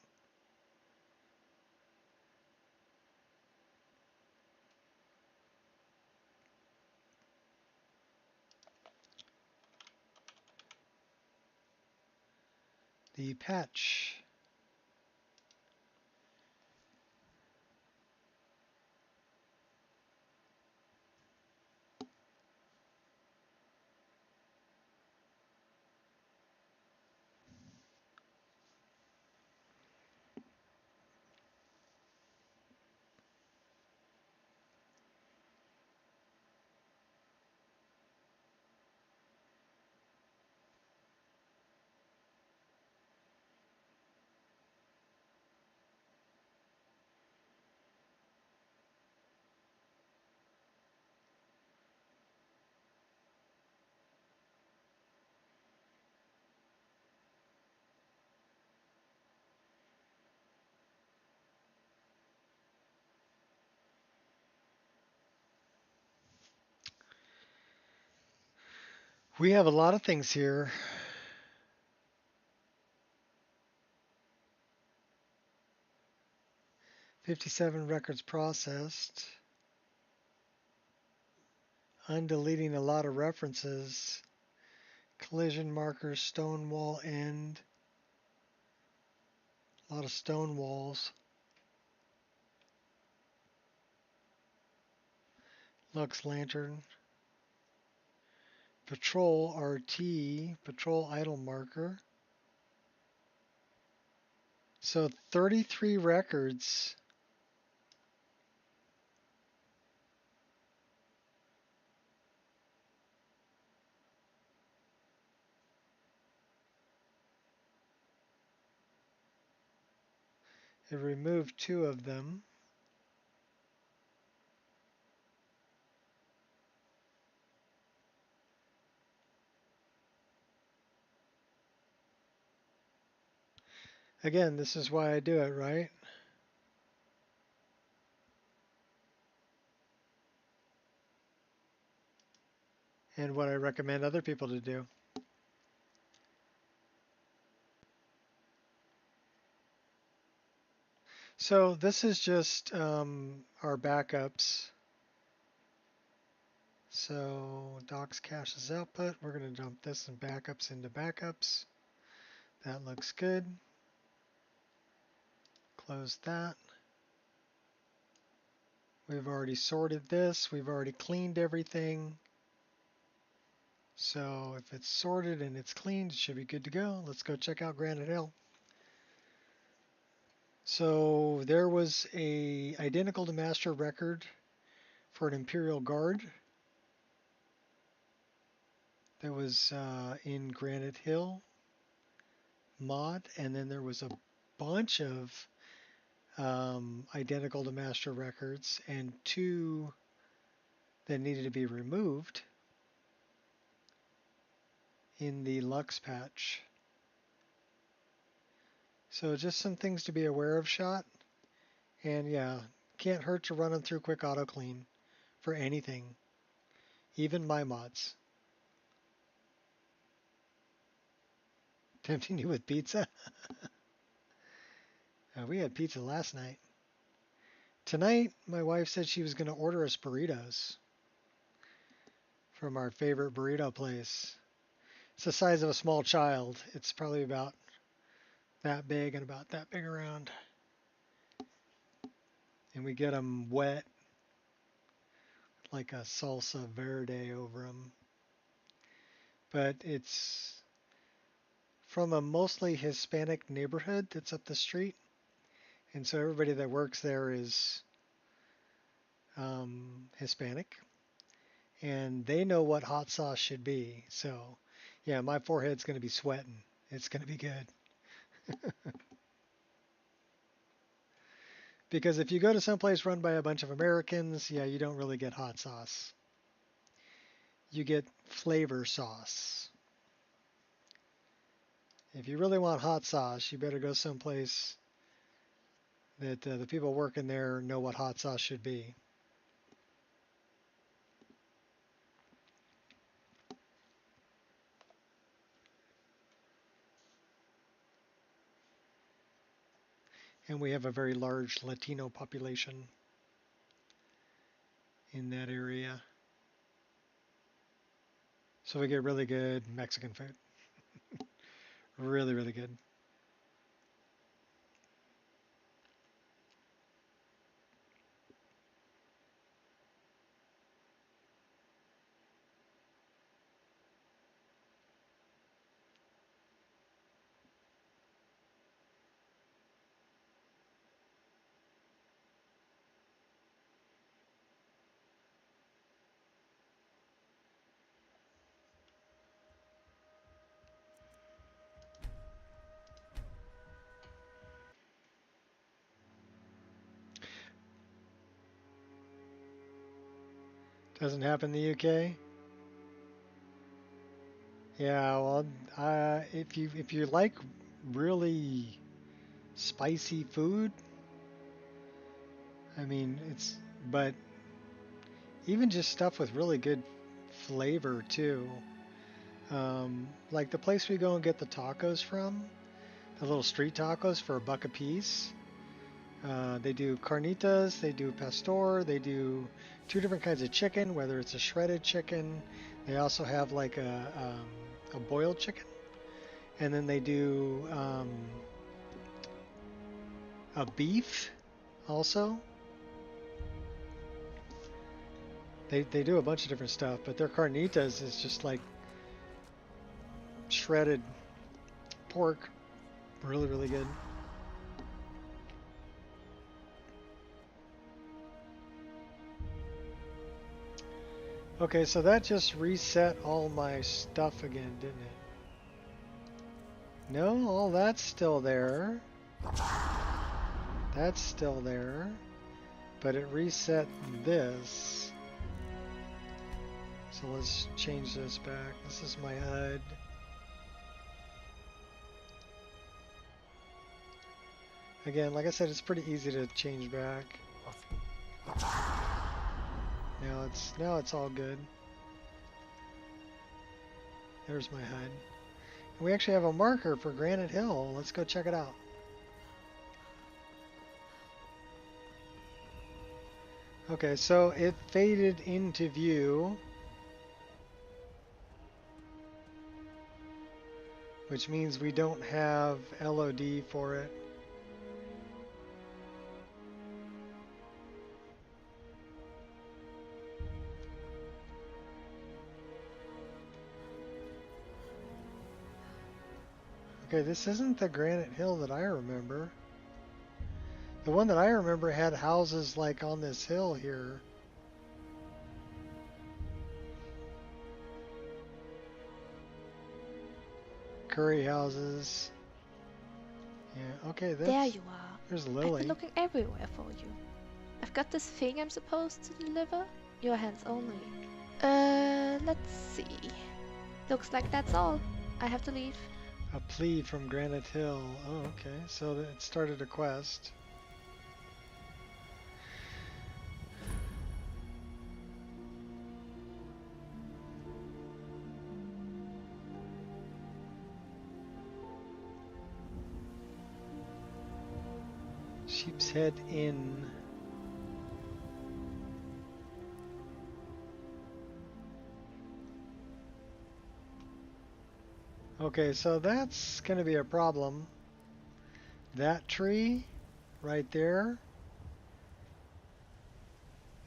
The patch. We have a lot of things here. "57 records processed. Undeleting a lot of references. Collision markers, stone wall end. A lot of stone walls. Lux lantern. Patrol RT, patrol idle marker. So 33 records. It removed 2 of them. Again, this is why I do it, right? And what I recommend other people to do. So this is just our backups. So docs caches output. We're going to dump this and backups into backups. That looks good. Close that. We've already sorted this. We've already cleaned everything. So if it's sorted and it's cleaned, it should be good to go. Let's go check out Granite Hill. So there was a identical to master record for an Imperial Guard that was in Granite Hill mod, and then there was a bunch of identical to master records and 2 that needed to be removed in the Lux patch. So just some things to be aware of, shot. And yeah, can't hurt to run them through quick auto clean for anything, even my mods. Tempting you with pizza? We had pizza last night. Tonight, my wife said she was going to order us burritos from our favorite burrito place. It's the size of a small child. It's probably about that big and about that big around. And we get them wet, like a salsa verde over them. But it's from a mostly Hispanic neighborhood that's up the street. And so everybody that works there is Hispanic. And they know what hot sauce should be. So, yeah, my forehead's going to be sweating. It's going to be good. Because if you go to someplace run by a bunch of Americans, yeah, you don't really get hot sauce. You get flavor sauce. If you really want hot sauce, you better go someplace that the people working there know what hot sauce should be. And we have a very large Latino population in that area. So we get really good Mexican food. Really, really good. Doesn't happen in the UK. Yeah, well, if you like really spicy food, I mean, but even just stuff with really good flavor too. Like the place we go and get the tacos from, the little street tacos for $1 a piece. They do carnitas, they do pastor, they do 2 different kinds of chicken, whether it's a shredded chicken. They also have like a boiled chicken, and then they do a beef also. They do a bunch of different stuff, but their carnitas is just like shredded pork. Really, really good. Okay, so that just reset all my stuff again, didn't it? No, all that's still there. That's still there. But it reset this. So let's change this back. This is my HUD. Again, like I said, it's pretty easy to change back. Now it's all good. There's my HUD. And we actually have a marker for Granite Hill. Let's go check it out. Okay, so it faded into view, which means we don't have LOD for it. Okay, this isn't the Granite Hill that I remember. The one that I remember had houses like on this hill here. Curry houses. Yeah, okay, that's... There you are. There's I've Lily. been looking everywhere for you. I've got this thing I'm supposed to deliver. Your hands only. Let's see. Looks like that's all. I have to leave. A plea from Granite Hill. Oh, okay. So it started a quest. Sheep's Head Inn. Okay, so that's going to be a problem. That tree right there.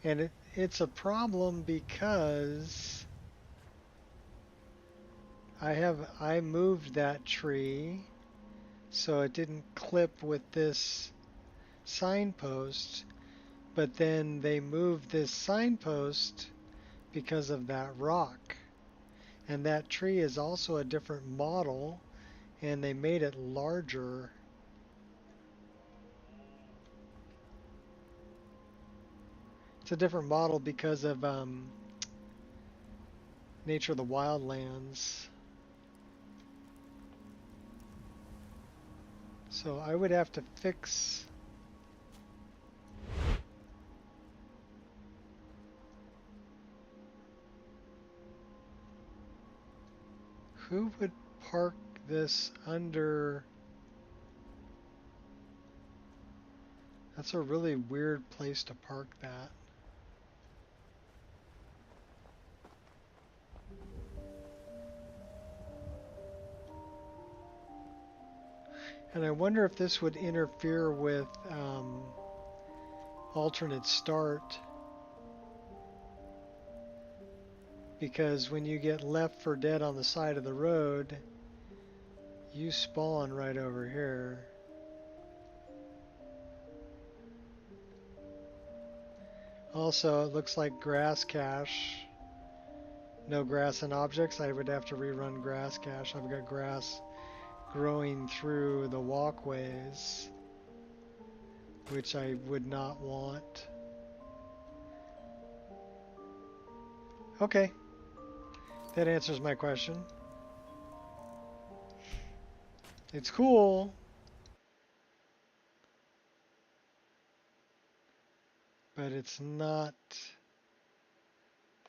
And it's a problem because I moved that tree so it didn't clip with this signpost, but then they moved this signpost because of that rock. And that tree is also a different model, and they made it larger. It's a different model because of Nature of the Wildlands. So I would have to fix... Who would park this under... That's a really weird place to park that. And I wonder if this would interfere with alternate start. Because when you get left for dead on the side of the road, you spawn right over here. Also, it looks like grass cache. No grass and objects. I would have to rerun grass cache. I've got grass growing through the walkways, which I would not want. Okay. That answers my question. It's cool. But it's not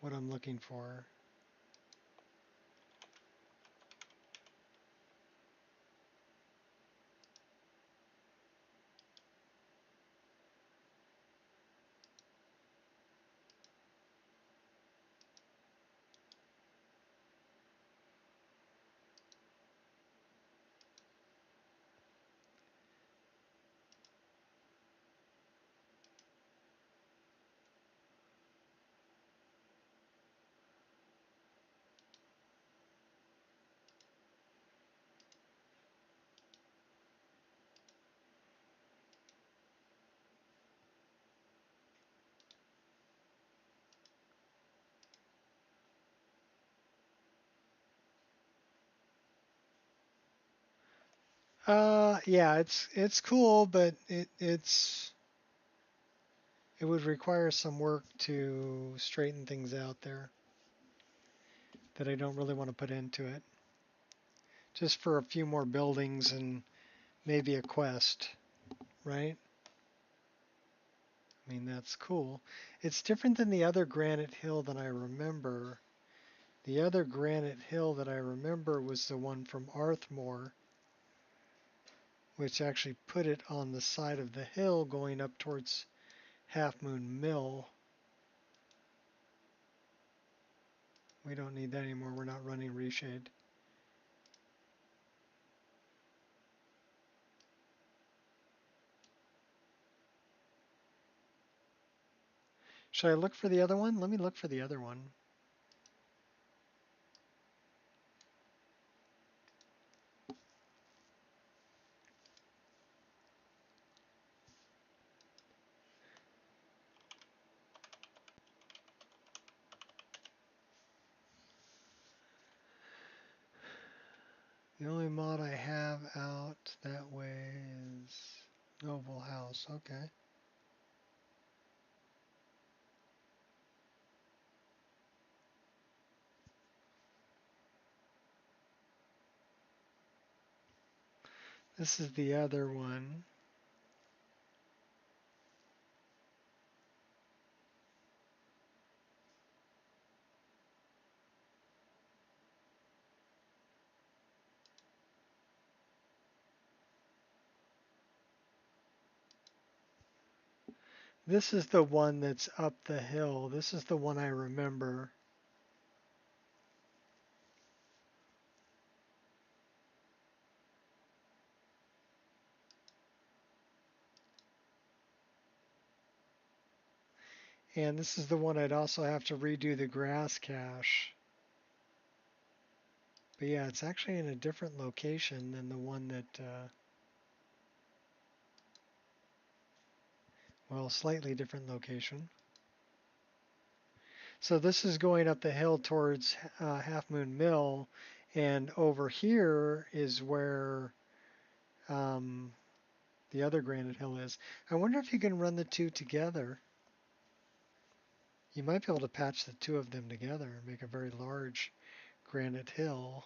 what I'm looking for. Yeah, it's cool, but it would require some work to straighten things out there that I don't really want to put into it. Just for a few more buildings and maybe a quest, right? I mean, that's cool. It's different than the other granite hill that I remember. The other granite hill that I remember was the one from Arthmore, which actually put it on the side of the hill going up towards Half Moon Mill. We don't need that anymore. We're not running Reshade. Should I look for the other one? Let me look for the other one. The only mod I have out that way is Noble House. Okay. This is the other one. This is the one that's up the hill. This is the one I remember. And this is the one I'd also have to redo the grass cache. But yeah, it's actually in a different location than the one that, well, slightly different location. So this is going up the hill towards Half Moon Mill, and over here is where the other Granite Hill is. I wonder if you can run the two together. You might be able to patch the two of them together and make a very large Granite Hill.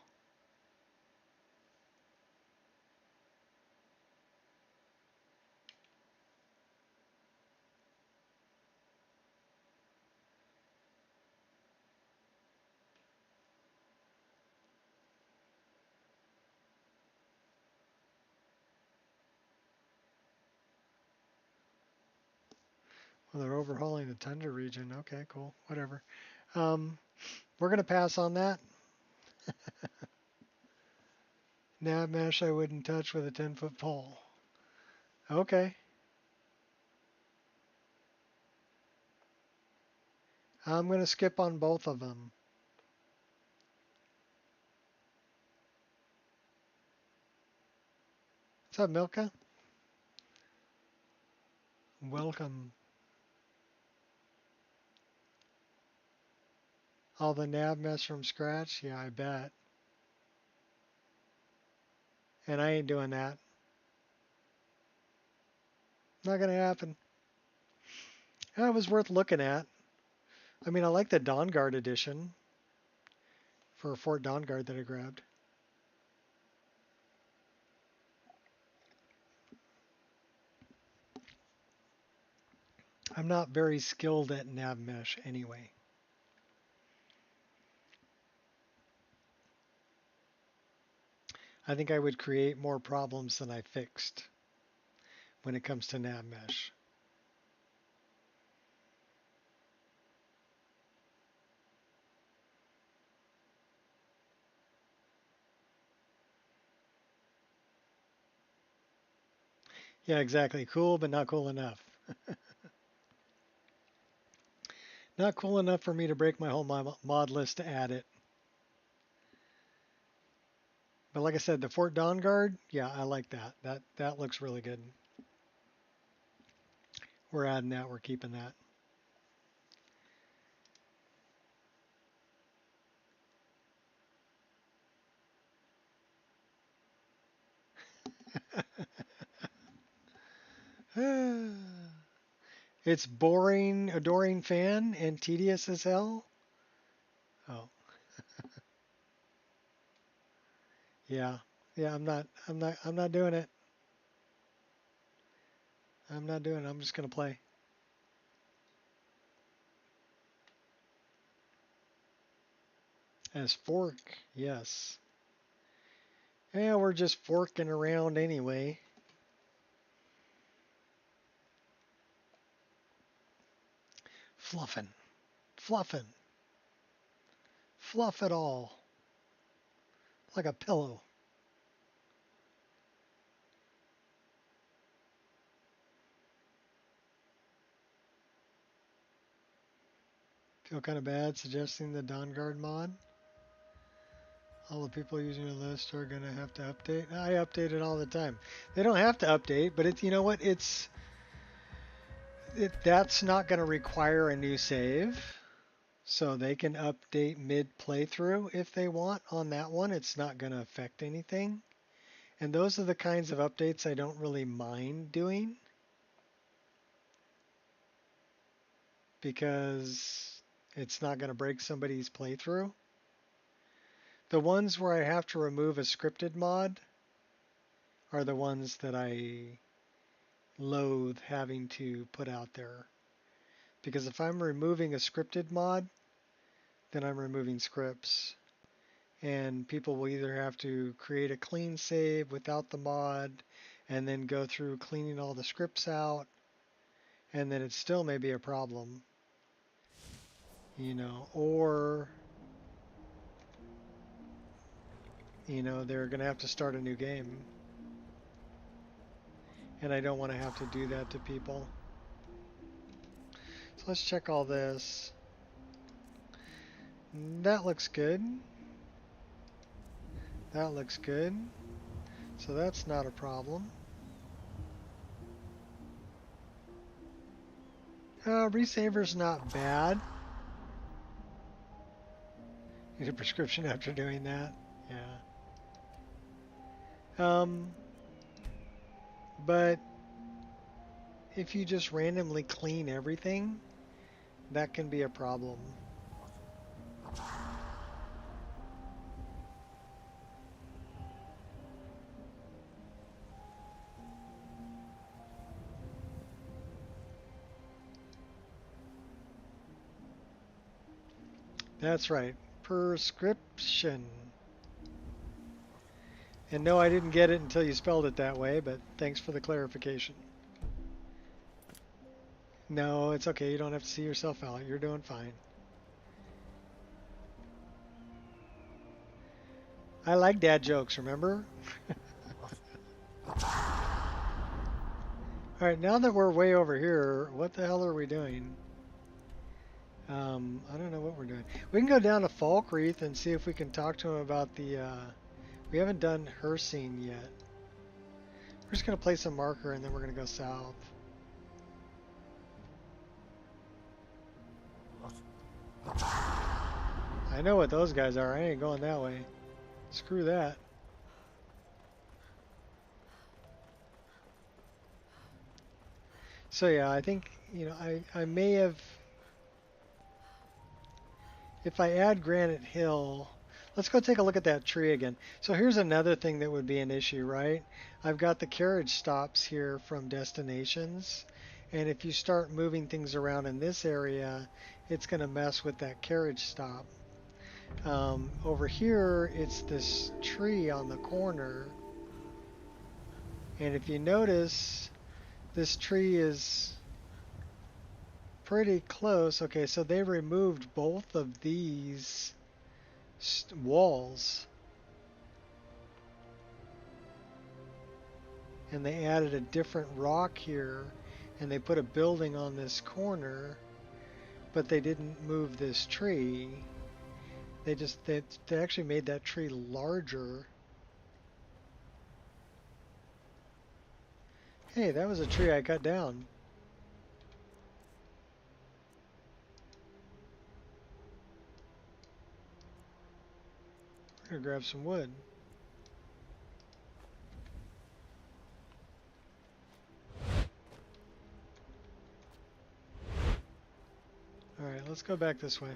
Well, they're overhauling the Tundra region. Okay, cool. Whatever. We're going to pass on that. Nav mesh I wouldn't touch with a 10-foot pole. Okay. I'm going to skip on both of them. What's up, Milka? Welcome. All the nav mesh from scratch? Yeah, I bet. And I ain't doing that. Not going to happen. It was worth looking at. I mean, I like the Dawn Guard edition for Fort Dawn Guard that I grabbed. I'm not very skilled at nav mesh anyway. I think I would create more problems than I fixed when it comes to nav mesh. Yeah, exactly. Cool, but not cool enough. Not cool enough for me to break my whole mod list to add it. But like I said, the Fort Dawn Guard, yeah, I like that. That looks really good. We're adding that. We're keeping that. It's boring, adoring fan, and tedious as hell. Oh, yeah, yeah. I'm not doing it. I'm not doing it. I'm just going to play. As fork, yes. Yeah, we're just forking around anyway. Fluffing. Fluffing. Fluff it all. Like a pillow. Feel kind of bad suggesting the Dawn Guard mod. All the people using your list are going to have to update. I update it all the time. They don't have to update, but it's, you know what? That's not going to require a new save. So they can update mid playthrough if they want on that one. It's not going to affect anything. And those are the kinds of updates I don't really mind doing. Because it's not going to break somebody's playthrough. The ones where I have to remove a scripted mod are the ones that I loathe having to put out there. Because if I'm removing a scripted mod, then I'm removing scripts. And people will either have to create a clean save without the mod and then go through cleaning all the scripts out. And then it still may be a problem. You know, or, you know, they're going to have to start a new game. And I don't want to have to do that to people. So let's check all this. That looks good. That looks good. So that's not a problem. Resaver's not bad. Need a prescription after doing that. Yeah. But if you just randomly clean everything, that can be a problem. That's right. Prescription. And no, I didn't get it until you spelled it that way, but thanks for the clarification. No, it's okay. You don't have to see yourself out. You're doing fine. I like dad jokes, remember? Alright, now that we're way over here, what the hell are we doing? I don't know what we're doing. We can go down to Falkreath and see if we can talk to him about the, we haven't done her scene yet. We're just going to place a marker and then we're going to go south. I know what those guys are. I ain't going that way. Screw that. So yeah, I think, you know, I may have... If I add Granite Hill, let's go take a look at that tree again. So here's another thing that would be an issue, right? I've got the carriage stops here from destinations, and if you start moving things around in this area, it's going to mess with that carriage stop. Over here, it's this tree on the corner, and if you notice, this tree is pretty close. Okay, so they removed both of these walls and they added a different rock here and they put a building on this corner, but they didn't move this tree. They actually made that tree larger. Hey, that was a tree I cut down. We're gonna grab some wood. Alright, let's go back this way.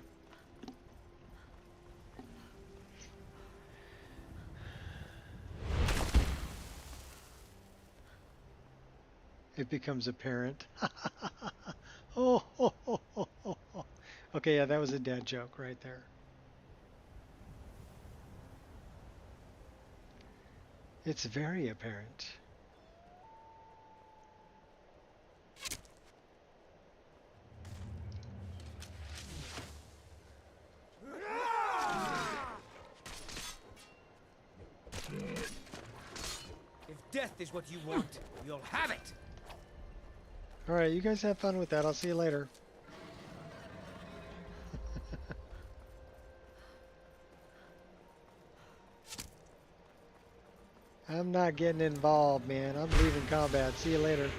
it becomes apparent. Oh, ho, ho, ho, ho, ho. Okay, yeah, that was a dad joke right there. It's very apparent. If death is what you want, you'll have it. Alright, you guys have fun with that. I'll see you later. I'm not getting involved, man. I'm leaving combat. See you later.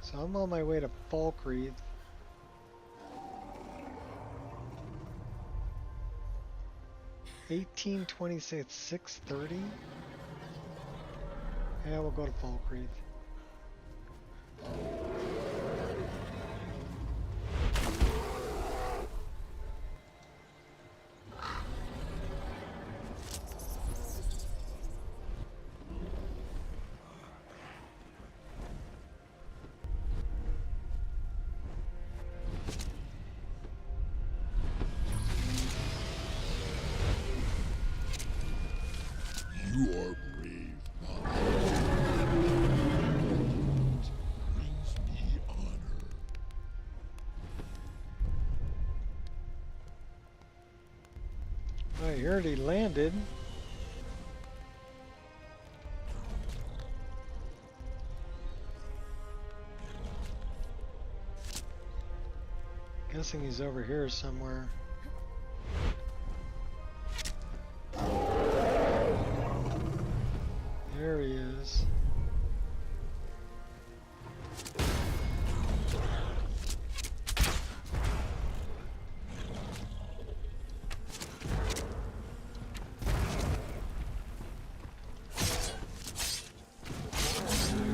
So I'm on my way to Falkreath. $18.26, $6.30. Yeah, we'll go to Falkreath. You are brave, Mom. Brings me honor. I heard he landed. Guessing he's over here somewhere. There he is.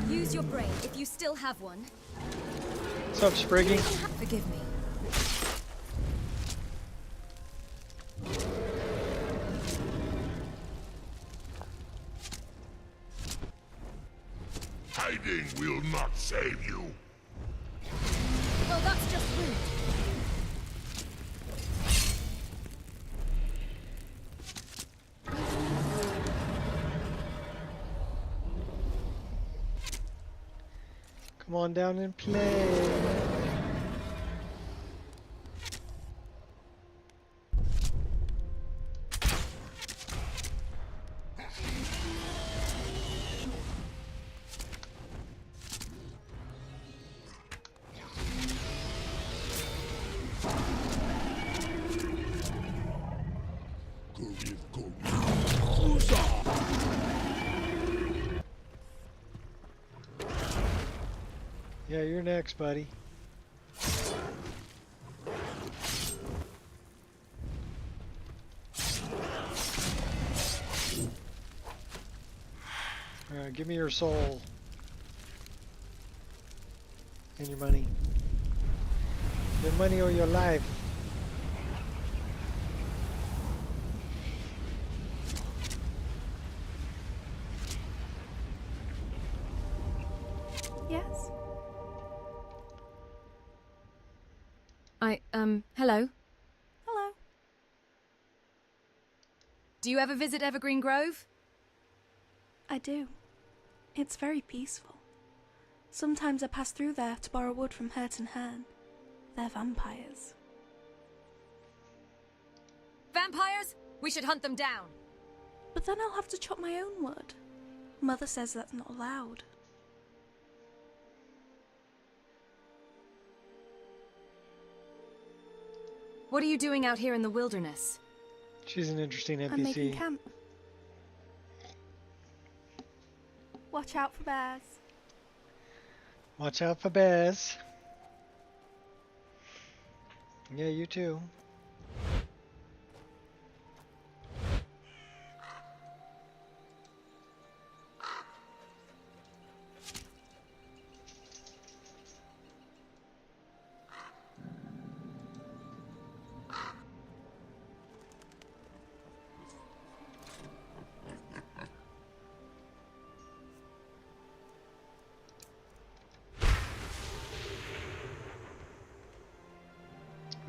Use your brain if you still have one. What's up, Spriggy? Forgive me. Hiding will not save you. Well, that's just rude. Come on down and play. Yeah, you're next, buddy. Alright, give me your soul. And your money. Your money or your life. Yes. Hello? Hello. Do you ever visit Evergreen Grove? I do. It's very peaceful. Sometimes I pass through there to borrow wood from Hurt and Hearn. They're vampires. Vampires? We should hunt them down. But then I'll have to chop my own wood. Mother says that's not allowed. What are you doing out here in the wilderness? She's an interesting NPC. I'm making camp. Watch out for bears. Watch out for bears. Yeah, you too.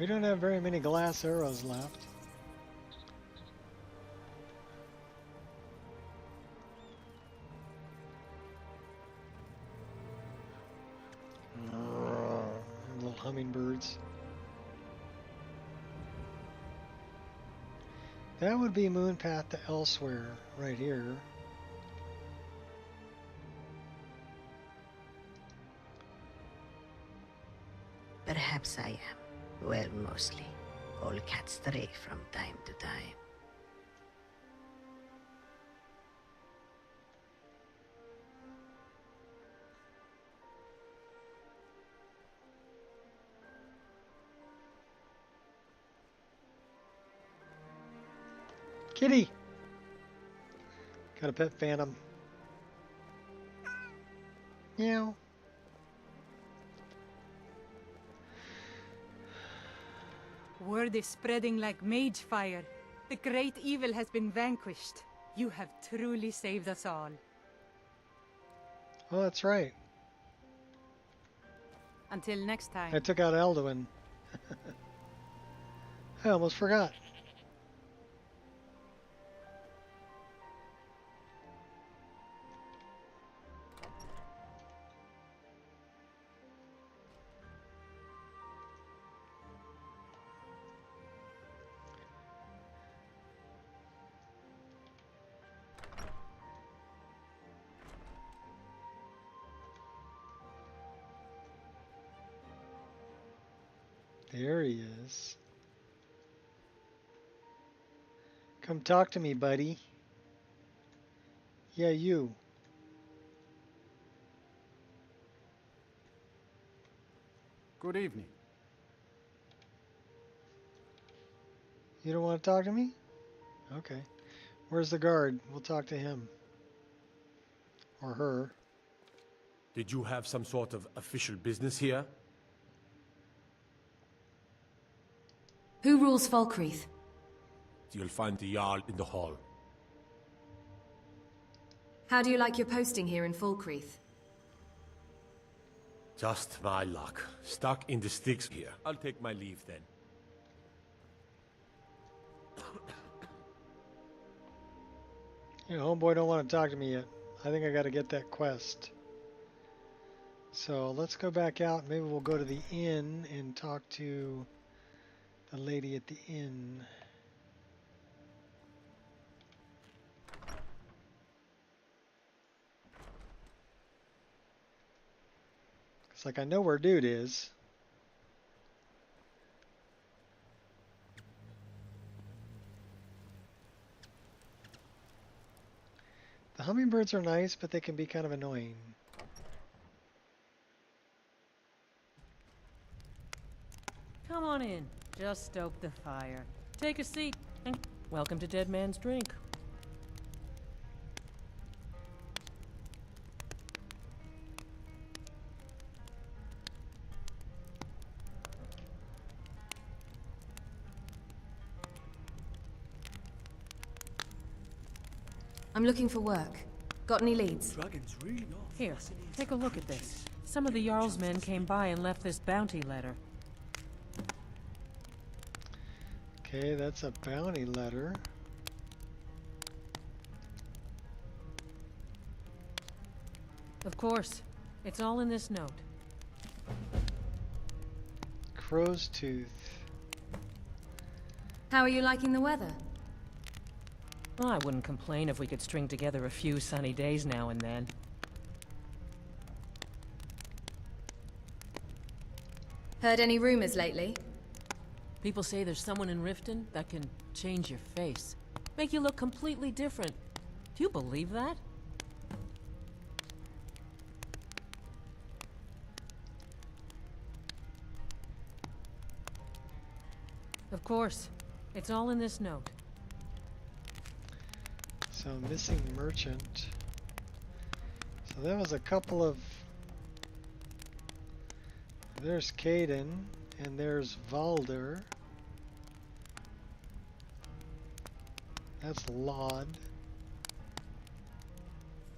We don't have very many glass arrows left. Little hummingbirds. That would be moon path to elsewhere, right here. Perhaps I am. Well, mostly. All cats stray from time to time. Kitty! Got a pet phantom. Meow. Word is spreading like mage fire. The great evil has been vanquished. You have truly saved us all. Oh, that's right. Until next time. I took out Alduin. I almost forgot. There he is. Come talk to me, buddy. Yeah, you. Good evening. You don't want to talk to me? Okay. Where's the guard? We'll talk to him. Or her. Did you have some sort of official business here? Who rules Falkreath? You'll find the Jarl in the hall. How do you like your posting here in Falkreath? Just my luck. Stuck in the sticks here. I'll take my leave then. Yeah, homeboy don't want to talk to me yet. I think I got to get that quest. So let's go back out. Maybe we'll go to the inn and talk to the lady at the inn. It's like I know where dude is. The hummingbirds are nice, but they can be kind of annoying. Come on in. Just stoke the fire. Take a seat, and welcome to Dead Man's Drink. I'm looking for work. Got any leads? Here, take a look at this. Some of the Jarl's men came by and left this bounty letter. Okay, that's a bounty letter. Of course. It's all in this note. Crow's tooth. How are you liking the weather? I wouldn't complain if we could string together a few sunny days now and then. Heard any rumors lately? People say there's someone in Riften that can change your face. Make you look completely different. Do you believe that? Of course. It's all in this note. So missing merchant. So there was a couple of... There's Caden, and there's Valder. That's Laud.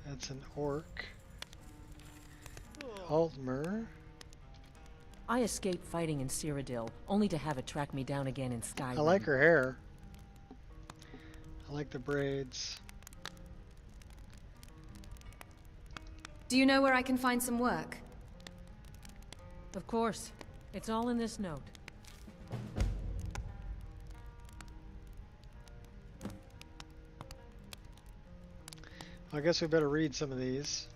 That's an orc. Altmer. I escaped fighting in Cyrodiil, only to have it track me down again in Skyrim. I like her hair. I like the braids. Do you know where I can find some work? Of course. It's all in this note. I guess we better read some of these.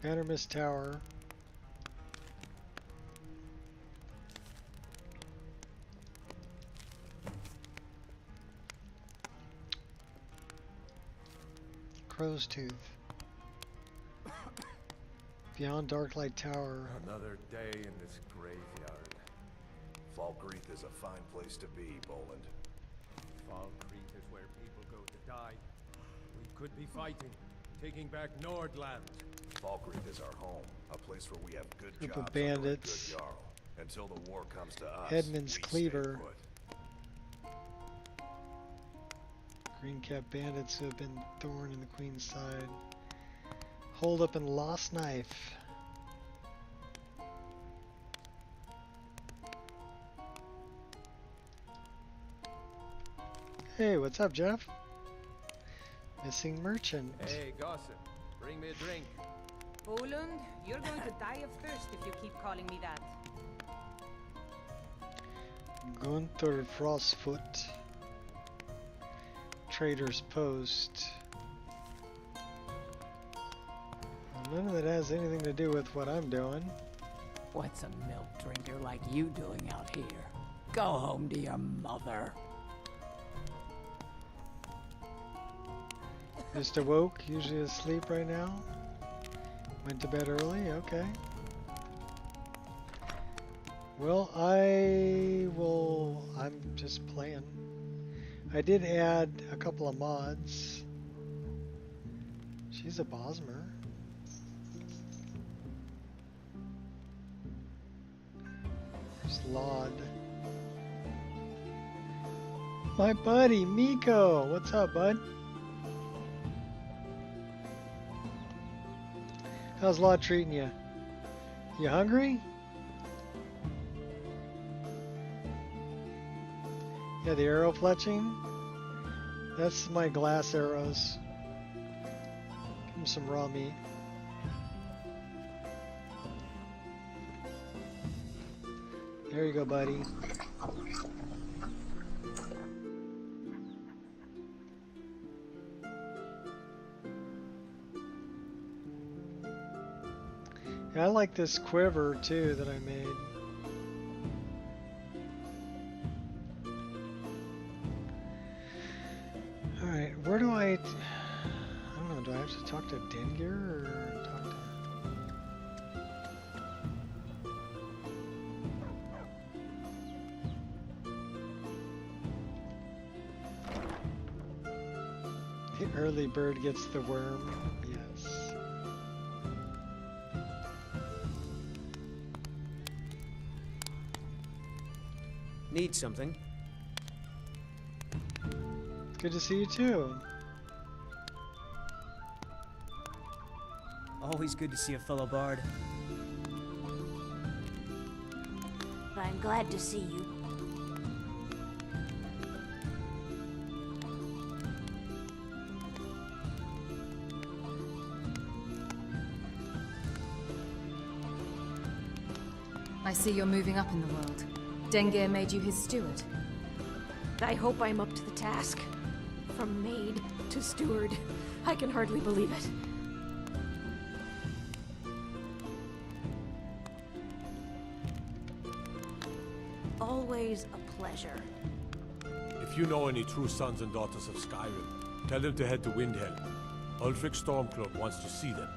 Bannermist Tower. Crow's Tooth. Beyond Darklight Tower. Another day in this graveyard. Falkreath is a fine place to be, Boland. Falkreath is where people go to die. We could be fighting, taking back Nordland. Falkreath is our home, a place where we have good Group jobs of bandits. under a good jarl. Until the war comes to us, Headman's we Cleaver. stay put. Green Cap Bandits who have been thorn in the Queen's side. Hold up and Lost Knife. Hey, what's up, Jeff? Missing Merchant. Hey, gossip. Bring me a drink. Olund, you're going to die of thirst if you keep calling me that. Gunther Frostfoot. Trader's Post. None of that has anything to do with what I'm doing. What's a milk drinker like you doing out here? Go home to your mother. Just awoke, usually asleep right now. Went to bed early, okay. Well, I'm just playing. I did add a couple of mods. She's a Bosmer. There's Laud. My buddy, Miko! What's up, bud? How's Laud treating you? You hungry? Yeah, the arrow fletching. That's my glass arrows. Give him some raw meat. There you go, buddy. Yeah, I like this quiver too that I made. Alright, where do I don't know, do I have to talk to Dengir or talk to... The early bird gets the worm, yes. Need something? Good to see you too. Always good to see a fellow bard. I'm glad to see you. I see you're moving up in the world. Dengir made you his steward. I hope I'm up to the task. From maid to steward. I can hardly believe it. Always a pleasure. If you know any true sons and daughters of Skyrim, tell them to head to Windhelm. Ulfric Stormcloak wants to see them.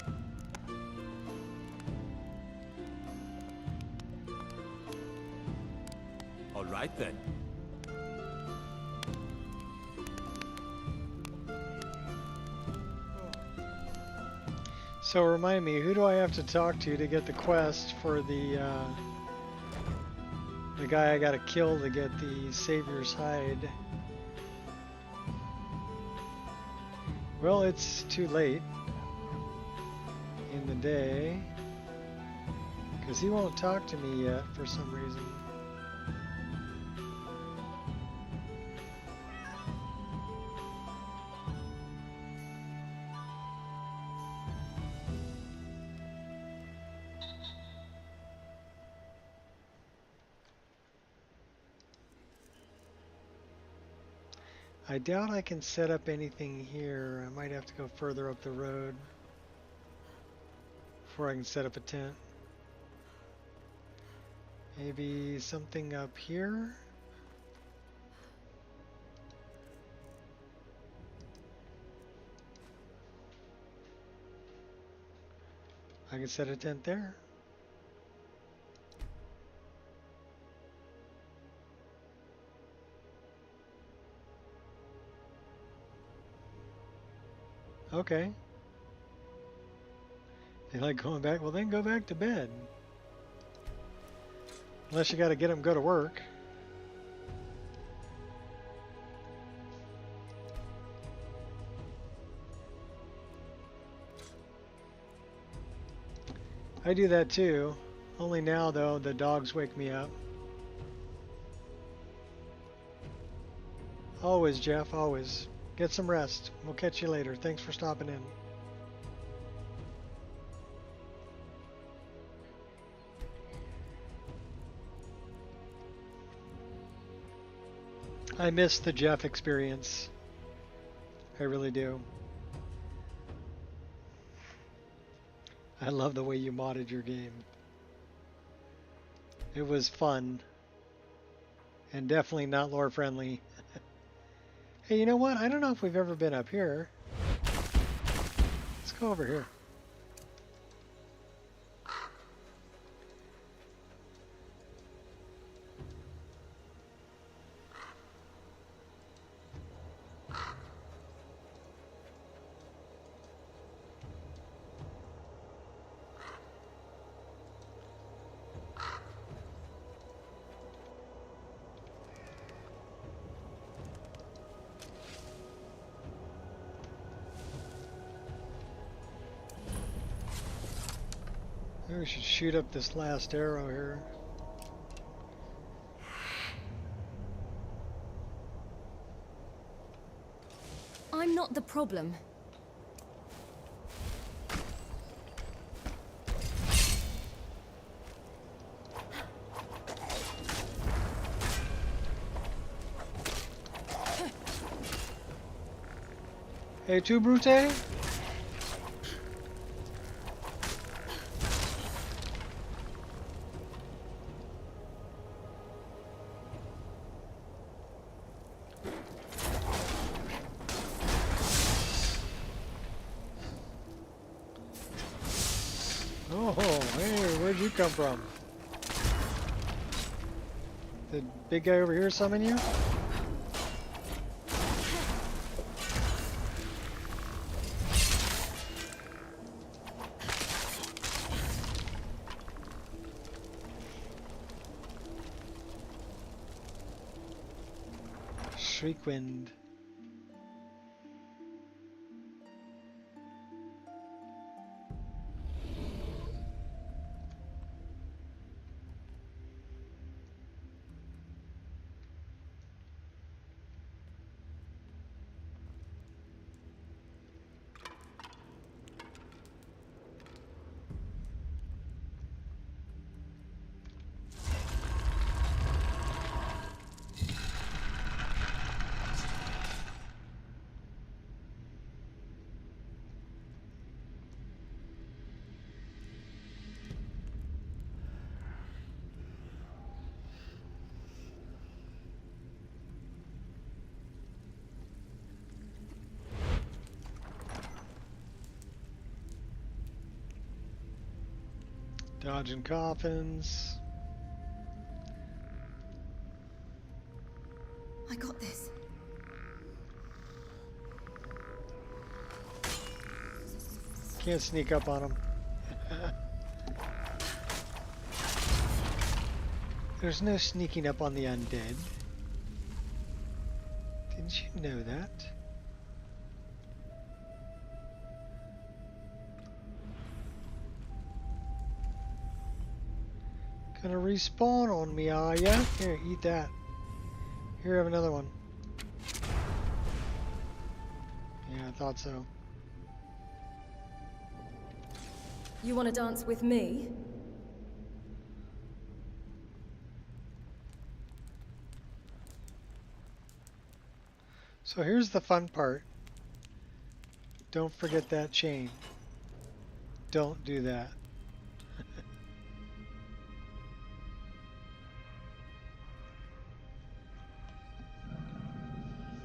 All right then. So remind me, who do I have to talk to get the quest for the The guy I gotta kill to get the Savior's hide. Well, it's too late in the day, because he won't talk to me yet for some reason. I doubt I can set up anything here. I might have to go further up the road before I can set up a tent. Maybe something up here? I can set a tent there. Okay. They like going back? Well, then go back to bed. Unless you got to get them to go to work. I do that too. Only now, though, the dogs wake me up. Always, Jeff, always. Get some rest. We'll catch you later. Thanks for stopping in. I miss the Jeff experience. I really do. I love the way you modded your game. It was fun. And definitely not lore friendly. Hey, you know what? I don't know if we've ever been up here. Let's go over here. Maybe we should shoot up this last arrow here. I'm not the problem. Hey, tu Brute? Come from? The big guy over here summon you? Shriekwind. Dodging coffins. I got this. Can't sneak up on him. There's no sneaking up on the undead. Didn't you know that? Gonna respawn on me, are ya? Here, eat that. Here, have another one. Yeah, I thought so. You want to dance with me? So here's the fun part. Don't forget that chain. Don't do that.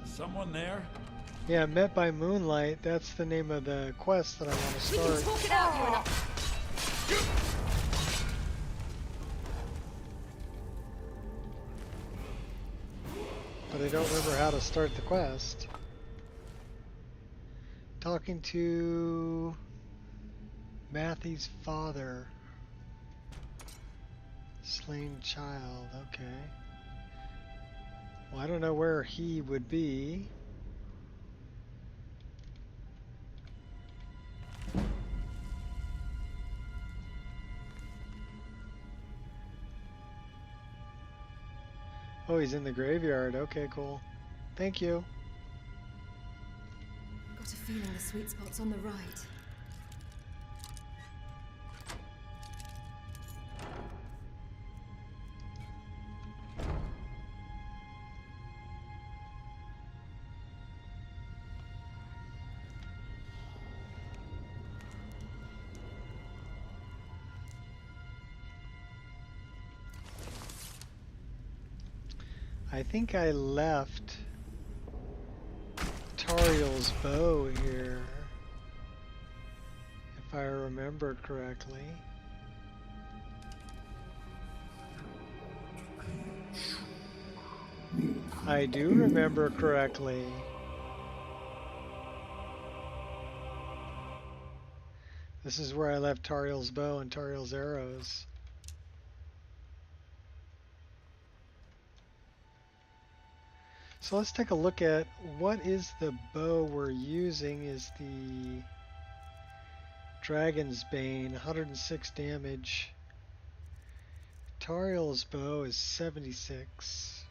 Someone there? Yeah, Met by Moonlight. That's the name of the quest that I want to start. We can talk it out, you and I. But I don't remember how to start the quest. Talking to Matthew's father. Slain child, okay. Well, I don't know where he would be. Oh, he's in the graveyard. Okay, cool. Thank you. Got a feeling the sweet spot's on the right. I think I left Tariel's bow here, if I remember correctly. I do remember correctly. This is where I left Tariel's bow and Tariel's arrows. So let's take a look at what is the bow we're using. Is the Dragon's Bane, 106 damage. Tariel's bow is 76.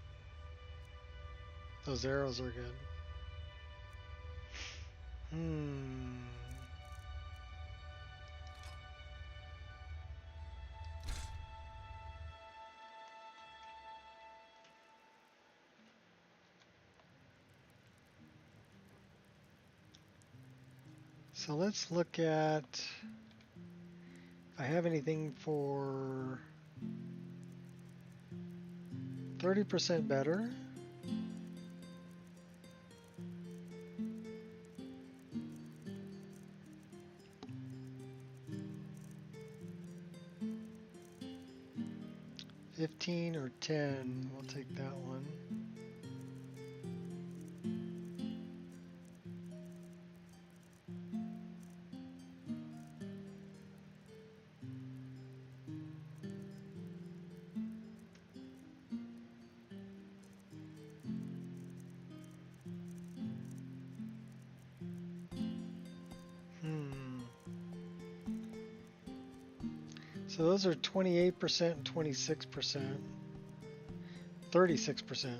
Those arrows are good. So let's look at if I have anything for 30% better. $15 or $10, we'll take that one. So those are 28% and 26%. 36%.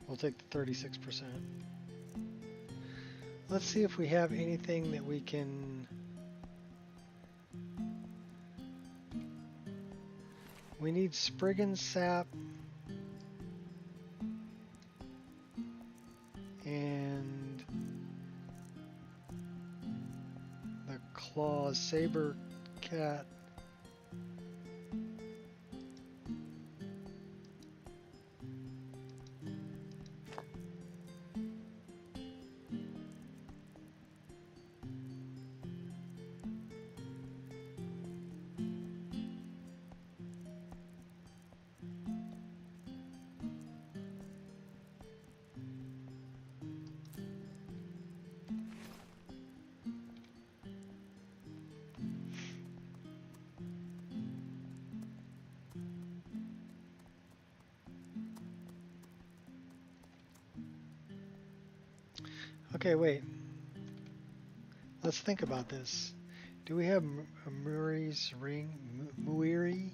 We'll take the 36%. Let's see if we have anything that we can... We need Spriggan Sap. And... the Claws, Saber Cat. Okay, wait. Let's think about this. Do we have a Muri's ring? Muiri's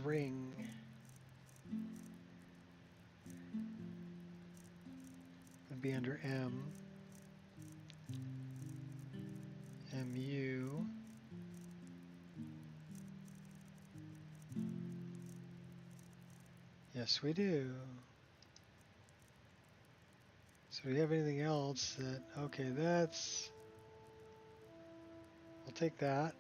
ring. Would be under M. MU. Yes, we do. So do we have anything else that, okay, that's, we'll take that.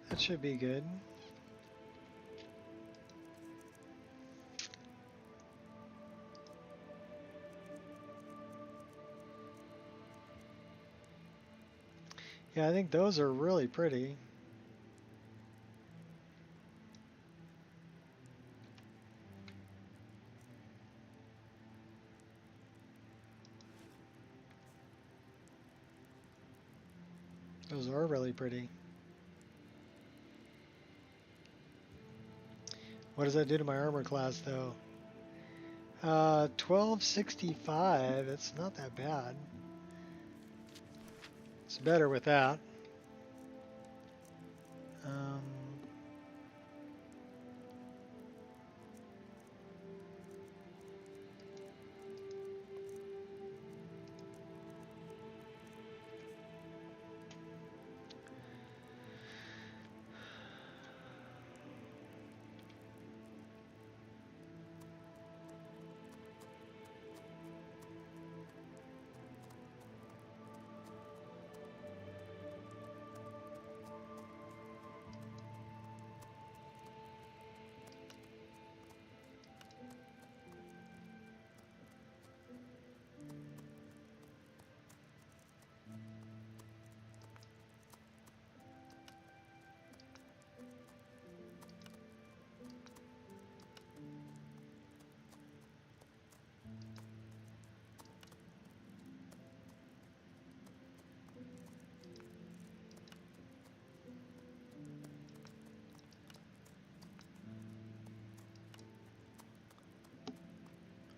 That should be good. Yeah, I think those are really pretty. Those are really pretty. What does that do to my armor class, though? 1265. It's not that bad. It's better with that.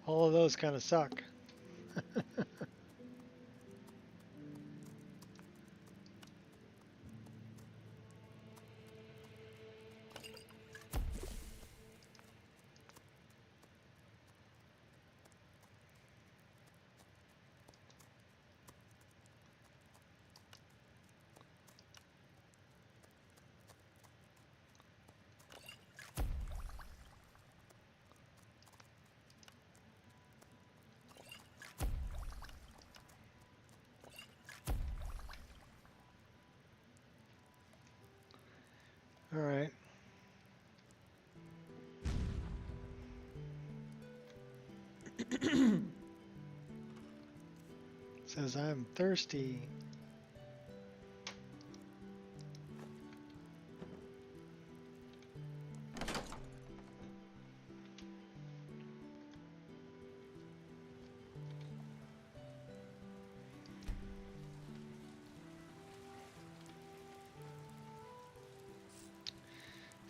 All of those kind of suck. All right. Says I'm thirsty.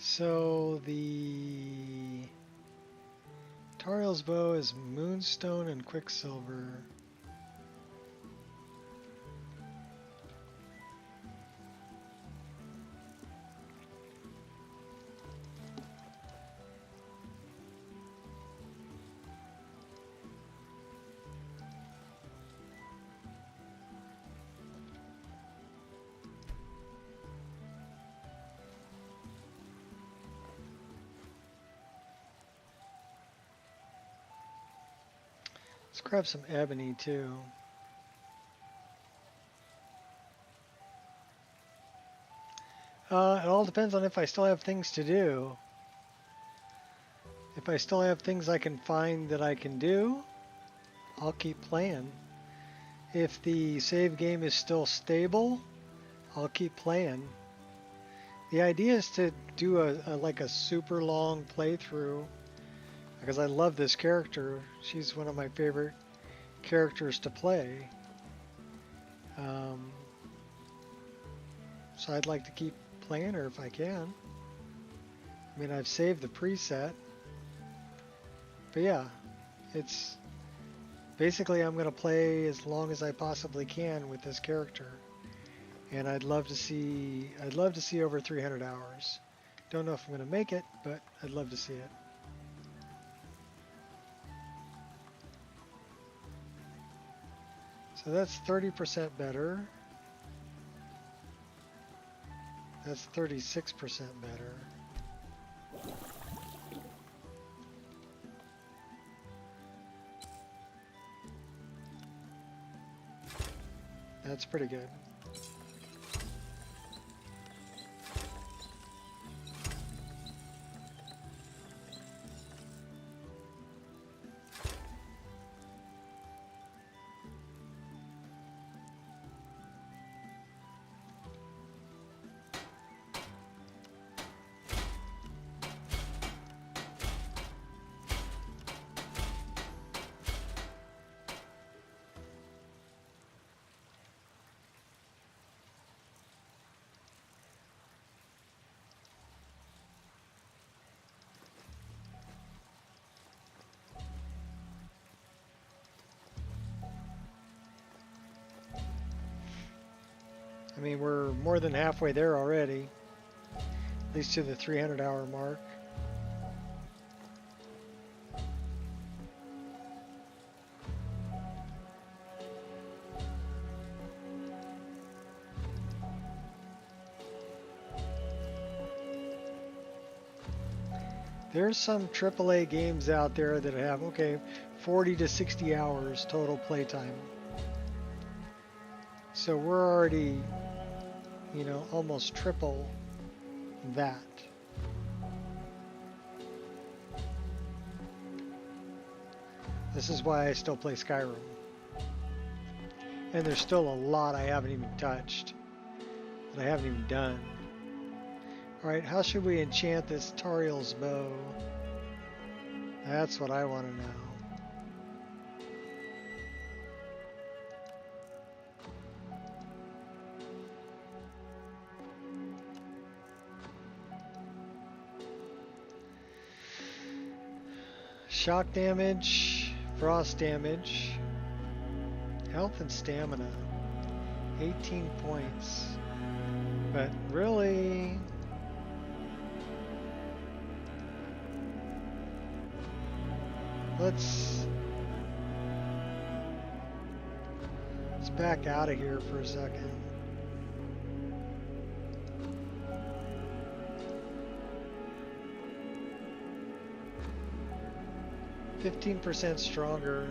So the Tariel's bow is moonstone and quicksilver. Let's grab some ebony too. It all depends on if I still have things to do. If I still have things I can find that I can do, I'll keep playing. if the save game is still stable, I'll keep playing. The idea is to do like a super long playthrough because I love this character. She's one of my favorite characters to play. So I'd like to keep playing her if I can. I mean, I've saved the preset. But yeah, it's basically I'm going to play as long as I possibly can with this character. And I'd love to see over 300 hours. Don't know if I'm going to make it, but I'd love to see it. So that's 30% better. That's 36% better. That's pretty good. I mean, we're more than halfway there already, at least to the 300-hour mark. There's some AAA games out there that have, okay, 40 to 60 hours total playtime. So we're already, you know, almost triple that. This is why I still play Skyrim. And there's still a lot I haven't even touched, that I haven't even done. Alright, how should we enchant this Tariel's bow? That's what I want to know. Shock damage, frost damage, health and stamina, 18 points. But really, let's back out of here for a second. %, stronger.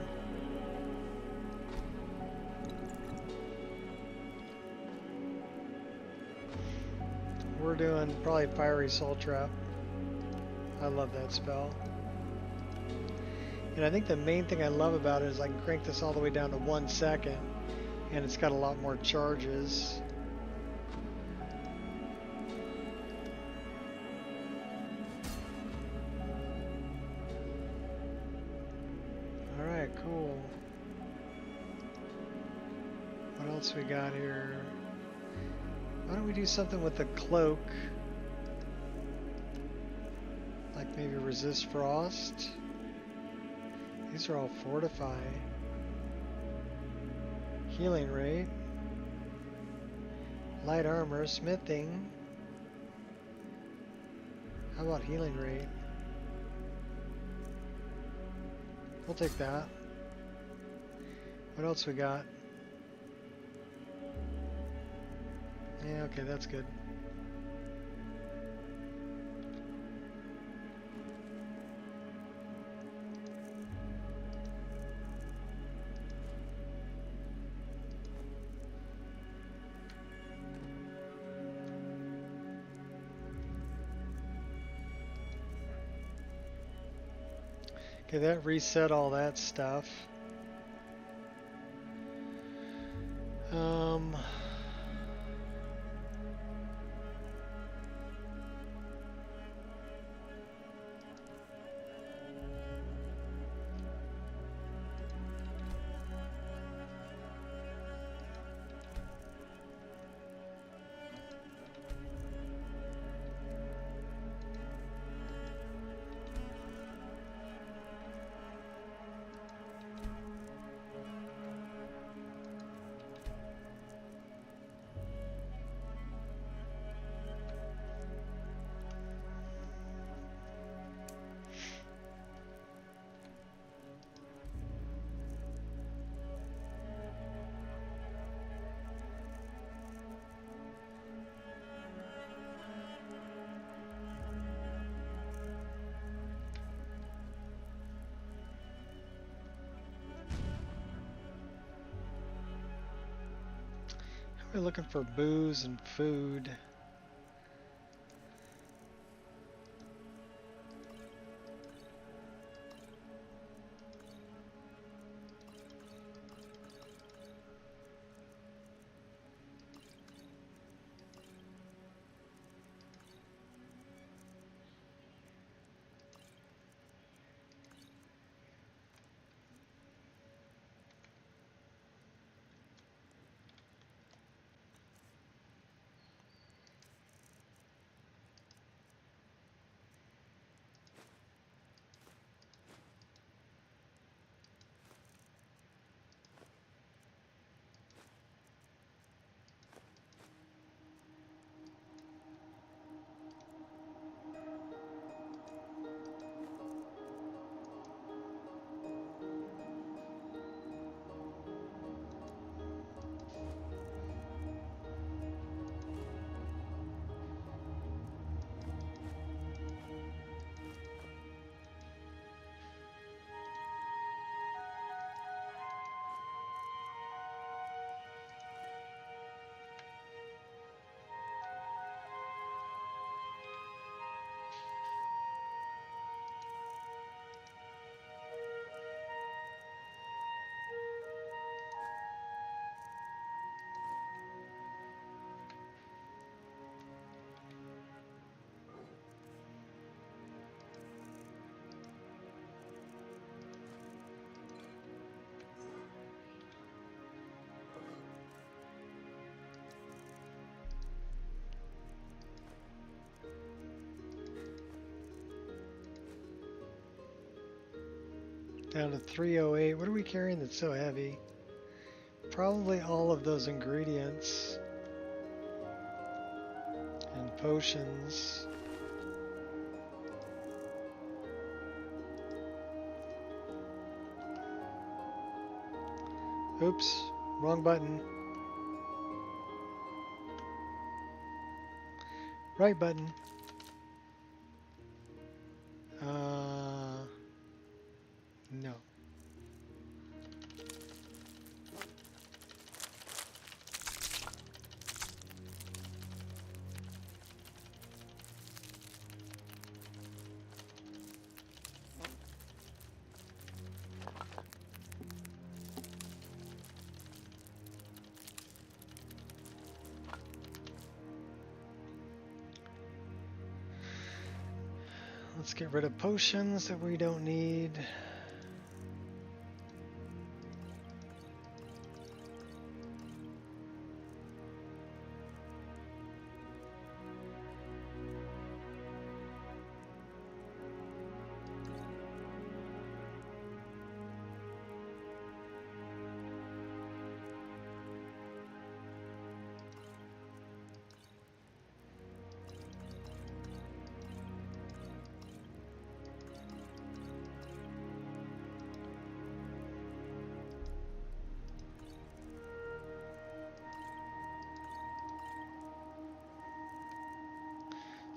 We're doing probably Fiery Soul Trap. I love that spell. And I think the main thing I love about it is I can crank this all the way down to 1 second, and it's got a lot more charges. Alright, cool. What else we got here? Why don't we do something with the cloak? Like maybe resist frost? These are all fortify. Healing rate. Light armor, smithing. How about healing rate? We'll take that. What else we got? Yeah, okay, that's good. Okay, that reset all that stuff. We're looking for booze and food. Down to 308. What are we carrying that's so heavy? Probably all of those ingredients and potions. Oops, wrong button. Right button. No. Let's get rid of potions that we don't need.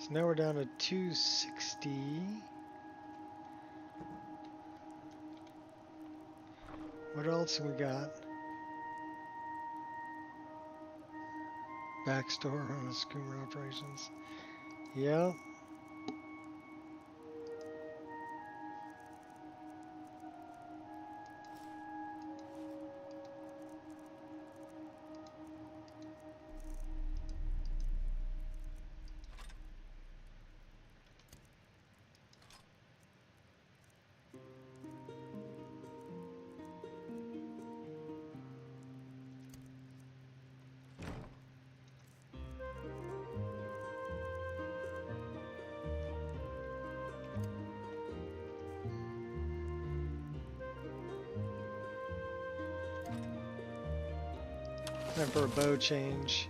So now we're down to 260. What else have we got? Backstore on the Skoomer operations. Yep. Time for a bow change.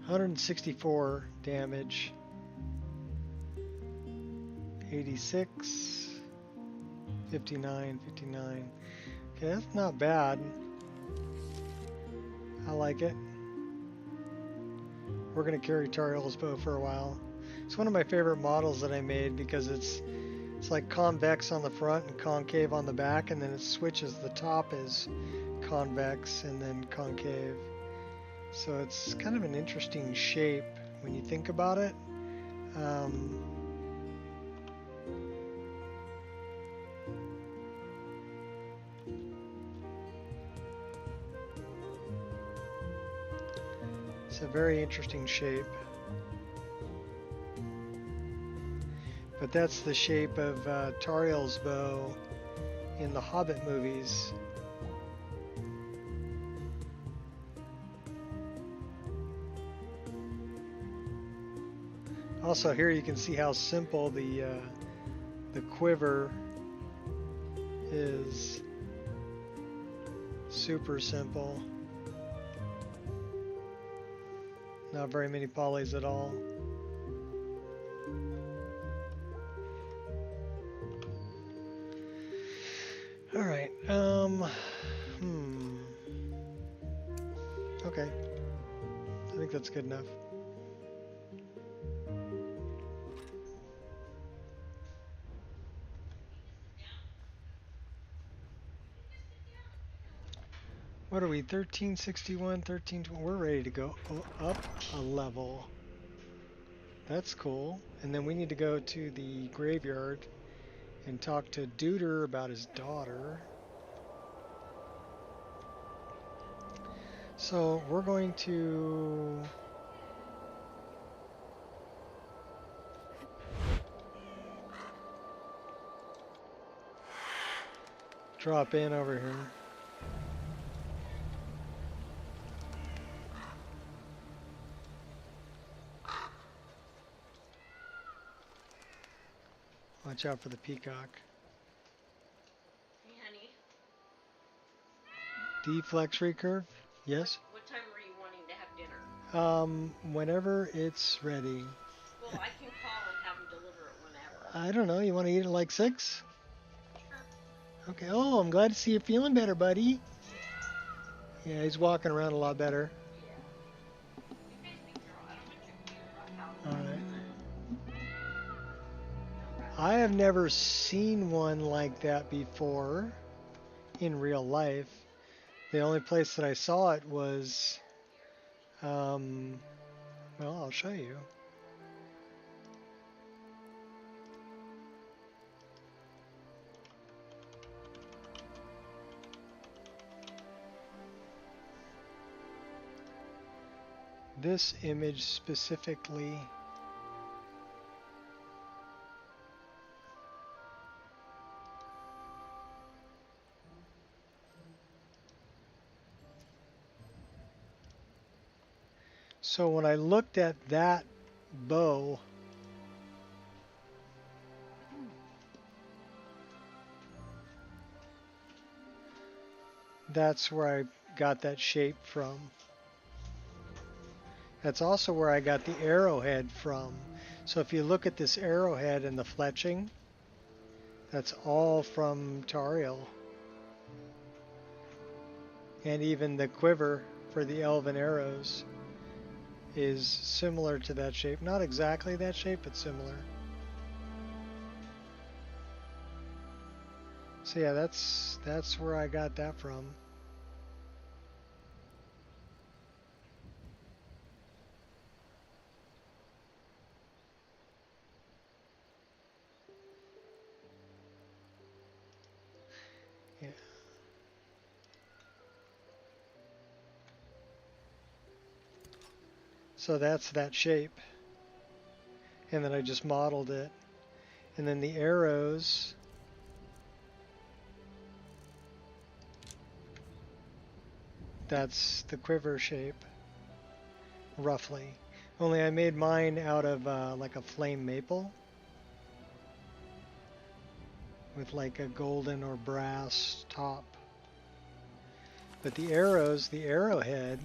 $164 damage. 86. 59, 59. Okay, that's not bad. I like it. We're gonna carry Tariel's bow for a while. It's one of my favorite models that I made because it's like convex on the front and concave on the back, and then it switches. The top is convex and then concave. So it's kind of an interesting shape when you think about it. It's a very interesting shape. But that's the shape of Tariel's bow in the Hobbit movies. Also, here you can see how simple the quiver is. Super simple. Not very many polys at all. All right. Okay. I think that's good enough. What are we? 1361, 1320. We're ready to go up a level. That's cool. And then we need to go to the graveyard and talk to Duder about his daughter. So we're going to drop in over here. Watch out for the peacock. Hey, honey. Deflex recurve? Yes? What time were you wanting to have dinner? Whenever it's ready. Well, I can call and have them deliver it whenever. I don't know, you want to eat it like 6? Sure. Okay, oh, I'm glad to see you feeling better, buddy. Yeah, he's walking around a lot better. Alright. I have never seen one like that before in real life. The only place that I saw it was, well, I'll show you. This image specifically. So when I looked at that bow, that's where I got that shape from. That's also where I got the arrowhead from. So if you look at this arrowhead and the fletching, that's all from Tariel. And even the quiver for the elven arrows is similar to that shape. Not exactly that shape, but similar. So yeah, that's where I got that from. Yeah. So that's that shape. And then I just modeled it. And then the arrows, that's the quiver shape, roughly. Only I made mine out of like a flame maple. with like a golden or brass top. But the arrows, the arrowhead,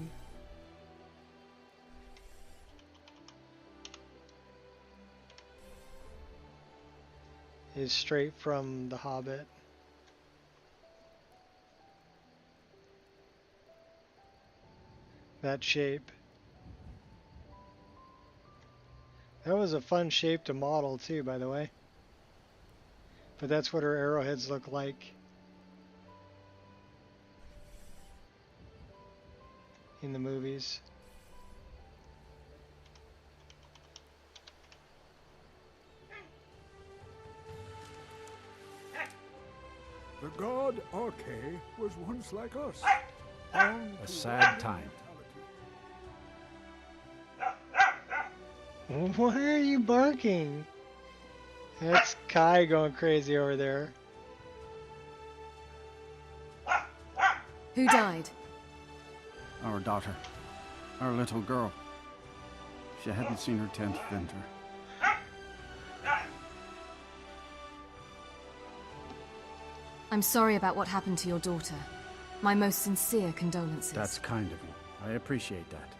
is straight from The Hobbit. That shape. That was a fun shape to model too, by the way. But that's what her arrowheads look like in the movies. The god Arche was once like us. A sad time. Why are you barking? That's Kai going crazy over there. Who died? Our daughter. Our little girl. She hadn't seen her 10th winter. I'm sorry about what happened to your daughter. My most sincere condolences. That's kind of you. I appreciate that.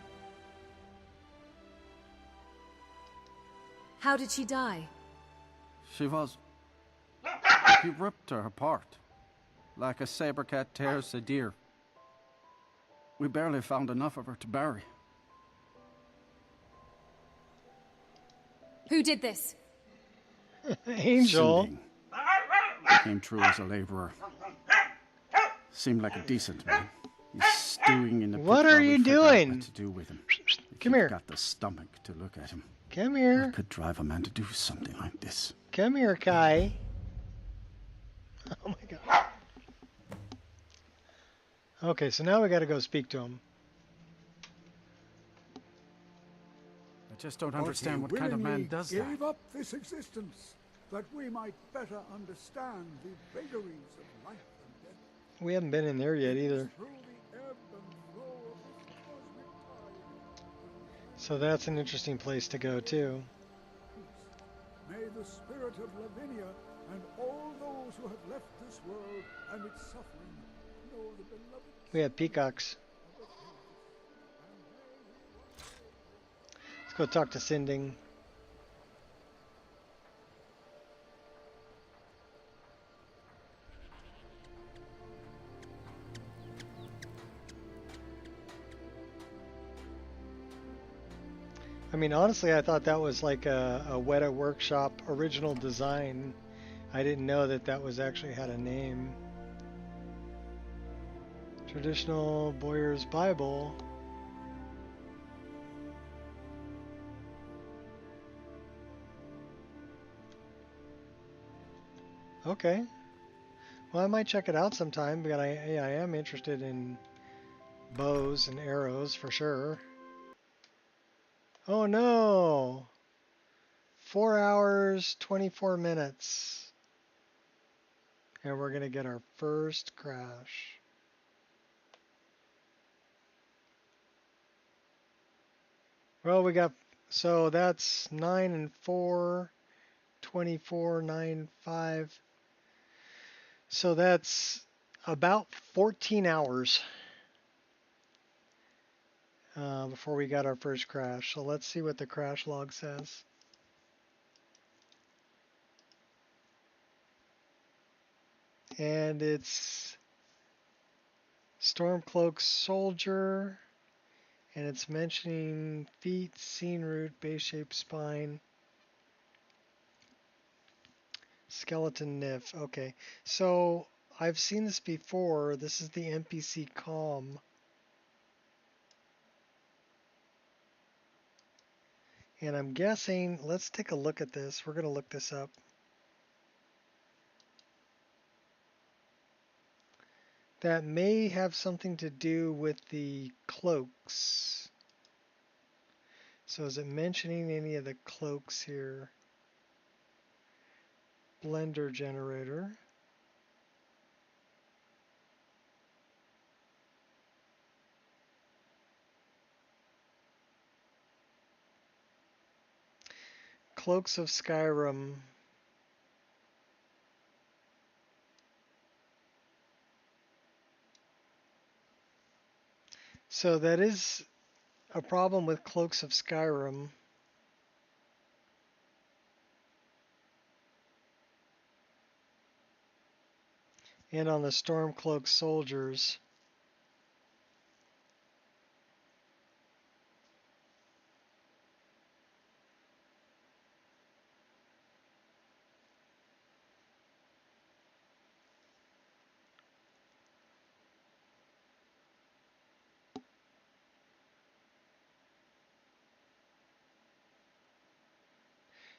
How did she die? She was... He ripped her apart. Like a saber cat tears a deer. We barely found enough of her to bury. Who did this? Angel. Sinding. Came through as a laborer. Seemed like a decent man. He's stewing in the pit. What are you doing? What to do with him. Come here. Got the stomach to look at him. Come here. What could drive a man to do something like this? Come here, Kai. Oh my god. Okay, so now we gotta go speak to him. I just don't understand what kind of man does that. Gave up this existence that we might better understand the vagaries of life and death. We haven't been in there yet either. So that's an interesting place to go too. May the spirit of Lavinia and all those who have left this world and its suffering know the beloved. We have peacocks. Let's go talk to Sinding. I mean, honestly, I thought that was like a Weta Workshop original design. I didn't know that that was actually had a name. Traditional Boyer's Bible. Okay. Well, I might check it out sometime, but I am interested in bows and arrows for sure. Oh no! 4 hours, 24 minutes. And we're gonna get our first crash. Well, we got, so that's 9 and 4, 24, 9, 5. So that's about 14 hours before we got our first crash. So let's see what the crash log says. And it's Stormcloak Soldier, and it's mentioning feet, scene route, base-shaped spine, skeleton Nif. Okay, so I've seen this before. This is the NPC comm. And I'm guessing, let's take a look at this. We're going to look this up. That may have something to do with the cloaks. So is it mentioning any of the cloaks here? Blender generator. Cloaks of Skyrim. So that is a problem with Cloaks of Skyrim. And on the Stormcloak soldiers.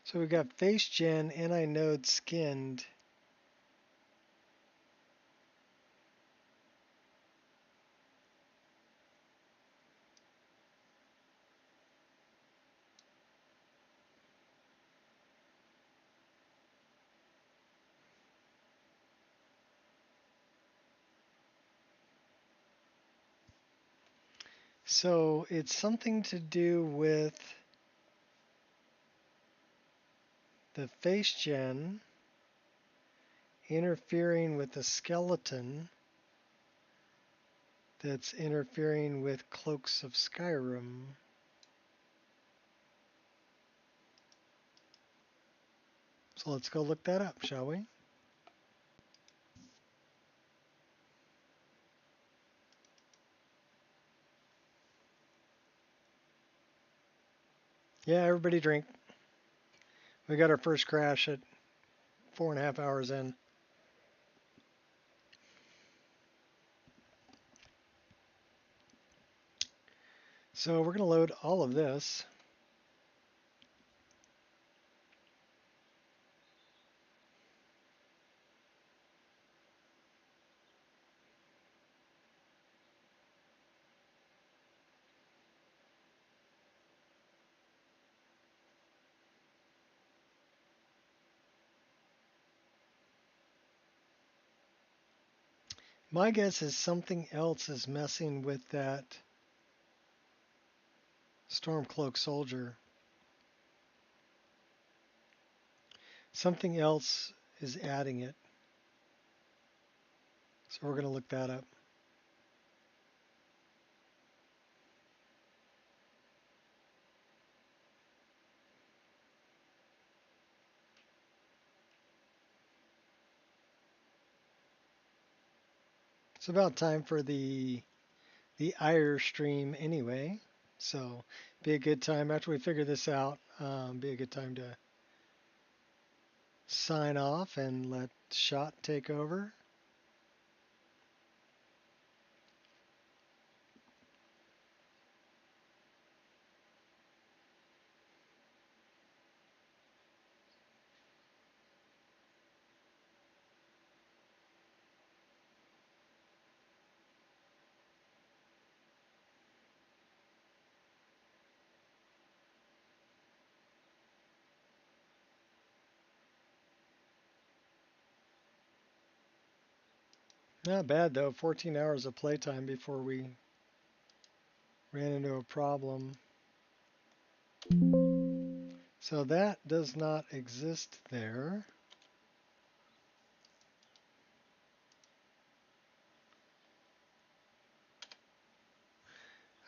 So we've got face gen, anti-node skinned. So it's something to do with the face gen interfering with the skeleton that's interfering with Cloaks of Skyrim. So let's go look that up, shall we? Yeah, everybody drink. We got our first crash at 4.5 hours in. So we're going to load all of this. My guess is something else is messing with that Stormcloak soldier. Something else is adding it. So we're going to look that up. It's about time for the IR stream anyway. So be a good time after we figure this out. Be a good time to sign off and let Shot take over. Not bad though, 14 hours of playtime before we ran into a problem. So that does not exist there.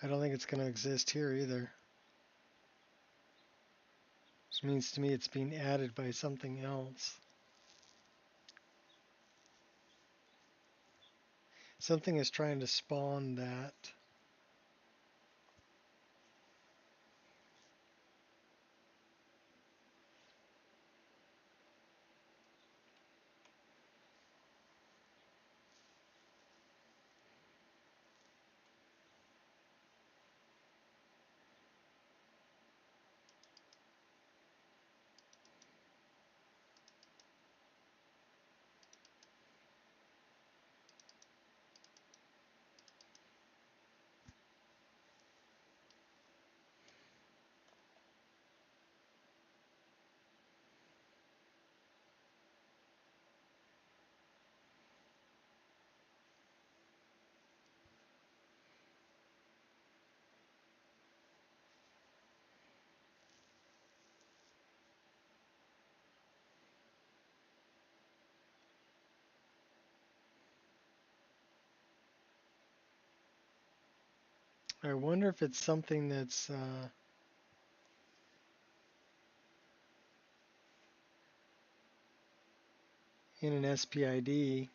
I don't think it's going to exist here either. Which means to me it's being added by something else. Something is trying to spawn that. I wonder if it's something that's in an SPID.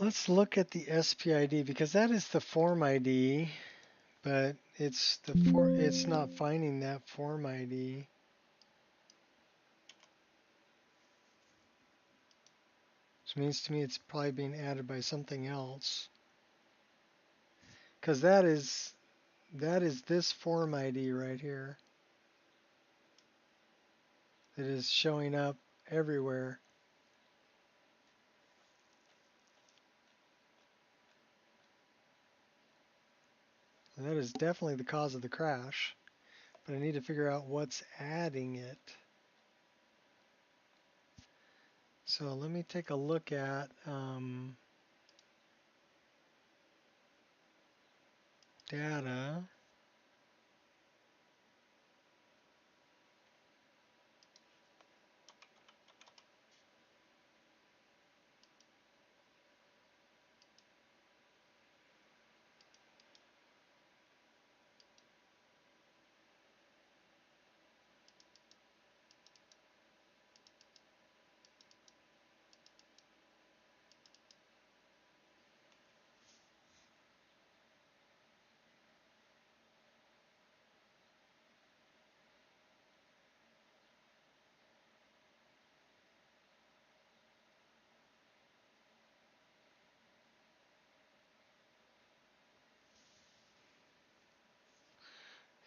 Let's look at the SPID because that is the form ID, but it's not finding that form ID. Which means to me it's probably being added by something else. Because that is this form ID right here. That is showing up everywhere. And that is definitely the cause of the crash. But I need to figure out what's adding it. So let me take a look at data.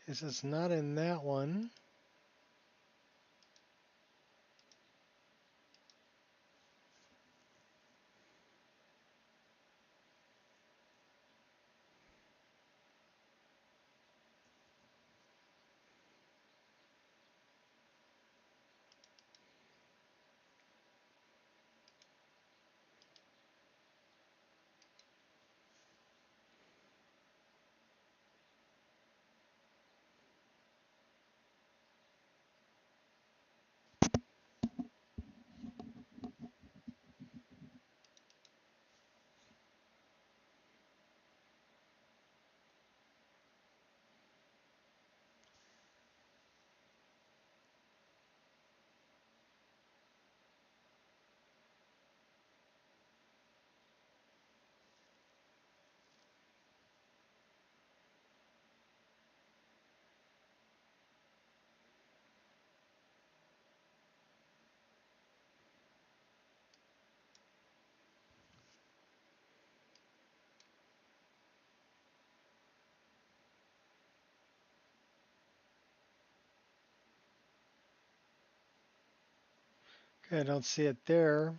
This is not in that one. Okay, I don't see it there.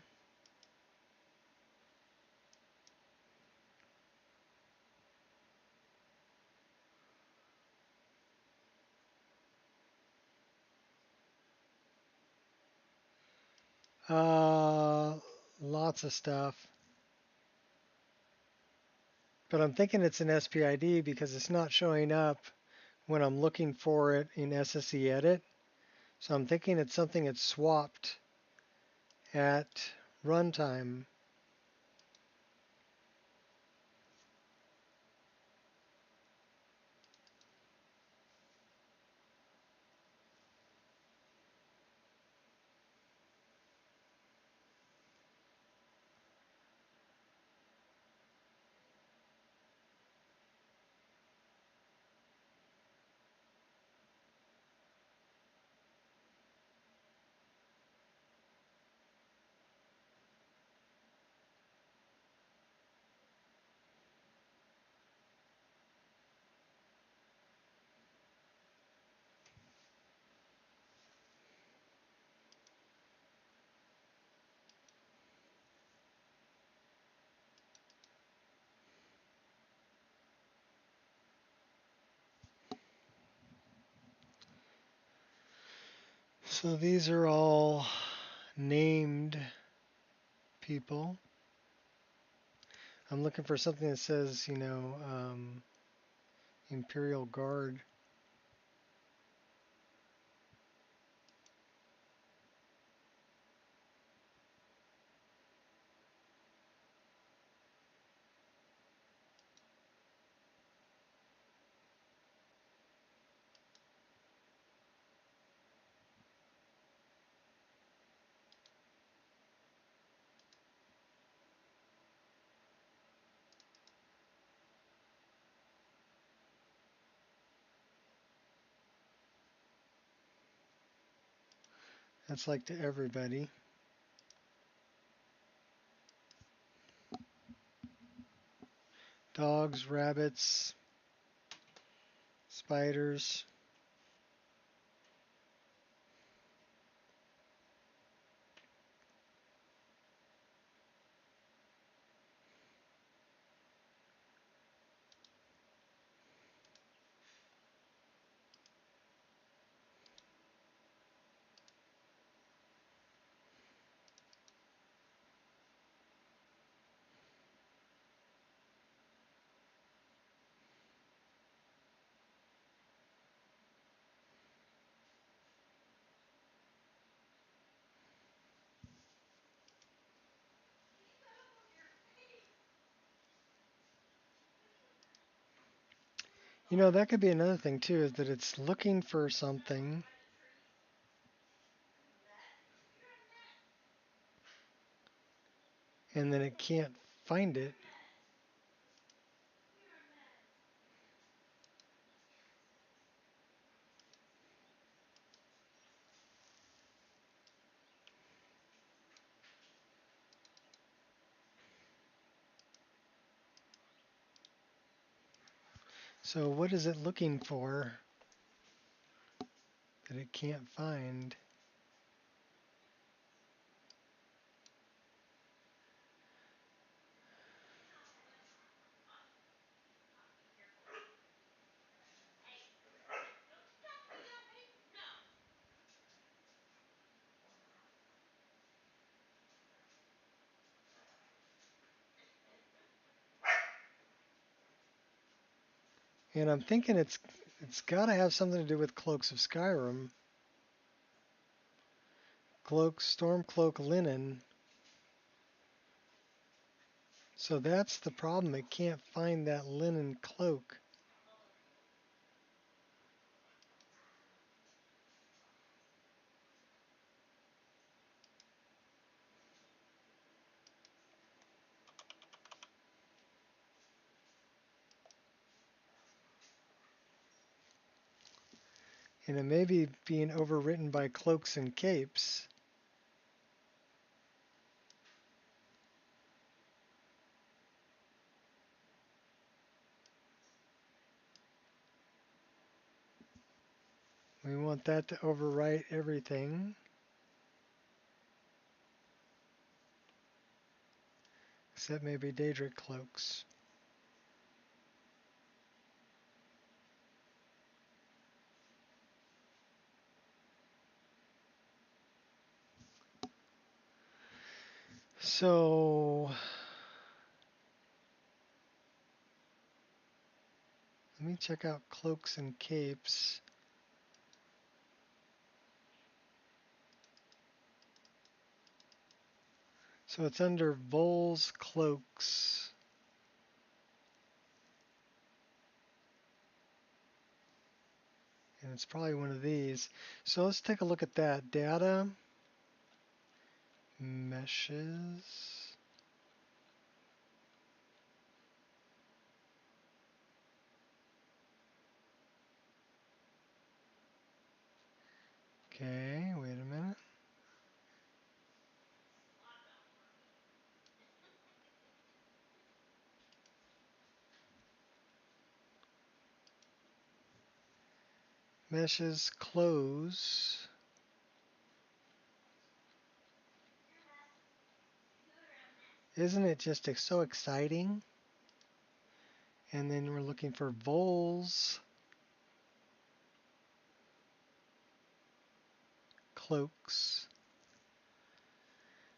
Lots of stuff. But I'm thinking it's an SPID because it's not showing up when I'm looking for it in SSE edit. So I'm thinking it's something that's swapped at runtime. So these are all named people. I'm looking for something that says, you know, Imperial Guard. That's like to everybody. Dogs, rabbits, spiders. You know, that could be another thing too, is that it's looking for something. And then it can't find it. So what is it looking for that it can't find? And I'm thinking it's got to have something to do with Cloaks of Skyrim. Cloak, Stormcloak linen. So that's the problem. It can't find that linen cloak. And it may be being overwritten by cloaks and capes. We want that to overwrite everything. Except maybe Daedric cloaks. So let me check out cloaks and capes. So it's under Vol's cloaks. And it's probably one of these. So let's take a look at that. Data, meshes. Okay, wait a minute. Meshes close. Isn't it just so exciting? And then we're looking for Vol's cloaks.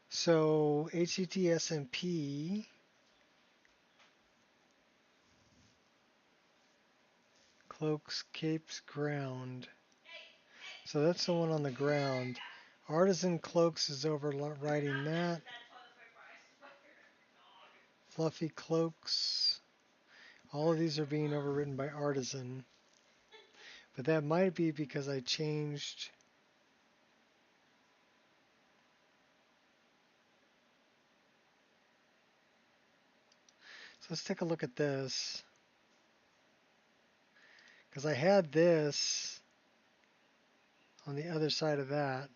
So HCT SMP cloaks, capes, ground. So that's the one on the ground. Artisan cloaks is overriding that. Fluffy cloaks. All of these are being overwritten by artisan. But that might be because I changed. So let's take a look at this. Because I had this on the other side of that.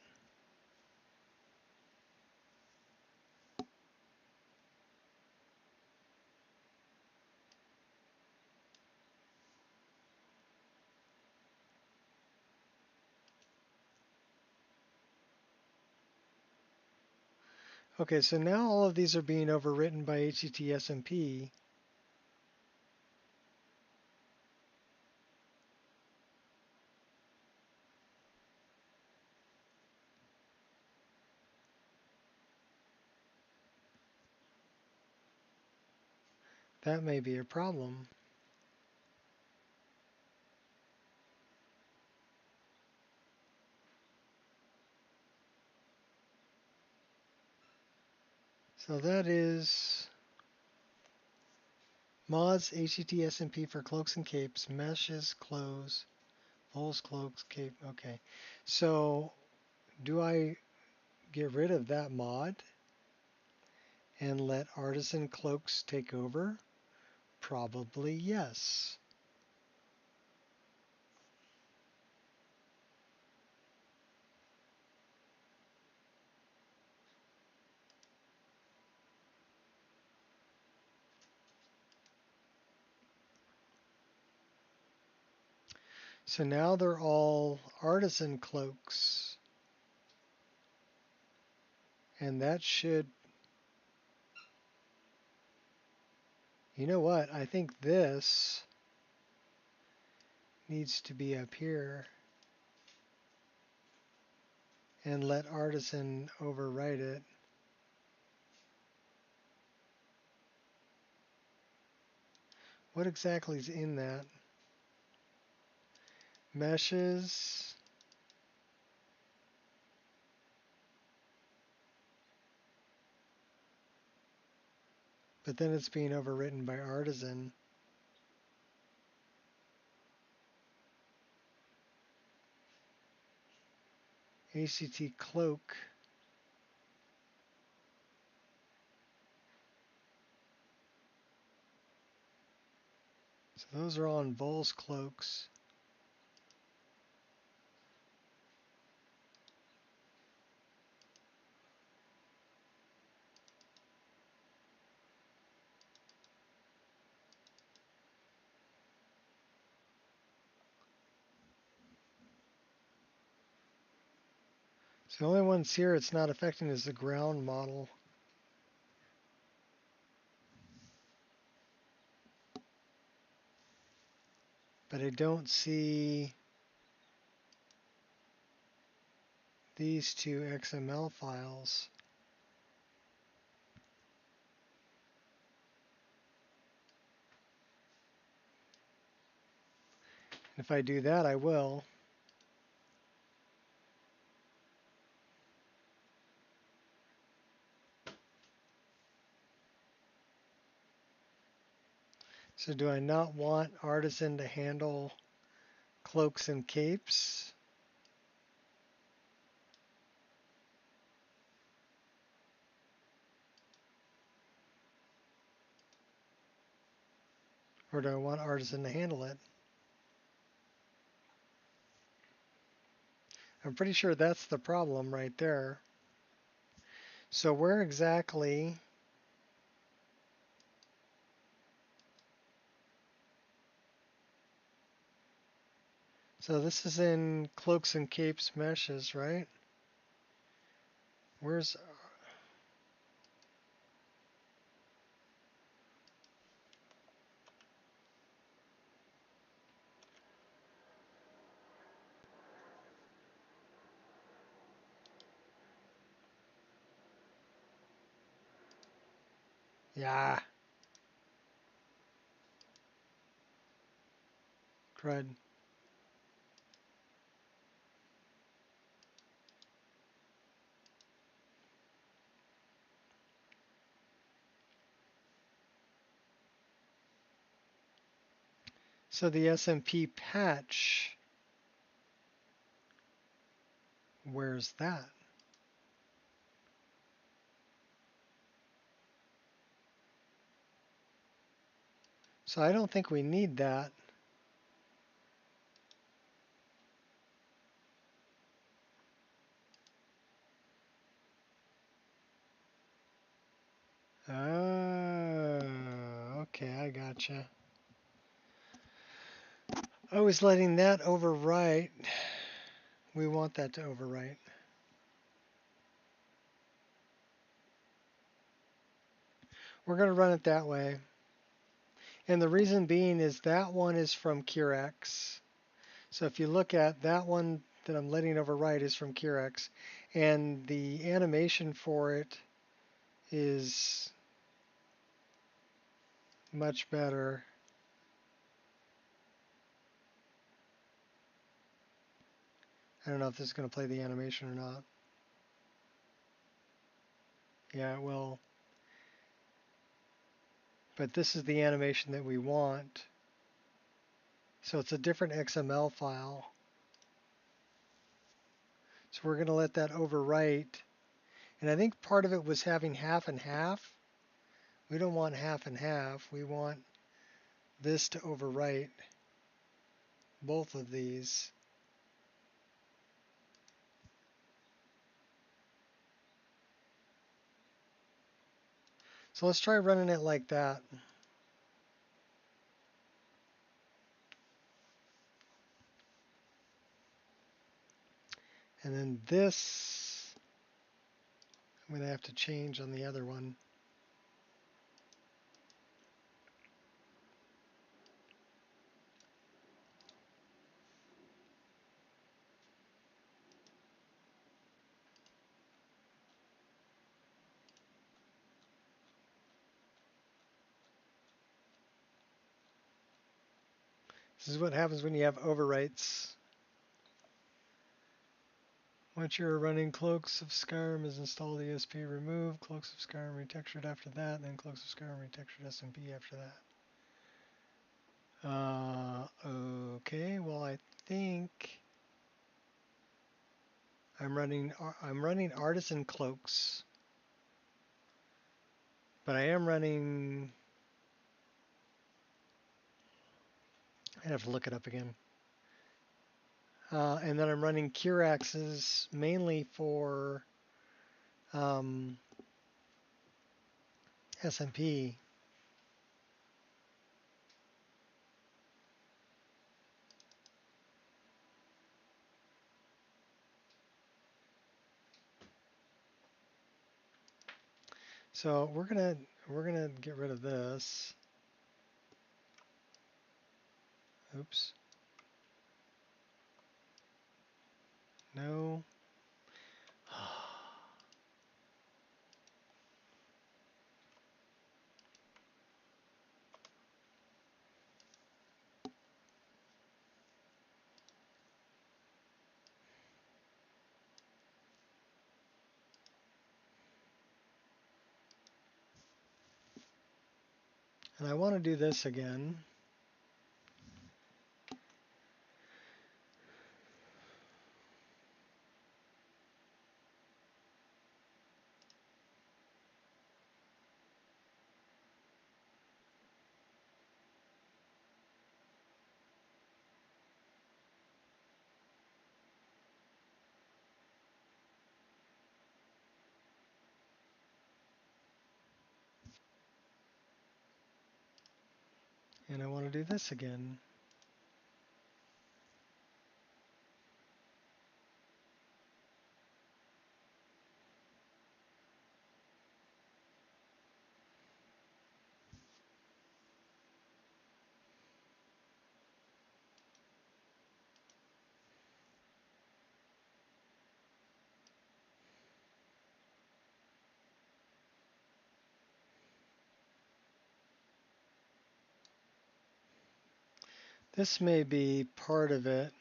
Okay, so now all of these are being overwritten by HCT SMP. That may be a problem. So that is mods HCT SMP for cloaks and capes, meshes, clothes, poles, cloaks, cape. Okay, so do I get rid of that mod and let artisan cloaks take over? Probably yes. So now they're all artisan cloaks. And that should, you know what, I think this needs to be up here and let artisan overwrite it. What exactly is in that? Meshes. But then it's being overwritten by artisan. ACT cloak. So those are all in Vol's cloaks. So the only ones here it's not affecting is the ground model. But I don't see these two XML files. If I do that, I will. So do I not want artisan to handle cloaks and capes? Or do I want artisan to handle it? I'm pretty sure that's the problem right there. So where exactly so this is in cloaks and capes meshes, right? Where's Yeah. Crud. So the SMP patch, where's that? So I don't think we need that. Oh, okay, I gotcha. I was letting that overwrite. We want that to overwrite. We're going to run it that way. And the reason being is that one is from Curex. So if you look at that one that I'm letting overwrite is from Curex. And the animation for it is much better. I don't know if this is going to play the animation or not. Yeah, it will. But this is the animation that we want. So it's a different XML file. So we're going to let that overwrite. And I think part of it was having half and half. We don't want half and half. We want this to overwrite both of these. So let's try running it like that. And then this, I'm going to have to change on the other one. This is what happens when you have overwrites. Once you're running Cloaks of Skyrim is installed, ESP removed, Cloaks of Skyrim retextured after that, and then Cloaks of Skyrim retextured SMP after that. Okay, well I think I'm running Artisan Cloaks, but I am running. I have to look it up again. And then I'm running Curaxes mainly for SMP. So we're gonna get rid of this. Oops. No. And I want to do this again. And I want to do this again. This may be part of it.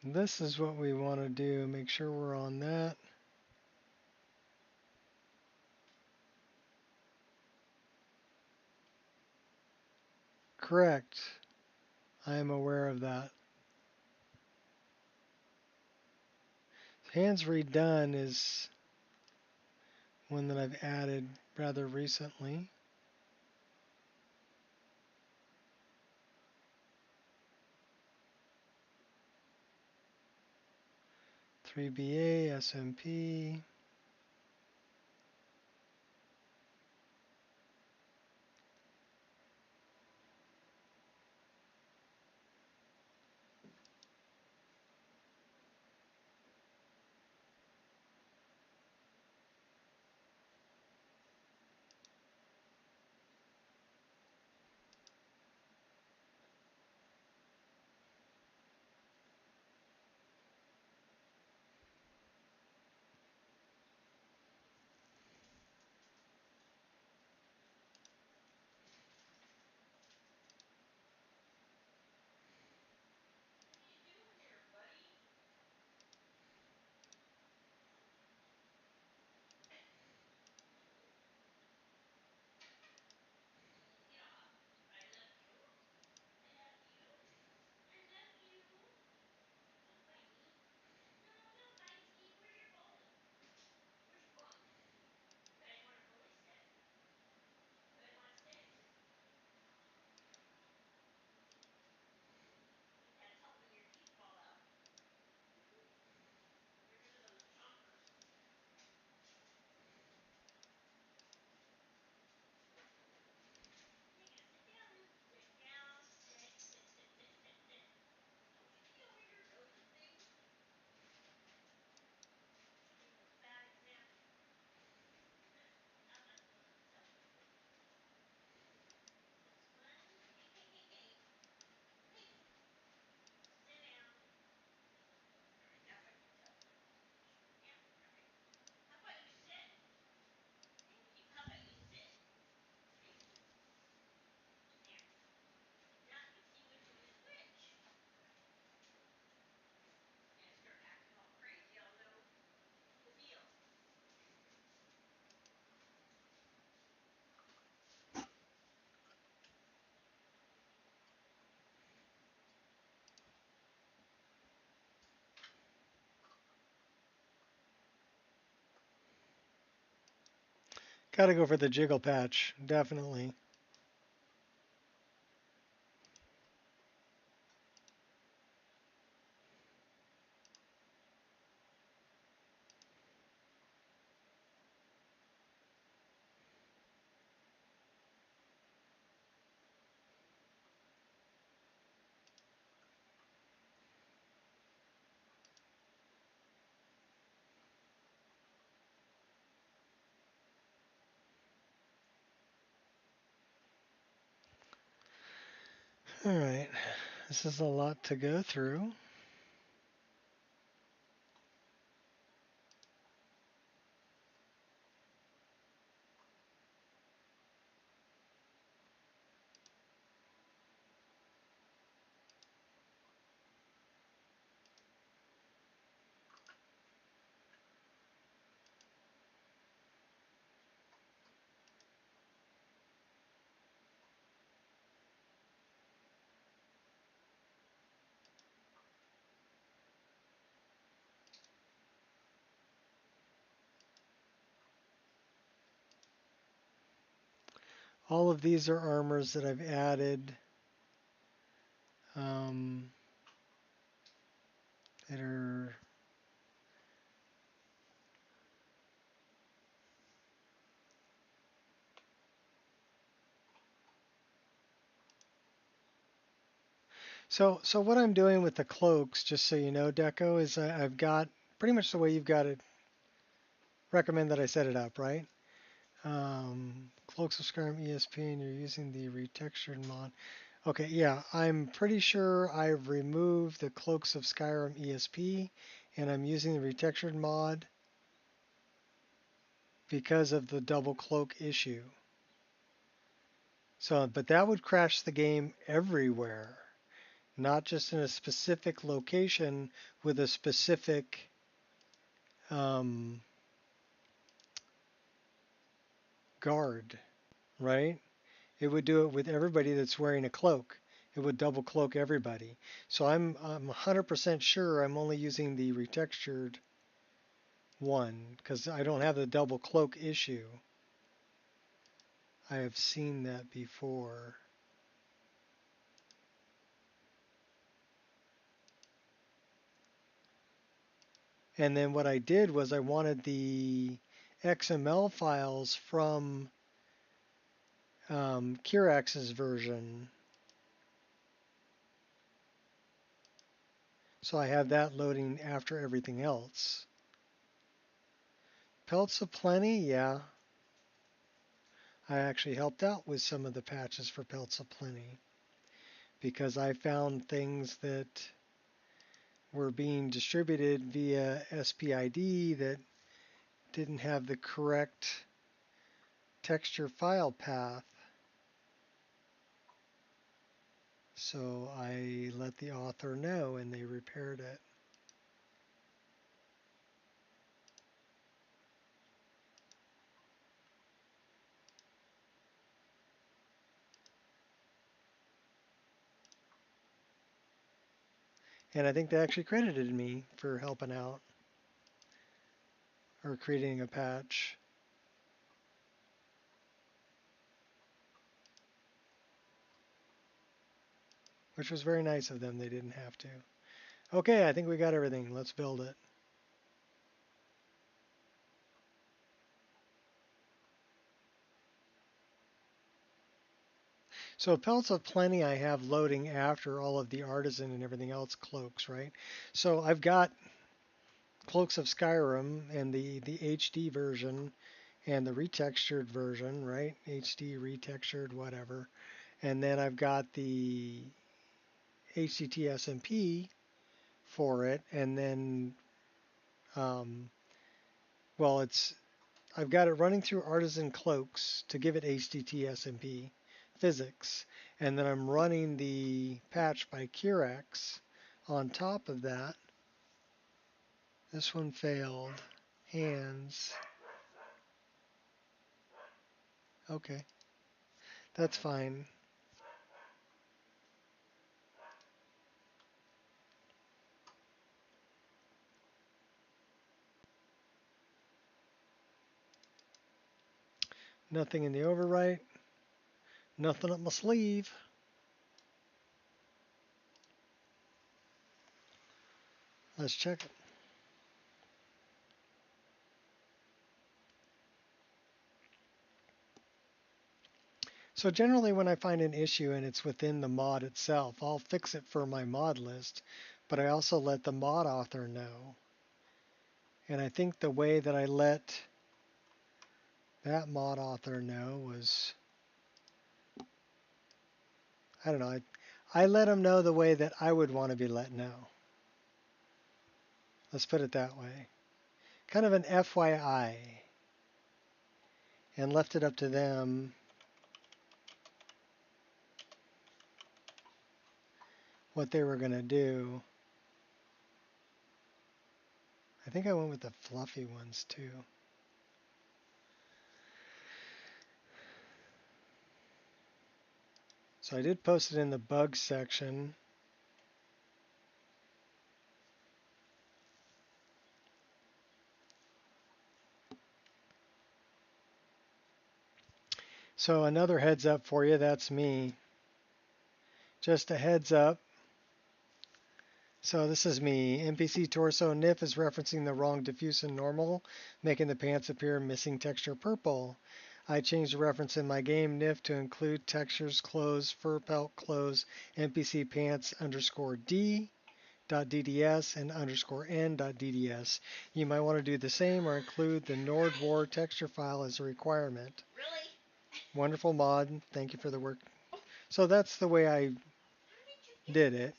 This is what we want to do. Make sure we're on that. Correct. I am aware of that. Hands redone is one that I've added rather recently. (3BA) SMP. Gotta go for the jiggle patch, definitely. All right, this is a lot to go through. All of these are armors that I've added that are So what I'm doing with the cloaks, just so you know, Deco, is I've got pretty much the way you've got it. Recommend that I set it up, right? Cloaks of Skyrim ESP, and you're using the retextured mod. Okay, yeah, I'm pretty sure I've removed the Cloaks of Skyrim ESP, and I'm using the retextured mod because of the double cloak issue. So, but that would crash the game everywhere, not just in a specific location with a specific guard, right? It would do it with everybody that's wearing a cloak. It would double cloak everybody. So I'm 100% sure I'm only using the retextured one because I don't have the double cloak issue. I have seen that before. And then what I did was I wanted the XML files from Kirax's version. So I have that loading after everything else. Pelts aplenty, yeah. I actually helped out with some of the patches for Pelts aplenty because I found things that were being distributed via SPID that didn't have the correct texture file path. So I let the author know and they repaired it. And I think they actually credited me for helping out or creating a patch. Which was very nice of them. They didn't have to. Okay, I think we got everything. Let's build it. So Pelts of Plenty I have loading after all of the Artisan and everything else cloaks, right? So I've got Cloaks of Skyrim and the HD version and the retextured version, right? HD, retextured, whatever. And then I've got the HCT SMP for it. And then, well, I've got it running through Artisan Cloaks to give it HDT SMP physics. And then I'm running the patch by Kirax on top of that. This one failed. Hands. Okay. That's fine. Nothing in the overwrite. Nothing up my sleeve. Let's check it. So generally when I find an issue and it's within the mod itself, I'll fix it for my mod list, but I also let the mod author know. And I think the way that I let that mod author know was, I don't know, I let him know the way that I would want to be let know. Let's put it that way. Kind of an FYI. And left it up to them what they were going to do. I think I went with the fluffy ones too. So I did post it in the bugs section. So another heads up for you, that's me. Just a heads up. So this is me. NPC torso NIF is referencing the wrong diffuse and normal, making the pants appear missing texture purple. I changed the reference in my game NIF to include textures, clothes, fur pelt, clothes, NPC pants _D.DDS and _N.DDS. You might want to do the same or include the Nord War texture file as a requirement. Really? Wonderful mod. Thank you for the work. So that's the way I did it.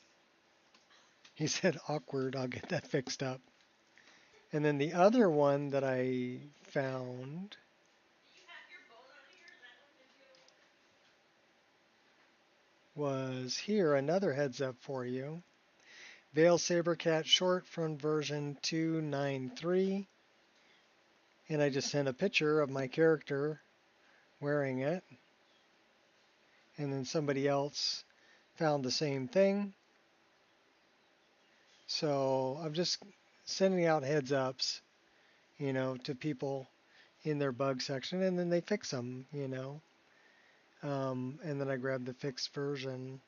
He said awkward. I'll get that fixed up. And then the other one that I found was here, another heads up for you. Veil Sabercat short from version 293. And I just sent a picture of my character wearing it. And then somebody else found the same thing. So I'm just sending out heads ups, you know, to people in their bug section, and then they fix them, you know. And then I grabbed the fixed version.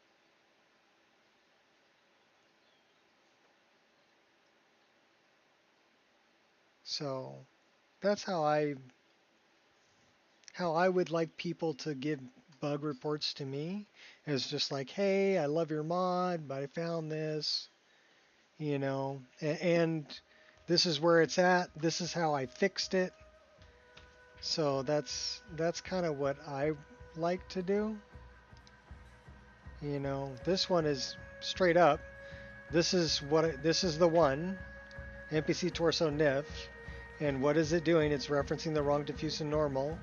So that's how I would like people to give bug reports to me. It's just like, hey, I love your mod, but I found this, you know, and this is where it's at. This is how I fixed it. So that's kind of what I like to do. You know, this one is straight up. This is the one, NPC torso NIF, and what is it doing? It's referencing the wrong diffuse and normal.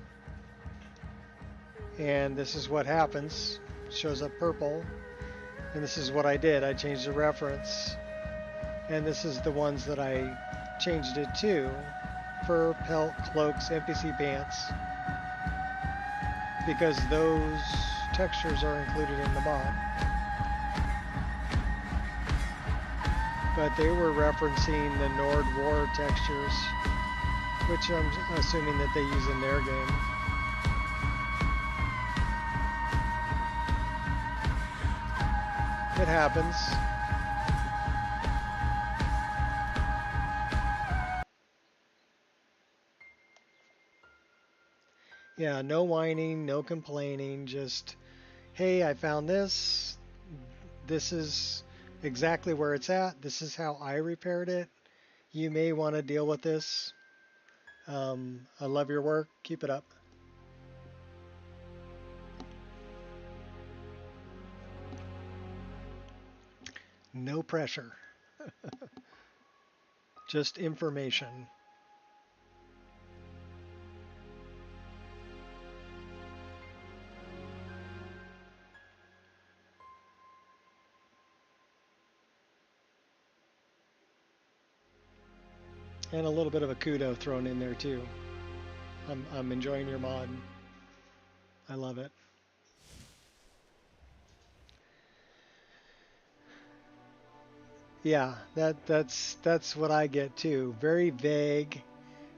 And this is what happens. It shows up purple. And this is what I did. I changed the reference. And this is the ones that I changed it to. Fur, pelt, cloaks, NPC pants. Because those textures are included in the mod. But they were referencing the Nord War textures, which I'm assuming that they use in their game. It happens. Yeah, no whining, no complaining, just, hey, I found this. This is exactly where it's at. This is how I repaired it. You may want to deal with this. I love your work. Keep it up. No pressure. Just information. And a little bit of a kudo thrown in there too. I'm enjoying your mod. I love it. Yeah, that's what I get too. Very vague.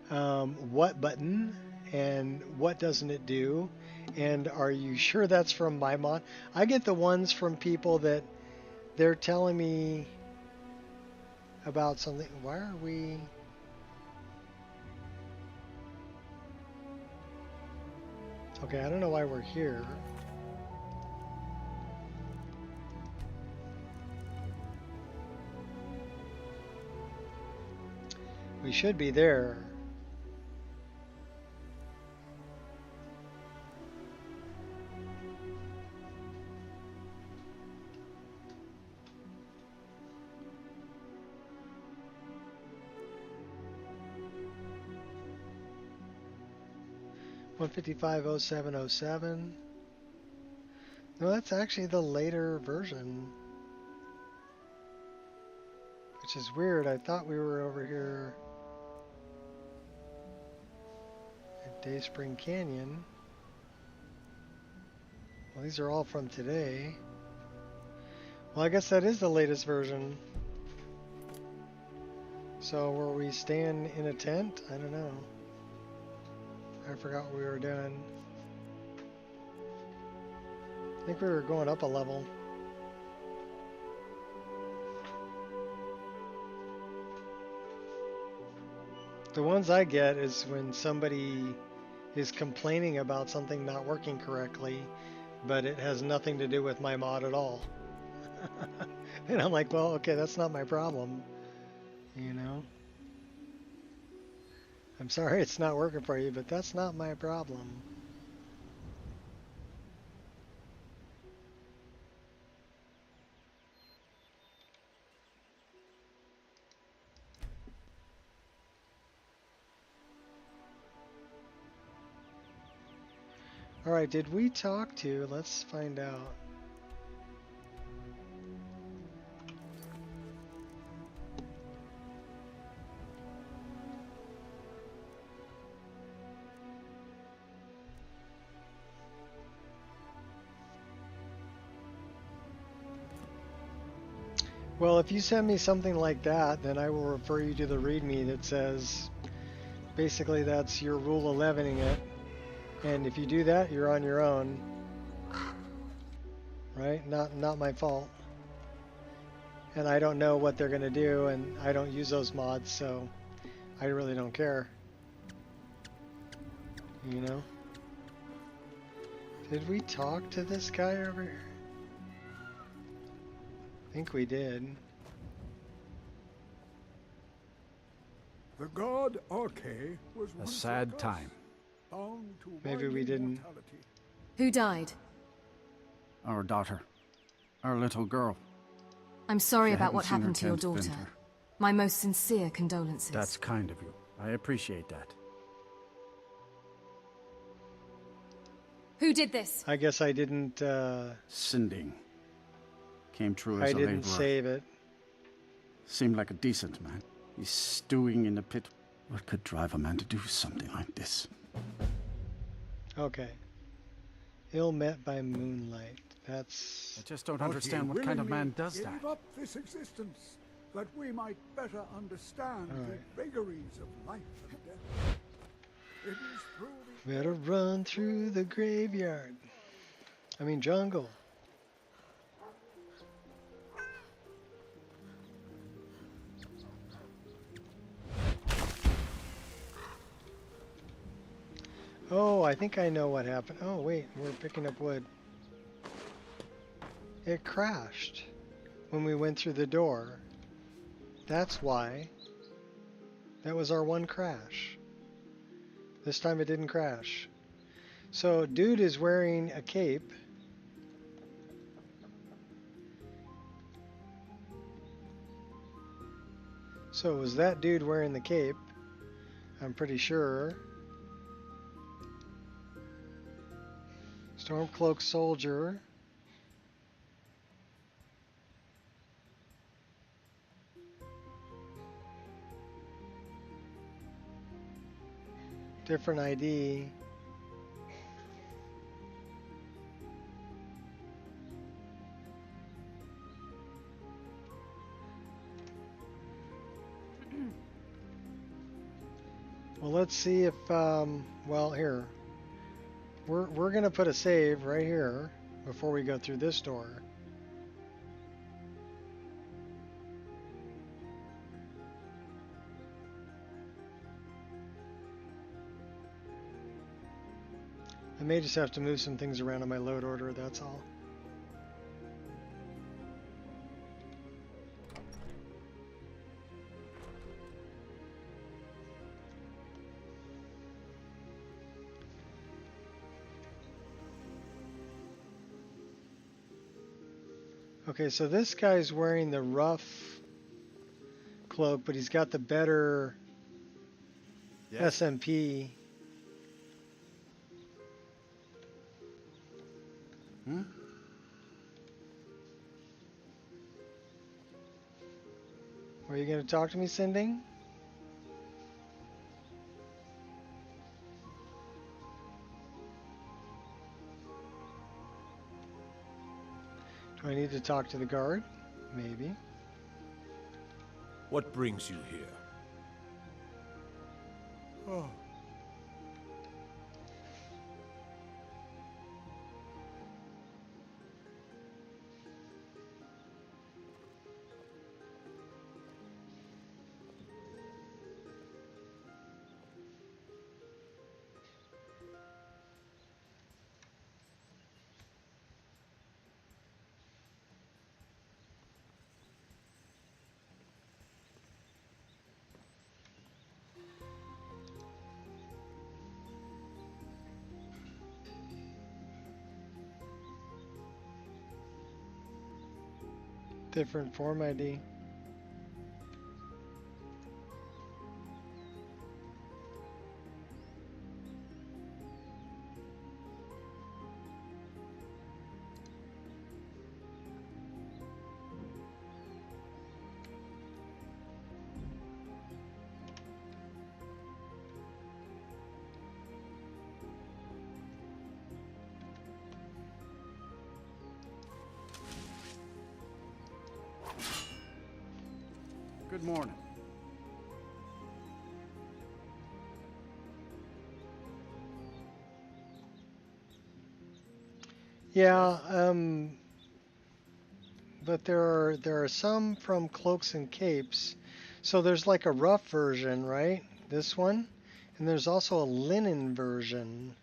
What button and what doesn't it do? And are you sure that's from my mod? I get the ones from people that they're telling me about something. Why are we? Okay, I don't know why we're here. We should be there. $155.07.07. No, that's actually the later version. Which is weird. I thought we were over here at Day Spring Canyon. Well, these are all from today. Well, I guess that is the latest version. So were we staying in a tent? I don't know. I forgot what we were doing. I think we were going up a level. The ones I get is when somebody is complaining about something not working correctly, but it has nothing to do with my mod at all. And I'm like, well, okay, that's not my problem, you know? I'm sorry it's not working for you, but that's not my problem. Alright, did we talk to, let's find out. Well, if you send me something like that, then I will refer you to the README that says, basically that's your rule 11ing it. And if you do that, you're on your own. Right? Not my fault. And I don't know what they're going to do, and I don't use those mods, so I really don't care. You know? Did we talk to this guy over here? I think we did. The god Arche was A once sad like us, time. bound to Maybe we winding didn't. mortality. Who died? Our daughter. Our little girl. I'm sorry She about hadn't what seen her happened to your 10th daughter. winter. My most sincere condolences. That's kind of you. I appreciate that. Who did this? I guess I didn't, Sinding. Came true as I a didn't laborer. save it. Seemed like a decent man. He's stewing in the pit. What could drive a man to do something like this? Okay. Ill met by moonlight. That's... I just don't But understand he what kind of willingly man does gave that. up this existence, that we might better understand the vagaries of life and death. It is through the Better run through the graveyard. I mean jungle. Oh, I think I know what happened. Oh, wait, we're picking up wood. It crashed when we went through the door. That's why. That was our one crash. This time it didn't crash. So, dude is wearing a cape. So, it was that dude wearing the cape. I'm pretty sure. Stormcloak soldier. Different ID. Well, let's see if, well, here. We're gonna put a save right here before we go through this door. I may just have to move some things around in my load order, that's all. Okay, so this guy's wearing the rough cloak, but he's got the better SMP. Are you going to talk to me, Sinding? Do I need to talk to the guard? Maybe. What brings you here? Oh. Different form ID. Good morning. Yeah, but there are some from Cloaks and Capes. So there's like a rough version, right? This one, and there's also a linen version.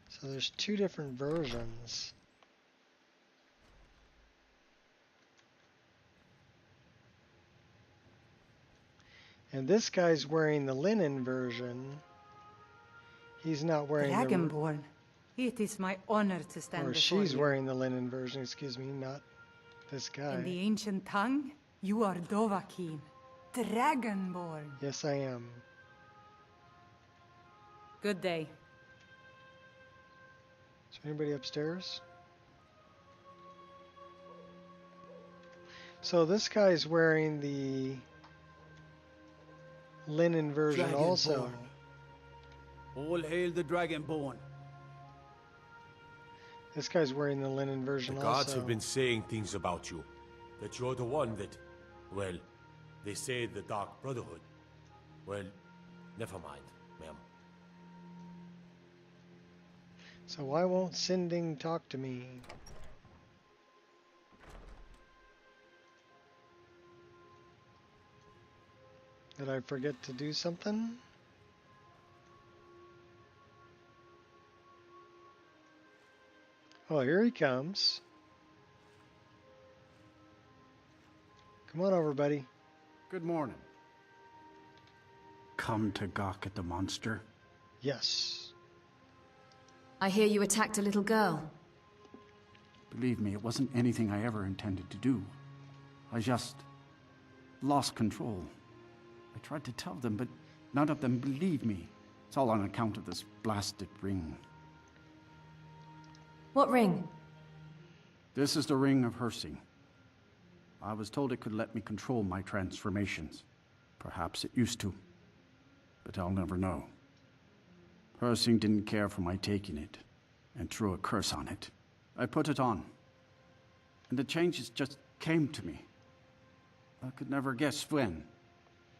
So there's two different versions. And this guy's wearing the linen version. He's not wearing Dragonborn. It is my honor to stand or before she's you. wearing the linen version, excuse me, not this guy. In the ancient tongue, you are Dovahkiin, Dragonborn. Yes, I am. Good day. Is there anybody upstairs? So this guy's wearing the linen version also. All hail the Dragonborn. This guy's wearing the linen version The gods also. have been saying things about you. That you're the one that, well, they say the Dark Brotherhood. Well, never mind, ma'am. So why won't Sinding talk to me? Did I forget to do something? Oh, here he comes. Come on over, buddy. Good morning. Come to gawk at the monster? Yes. I hear you attacked a little girl. Believe me, it wasn't anything I ever intended to do. I just lost control. I tried to tell them, but none of them believed me. It's all on account of this blasted ring. What ring? This is the Ring of Hersing. I was told it could let me control my transformations. Perhaps it used to, but I'll never know. Hersing didn't care for my taking it, and threw a curse on it. I put it on, and the changes just came to me. I could never guess when.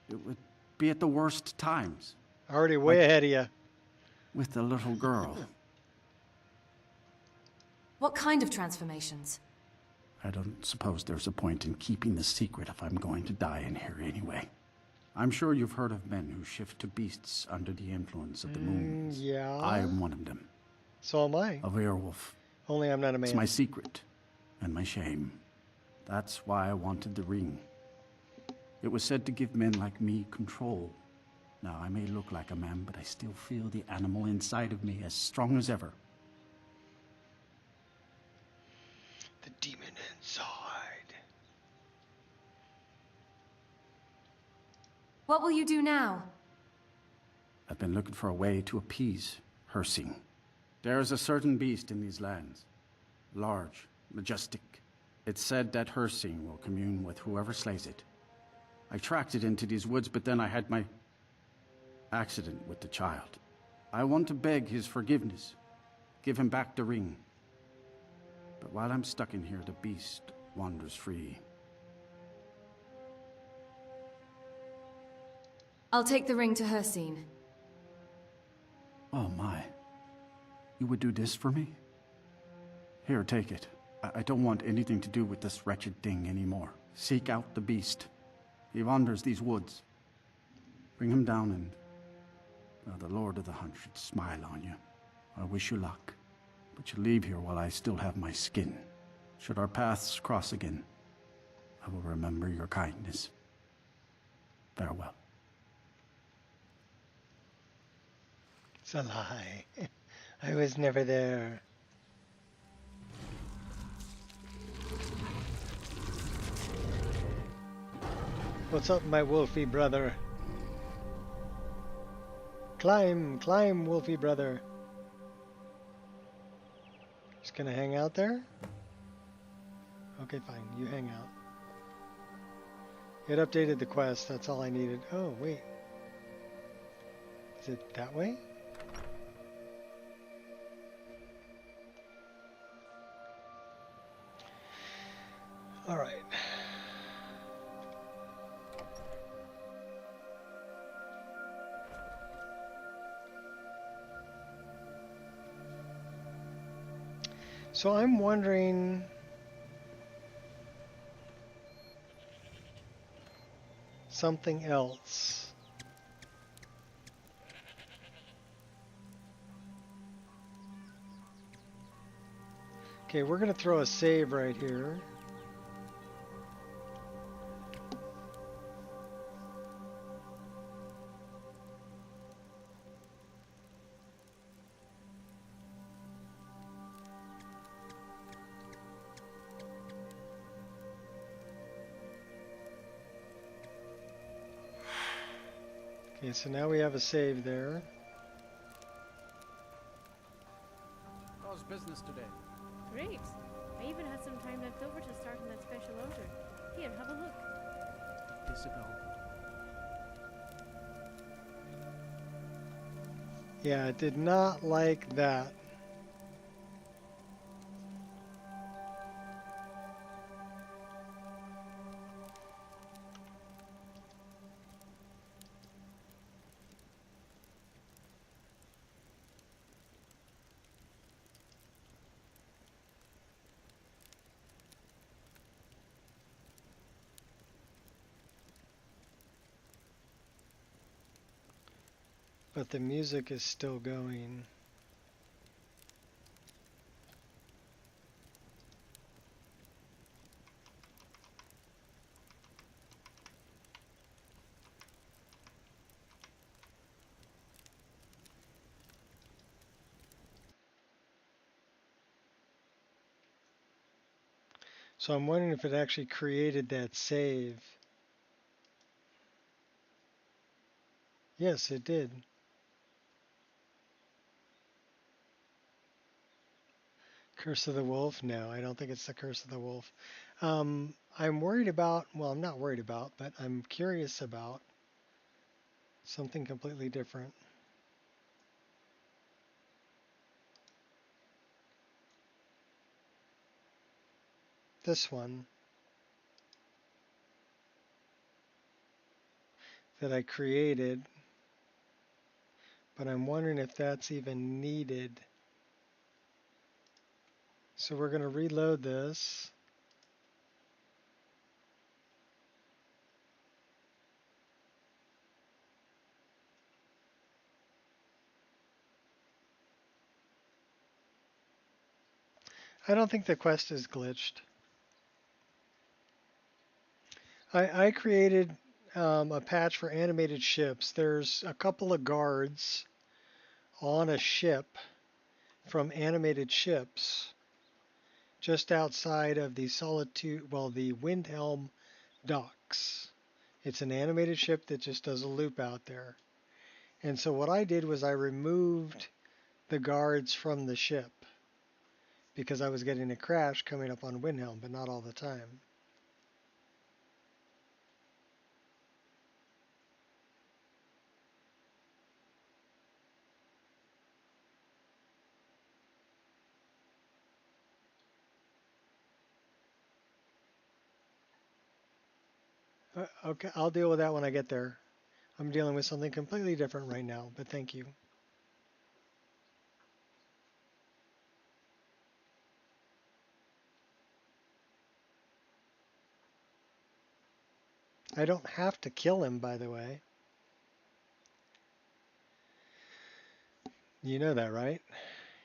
It would be at the worst times. Already way ahead of you. With the little girl. What kind of transformations? I don't suppose there's a point in keeping the secret if I'm going to die in here anyway. I'm sure you've heard of men who shift to beasts under the influence of the moons. Yeah. I am one of them. So am I. A werewolf. Only I'm not a man. It's my secret and my shame. That's why I wanted the ring. It was said to give men like me control. Now, I may look like a man, but I still feel the animal inside of me as strong as ever. The demon inside. What will you do now? I've been looking for a way to appease Hersing. There is a certain beast in these lands. Large, majestic. It's said that Hersing will commune with whoever slays it. I tracked it into these woods, but then I had my accident with the child. I want to beg his forgiveness. Give him back the ring. But while I'm stuck in here, the beast wanders free. I'll take the ring to Hersing. Oh my. You would do this for me? Here, take it. I don't want anything to do with this wretched thing anymore. Seek out the beast. He wanders these woods. Bring him down and... well, the Lord of the Hunt should smile on you. I wish you luck. But you leave here while I still have my skin. Should our paths cross again, I will remember your kindness. Farewell. It's a lie. I was never there. What's up, my wolfy brother? Climb, climb, wolfy brother. Just gonna hang out there? Okay, fine. You hang out. It updated the quest. That's all I needed. Oh, wait. Is it that way? All right. So I'm wondering, something else. Okay, we're going to throw a save right here. Okay, so now we have a save there. How's business today? Great. I even had some time left over to start on that special order. Here, have a look. Isabel. Yeah, it did not like that. But the music is still going. So I'm wondering if it actually created that save. Yes, it did. Curse of the Wolf? No, I don't think it's the Curse of the Wolf. I'm worried about, well, I'm not worried about, but I'm curious about something completely different. This one that I created, but I'm wondering if that's even needed. So we're going to reload this. I don't think the quest is glitched. I created a patch for animated ships. There's a couple of guards on a ship from animated ships just outside of the the Windhelm docks. It's an animated ship that just does a loop out there. And so what I did was I removed the guards from the ship because I was getting a crash coming up on Windhelm, but not all the time. Okay, I'll deal with that when I get there. I'm dealing with something completely different right now, but thank you. I don't have to kill him, by the way. You know that, right?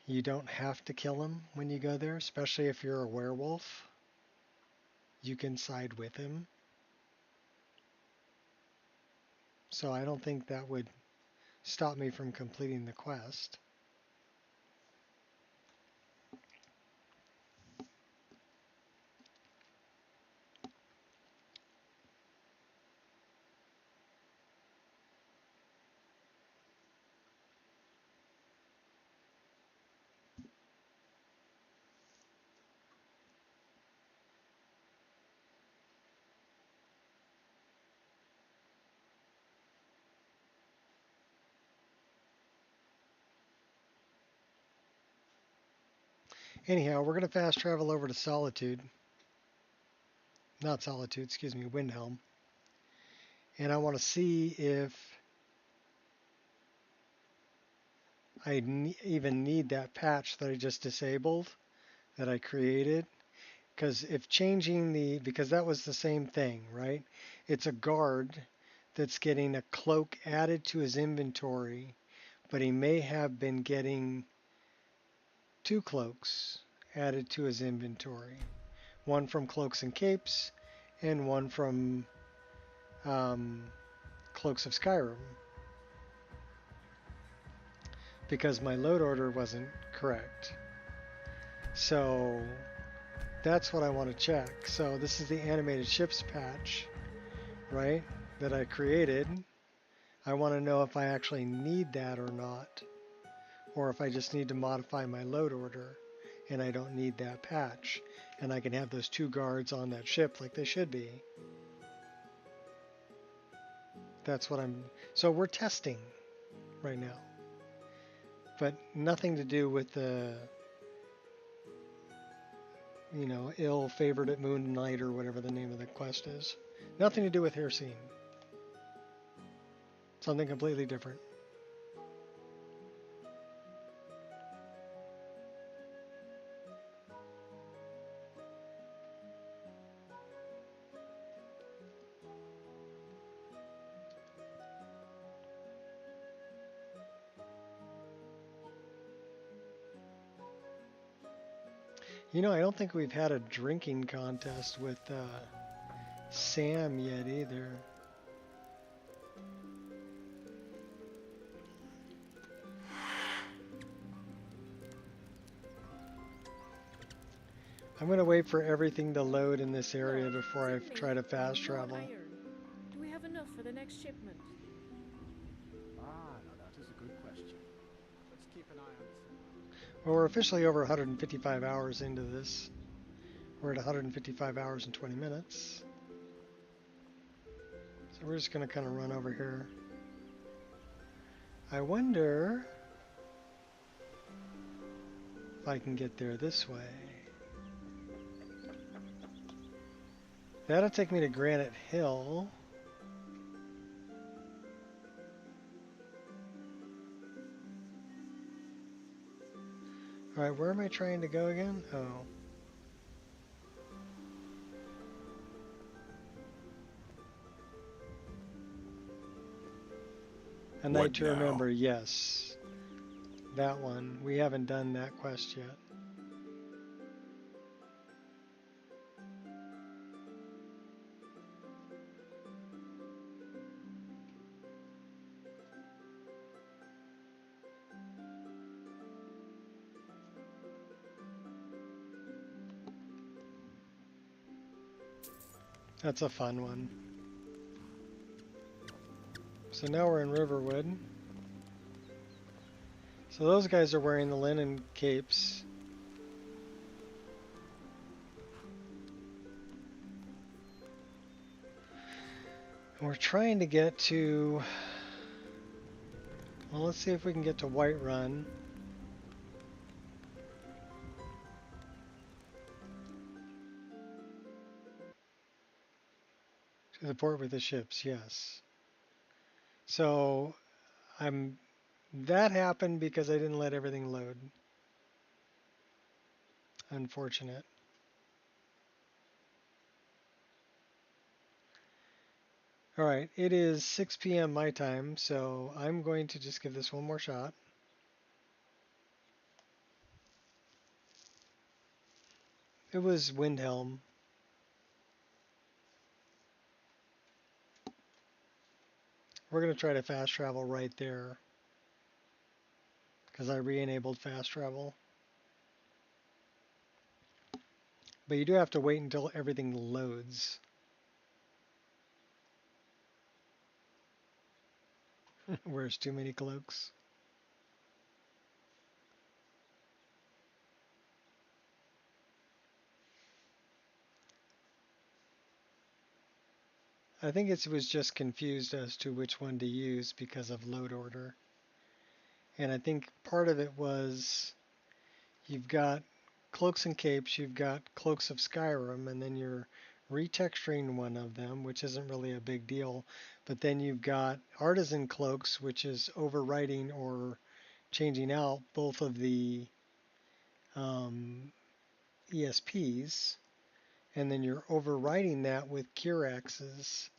You don't have to kill him when you go there, especially if you're a werewolf. You can side with him. So I don't think that would stop me from completing the quest. Anyhow, we're going to fast travel over to Solitude. Not Solitude, excuse me, Windhelm. And I want to see if I even need that patch that I just disabled, that I created. Because if changing because that was the same thing, right? It's a guard that's getting a cloak added to his inventory, but he may have been getting 2 cloaks added to his inventory. One from Cloaks and Capes, and one from Cloaks of Skyrim. Because my load order wasn't correct. So that's what I want to check. So this is the animated ships patch, right, that I created. I want to know if I actually need that or not, or if I just need to modify my load order and I don't need that patch, and I can have those 2 guards on that ship like they should be. That's what so we're testing right now, but nothing to do with the ill-favored at Moon Night or whatever the name of the quest is. Nothing to do with Hircine. Something completely different. I don't think we've had a drinking contest with Sam yet either. I'm going to wait for everything to load in this area before I try to fast travel. Do we have enough for the next shipment? Ah, now that is a good question. Let's keep an eye on this. Well, we're officially over 155 hours into this. We're at 155 hours and 20 minutes. So we're just going to kind of run over here. I wonder if I can get there this way. That'll take me to Granite Hill. Alright, where am I trying to go again? Oh. A Night to Remember, yes. That one. We haven't done that quest yet. That's a fun one. So now we're in Riverwood. So those guys are wearing the linen capes. And we're trying to get to... Well, let's see if we can get to Whiterun. To the port with the ships, yes. So that happened because I didn't let everything load. Unfortunate. Alright, it is 6 p.m. my time, so I'm going to just give this one more shot. It was Windhelm. We're going to try to fast travel right there, because I re-enabled fast travel. But you do have to wait until everything loads. Where's too many cloaks? I think it was just confused as to which one to use because of load order. And I think part of it was you've got cloaks and capes, you've got Cloaks of Skyrim, and then you're retexturing one of them, which isn't really a big deal. But then you've got Artisan Cloaks, which is overwriting or changing out both of the ESPs, and then you're overwriting that with Curaxes.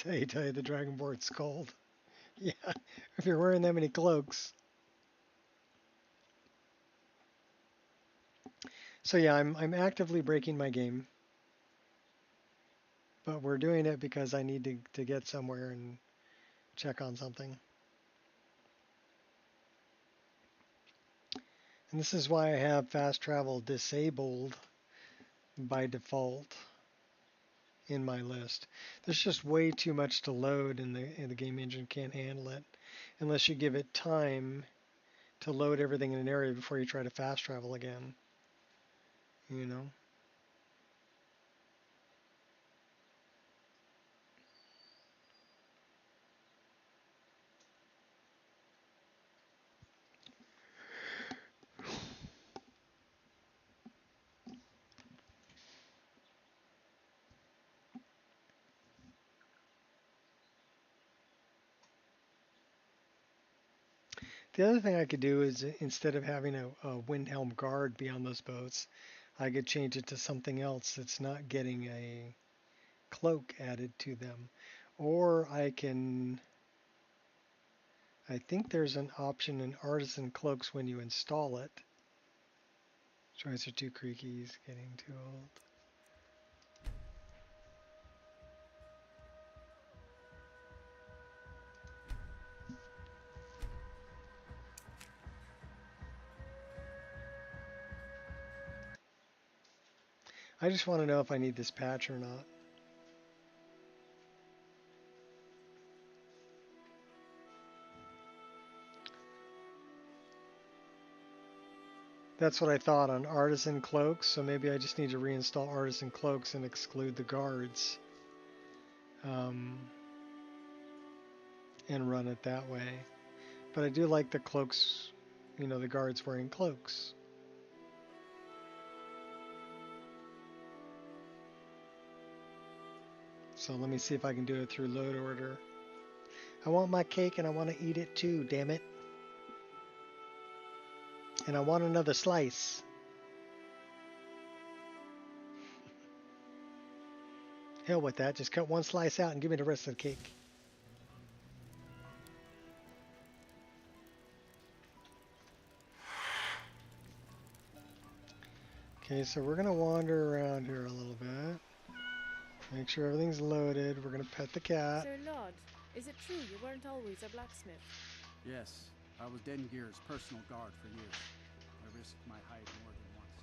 I tell you, the Dragonborn's cold. Yeah, if you're wearing that many cloaks. So yeah, I'm actively breaking my game, but we're doing it because I need to get somewhere and check on something. And this is why I have fast travel disabled by default in my list. There's just way too much to load, and the game engine can't handle it unless you give it time to load everything in an area before you try to fast travel again. You know? The other thing I could do is, instead of having a Windhelm guard be on those boats, I could change it to something else that's not getting a cloak added to them. Or I think there's an option in Artisan Cloaks when you install it. Joints are too creaky, he's getting too old. I just want to know if I need this patch or not. That's what I thought on Artisan Cloaks, so maybe I just need to reinstall Artisan Cloaks and exclude the guards. And run it that way. But I do like the cloaks, you know, the guards wearing cloaks. So let me see if I can do it through load order. I want my cake and I want to eat it too, damn it. And I want another slice. Hell with that, just cut one slice out and give me the rest of the cake. Okay, so we're going to wander around here a little bit. Make sure everything's loaded. We're going to pet the cat. Sir Lord, is it true you weren't always a blacksmith? Yes, I was Dengir's personal guard for years. I risked my hide more than once.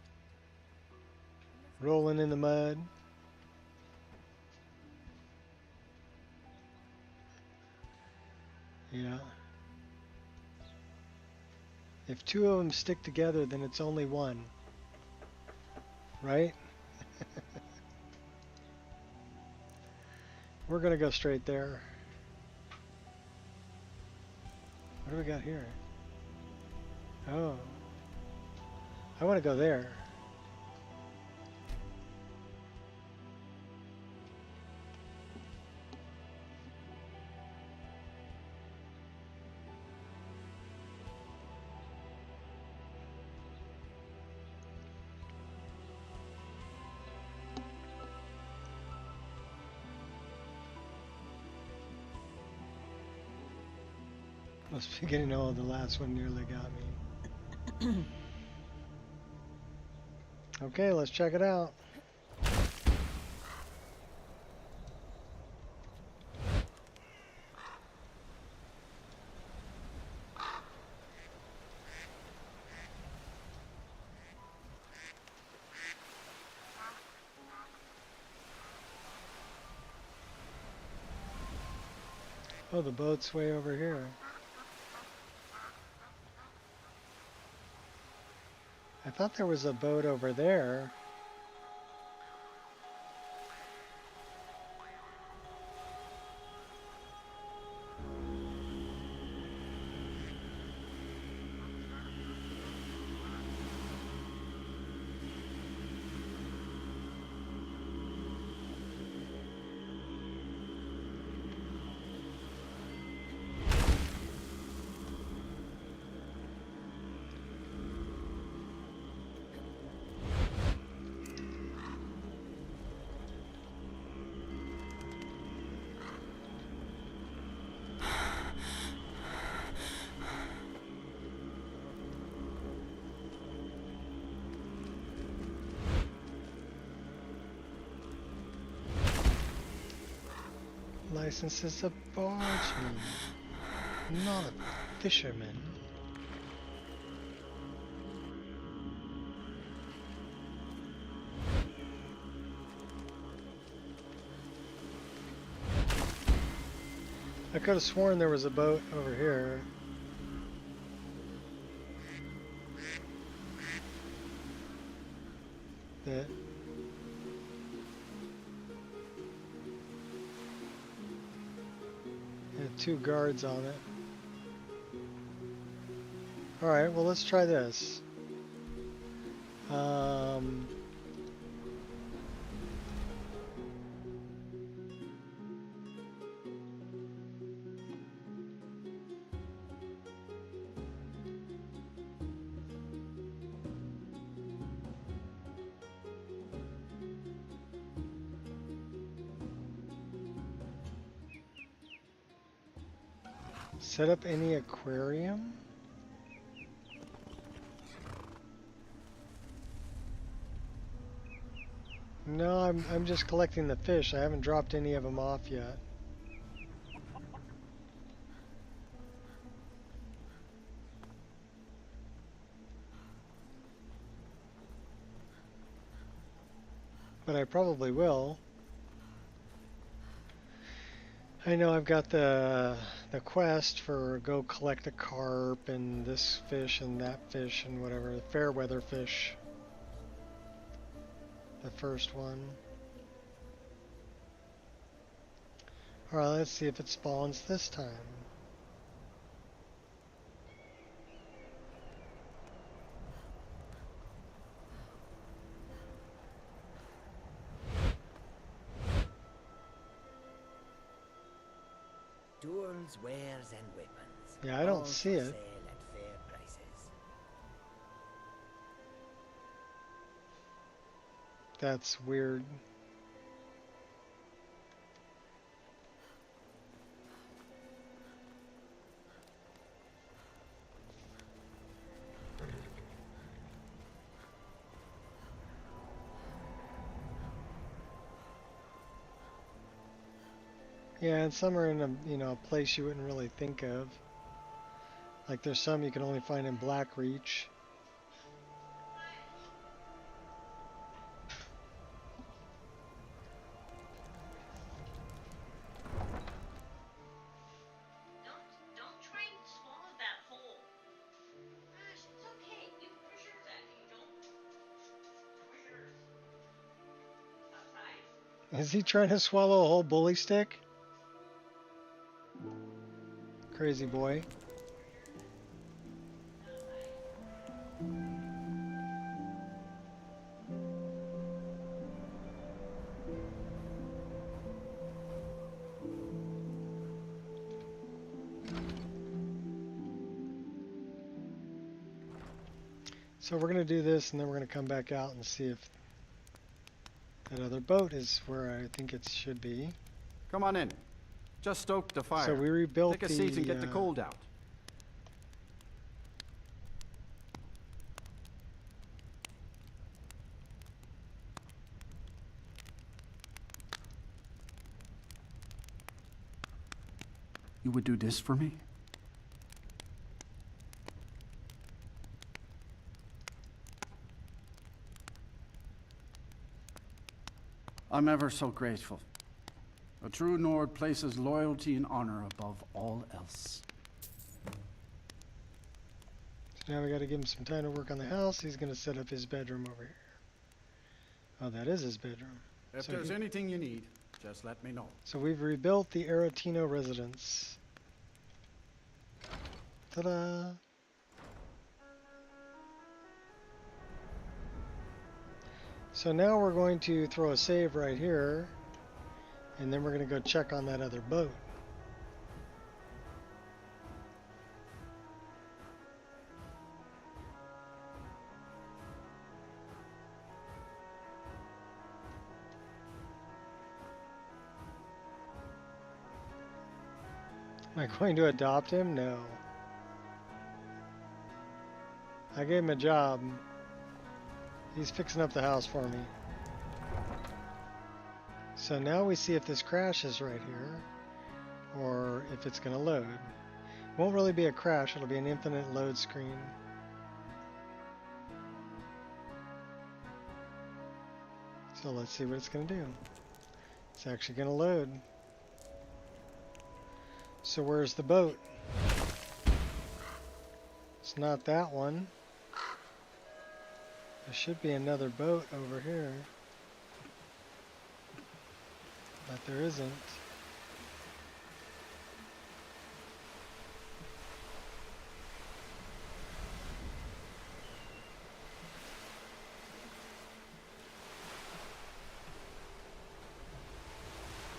Rolling in the mud. Yeah. If two of them stick together, then it's only one. Right? We're going to go straight there. What do we got here? Oh. I want to go there. Must be getting old. The last one nearly got me. Okay, let's check it out. Oh, the boat's way over here. I thought there was a boat over there. license is a bargeman, not a fisherman. I could have sworn there was a boat over here. That had 2 guards on it. Alright, well let's try this. Set up any aquarium? No, I'm just collecting the fish. I haven't dropped any of them off yet. But I probably will. I know I've got the quest for go collect a carp and this fish and that fish and whatever, the fair weather fish. The first one. Alright, let's see if it spawns this time. Tools, wares, and weapons. Yeah, I don't all see for it. sale at fair prices. That's weird. Yeah, and some are in a place you wouldn't really think of. Like there's some you can only find in Blackreach. Don't try and swallow that whole. Gosh, it's okay. You push yours at you. Don't push yours. Outside. Is he trying to swallow a whole bully stick? Crazy boy. So we're going to do this and then we're going to come back out and see if that other boat is where I think it should be. Come on in. Just stoke the fire. So we rebuilt Take a seat and get the cold out. You would do this for me? I'm ever so grateful. A true Nord places loyalty and honor above all else. So now we got to give him some time to work on the house. He's going to set up his bedroom over here. Oh, that is his bedroom. If there's anything you need, just let me know. So we've rebuilt the Aretino residence. Ta-da! So now we're going to throw a save right here, and then we're going to go check on that other boat. Am I going to adopt him? No. I gave him a job. He's fixing up the house for me. So now we see if this crashes right here. or if it's going to load. It won't really be a crash, it'll be an infinite load screen. So let's see what it's going to do. It's actually going to load. So where's the boat? It's not that one. There should be another boat over here. But there isn't.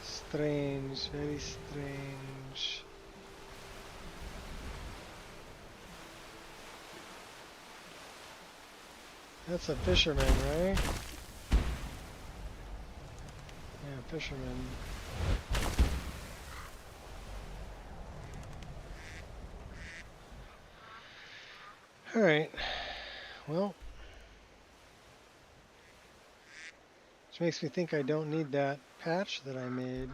Strange, very strange. That's a fisherman, right? Yeah, fisherman. Alright. Well. Which makes me think I don't need that patch that I made.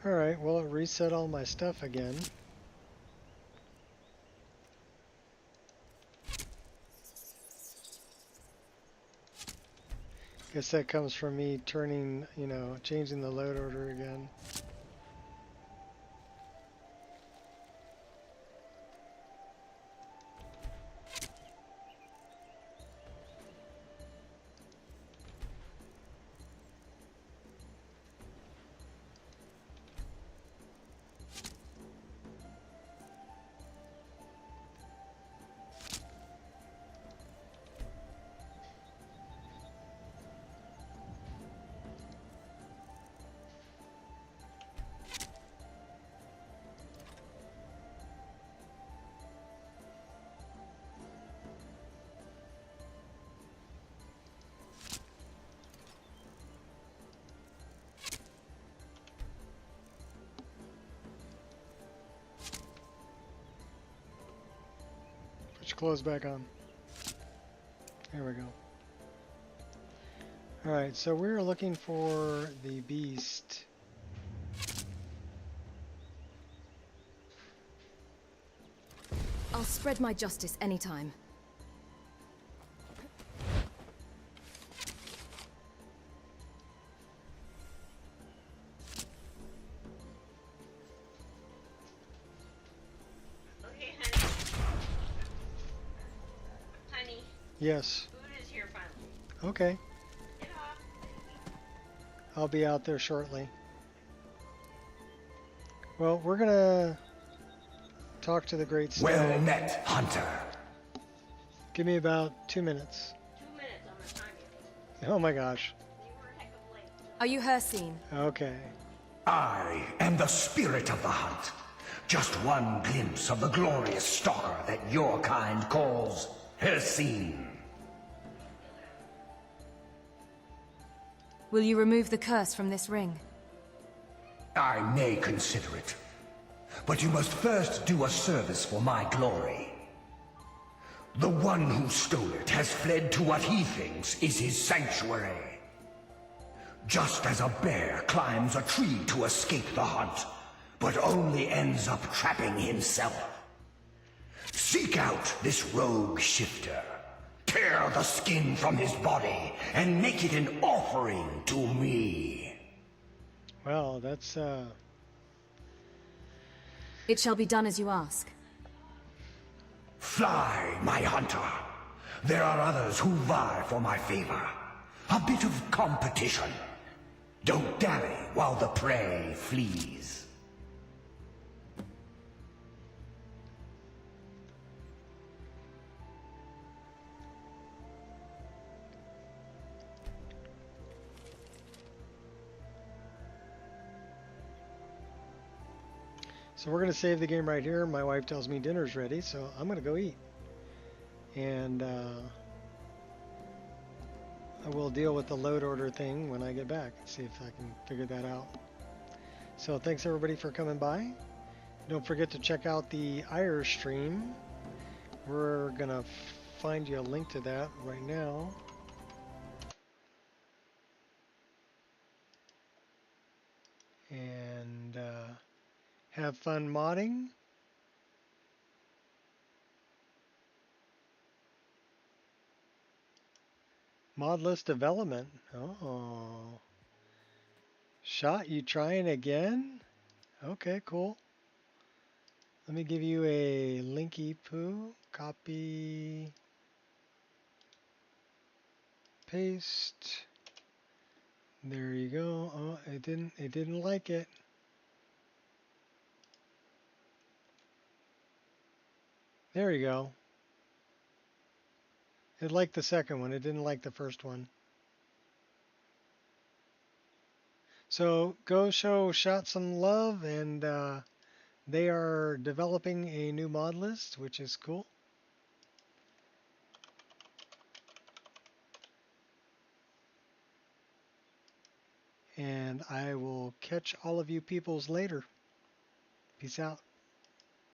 Alright, well it reset all my stuff again. Guess that comes from me turning, you know, changing the load order again. Put your clothes back on. There we go. Alright, so we're looking for the beast. I'll spread my justice anytime. Okay, honey. Honey. Yes. Food is here finally. Okay. Get off. I'll be out there shortly. Well, we're gonna talk to the great stag. Well met, hunter. Give me about 2 minutes. 2 minutes, I'm gonna time you. Oh my gosh. You were a heck of late. Are you Hircine? Okay. I am the spirit of the hunt. Just one glimpse of the glorious stalker that your kind calls Hircine. Will you remove the curse from this ring? I may consider it. But you must first do a service for my glory. The one who stole it has fled to what he thinks is his sanctuary. Just as a bear climbs a tree to escape the hunt, but only ends up trapping himself. Seek out this rogue shifter. Tear the skin from his body and make it an offering to me. Well, that's It shall be done as you ask. Fly, my hunter. There are others who vie for my favor. A bit of competition. Don't dally while the prey flees. So we're going to save the game right here. My wife tells me dinner's ready, so I'm going to go eat. And I will deal with the load order thing when I get back. See if I can figure that out. So thanks everybody for coming by. Don't forget to check out the Irish stream. We're going to find you a link to that right now. And have fun modding. Modless development. Oh. Shot, you trying again? Okay, cool. Let me give you a linky poo. Copy. Paste. There you go. Oh, it didn't like it. There you go. It liked the second one. It didn't like the first one. So go show Shot some love, and they are developing a new mod list, which is cool. And I will catch all of you peoples later. Peace out.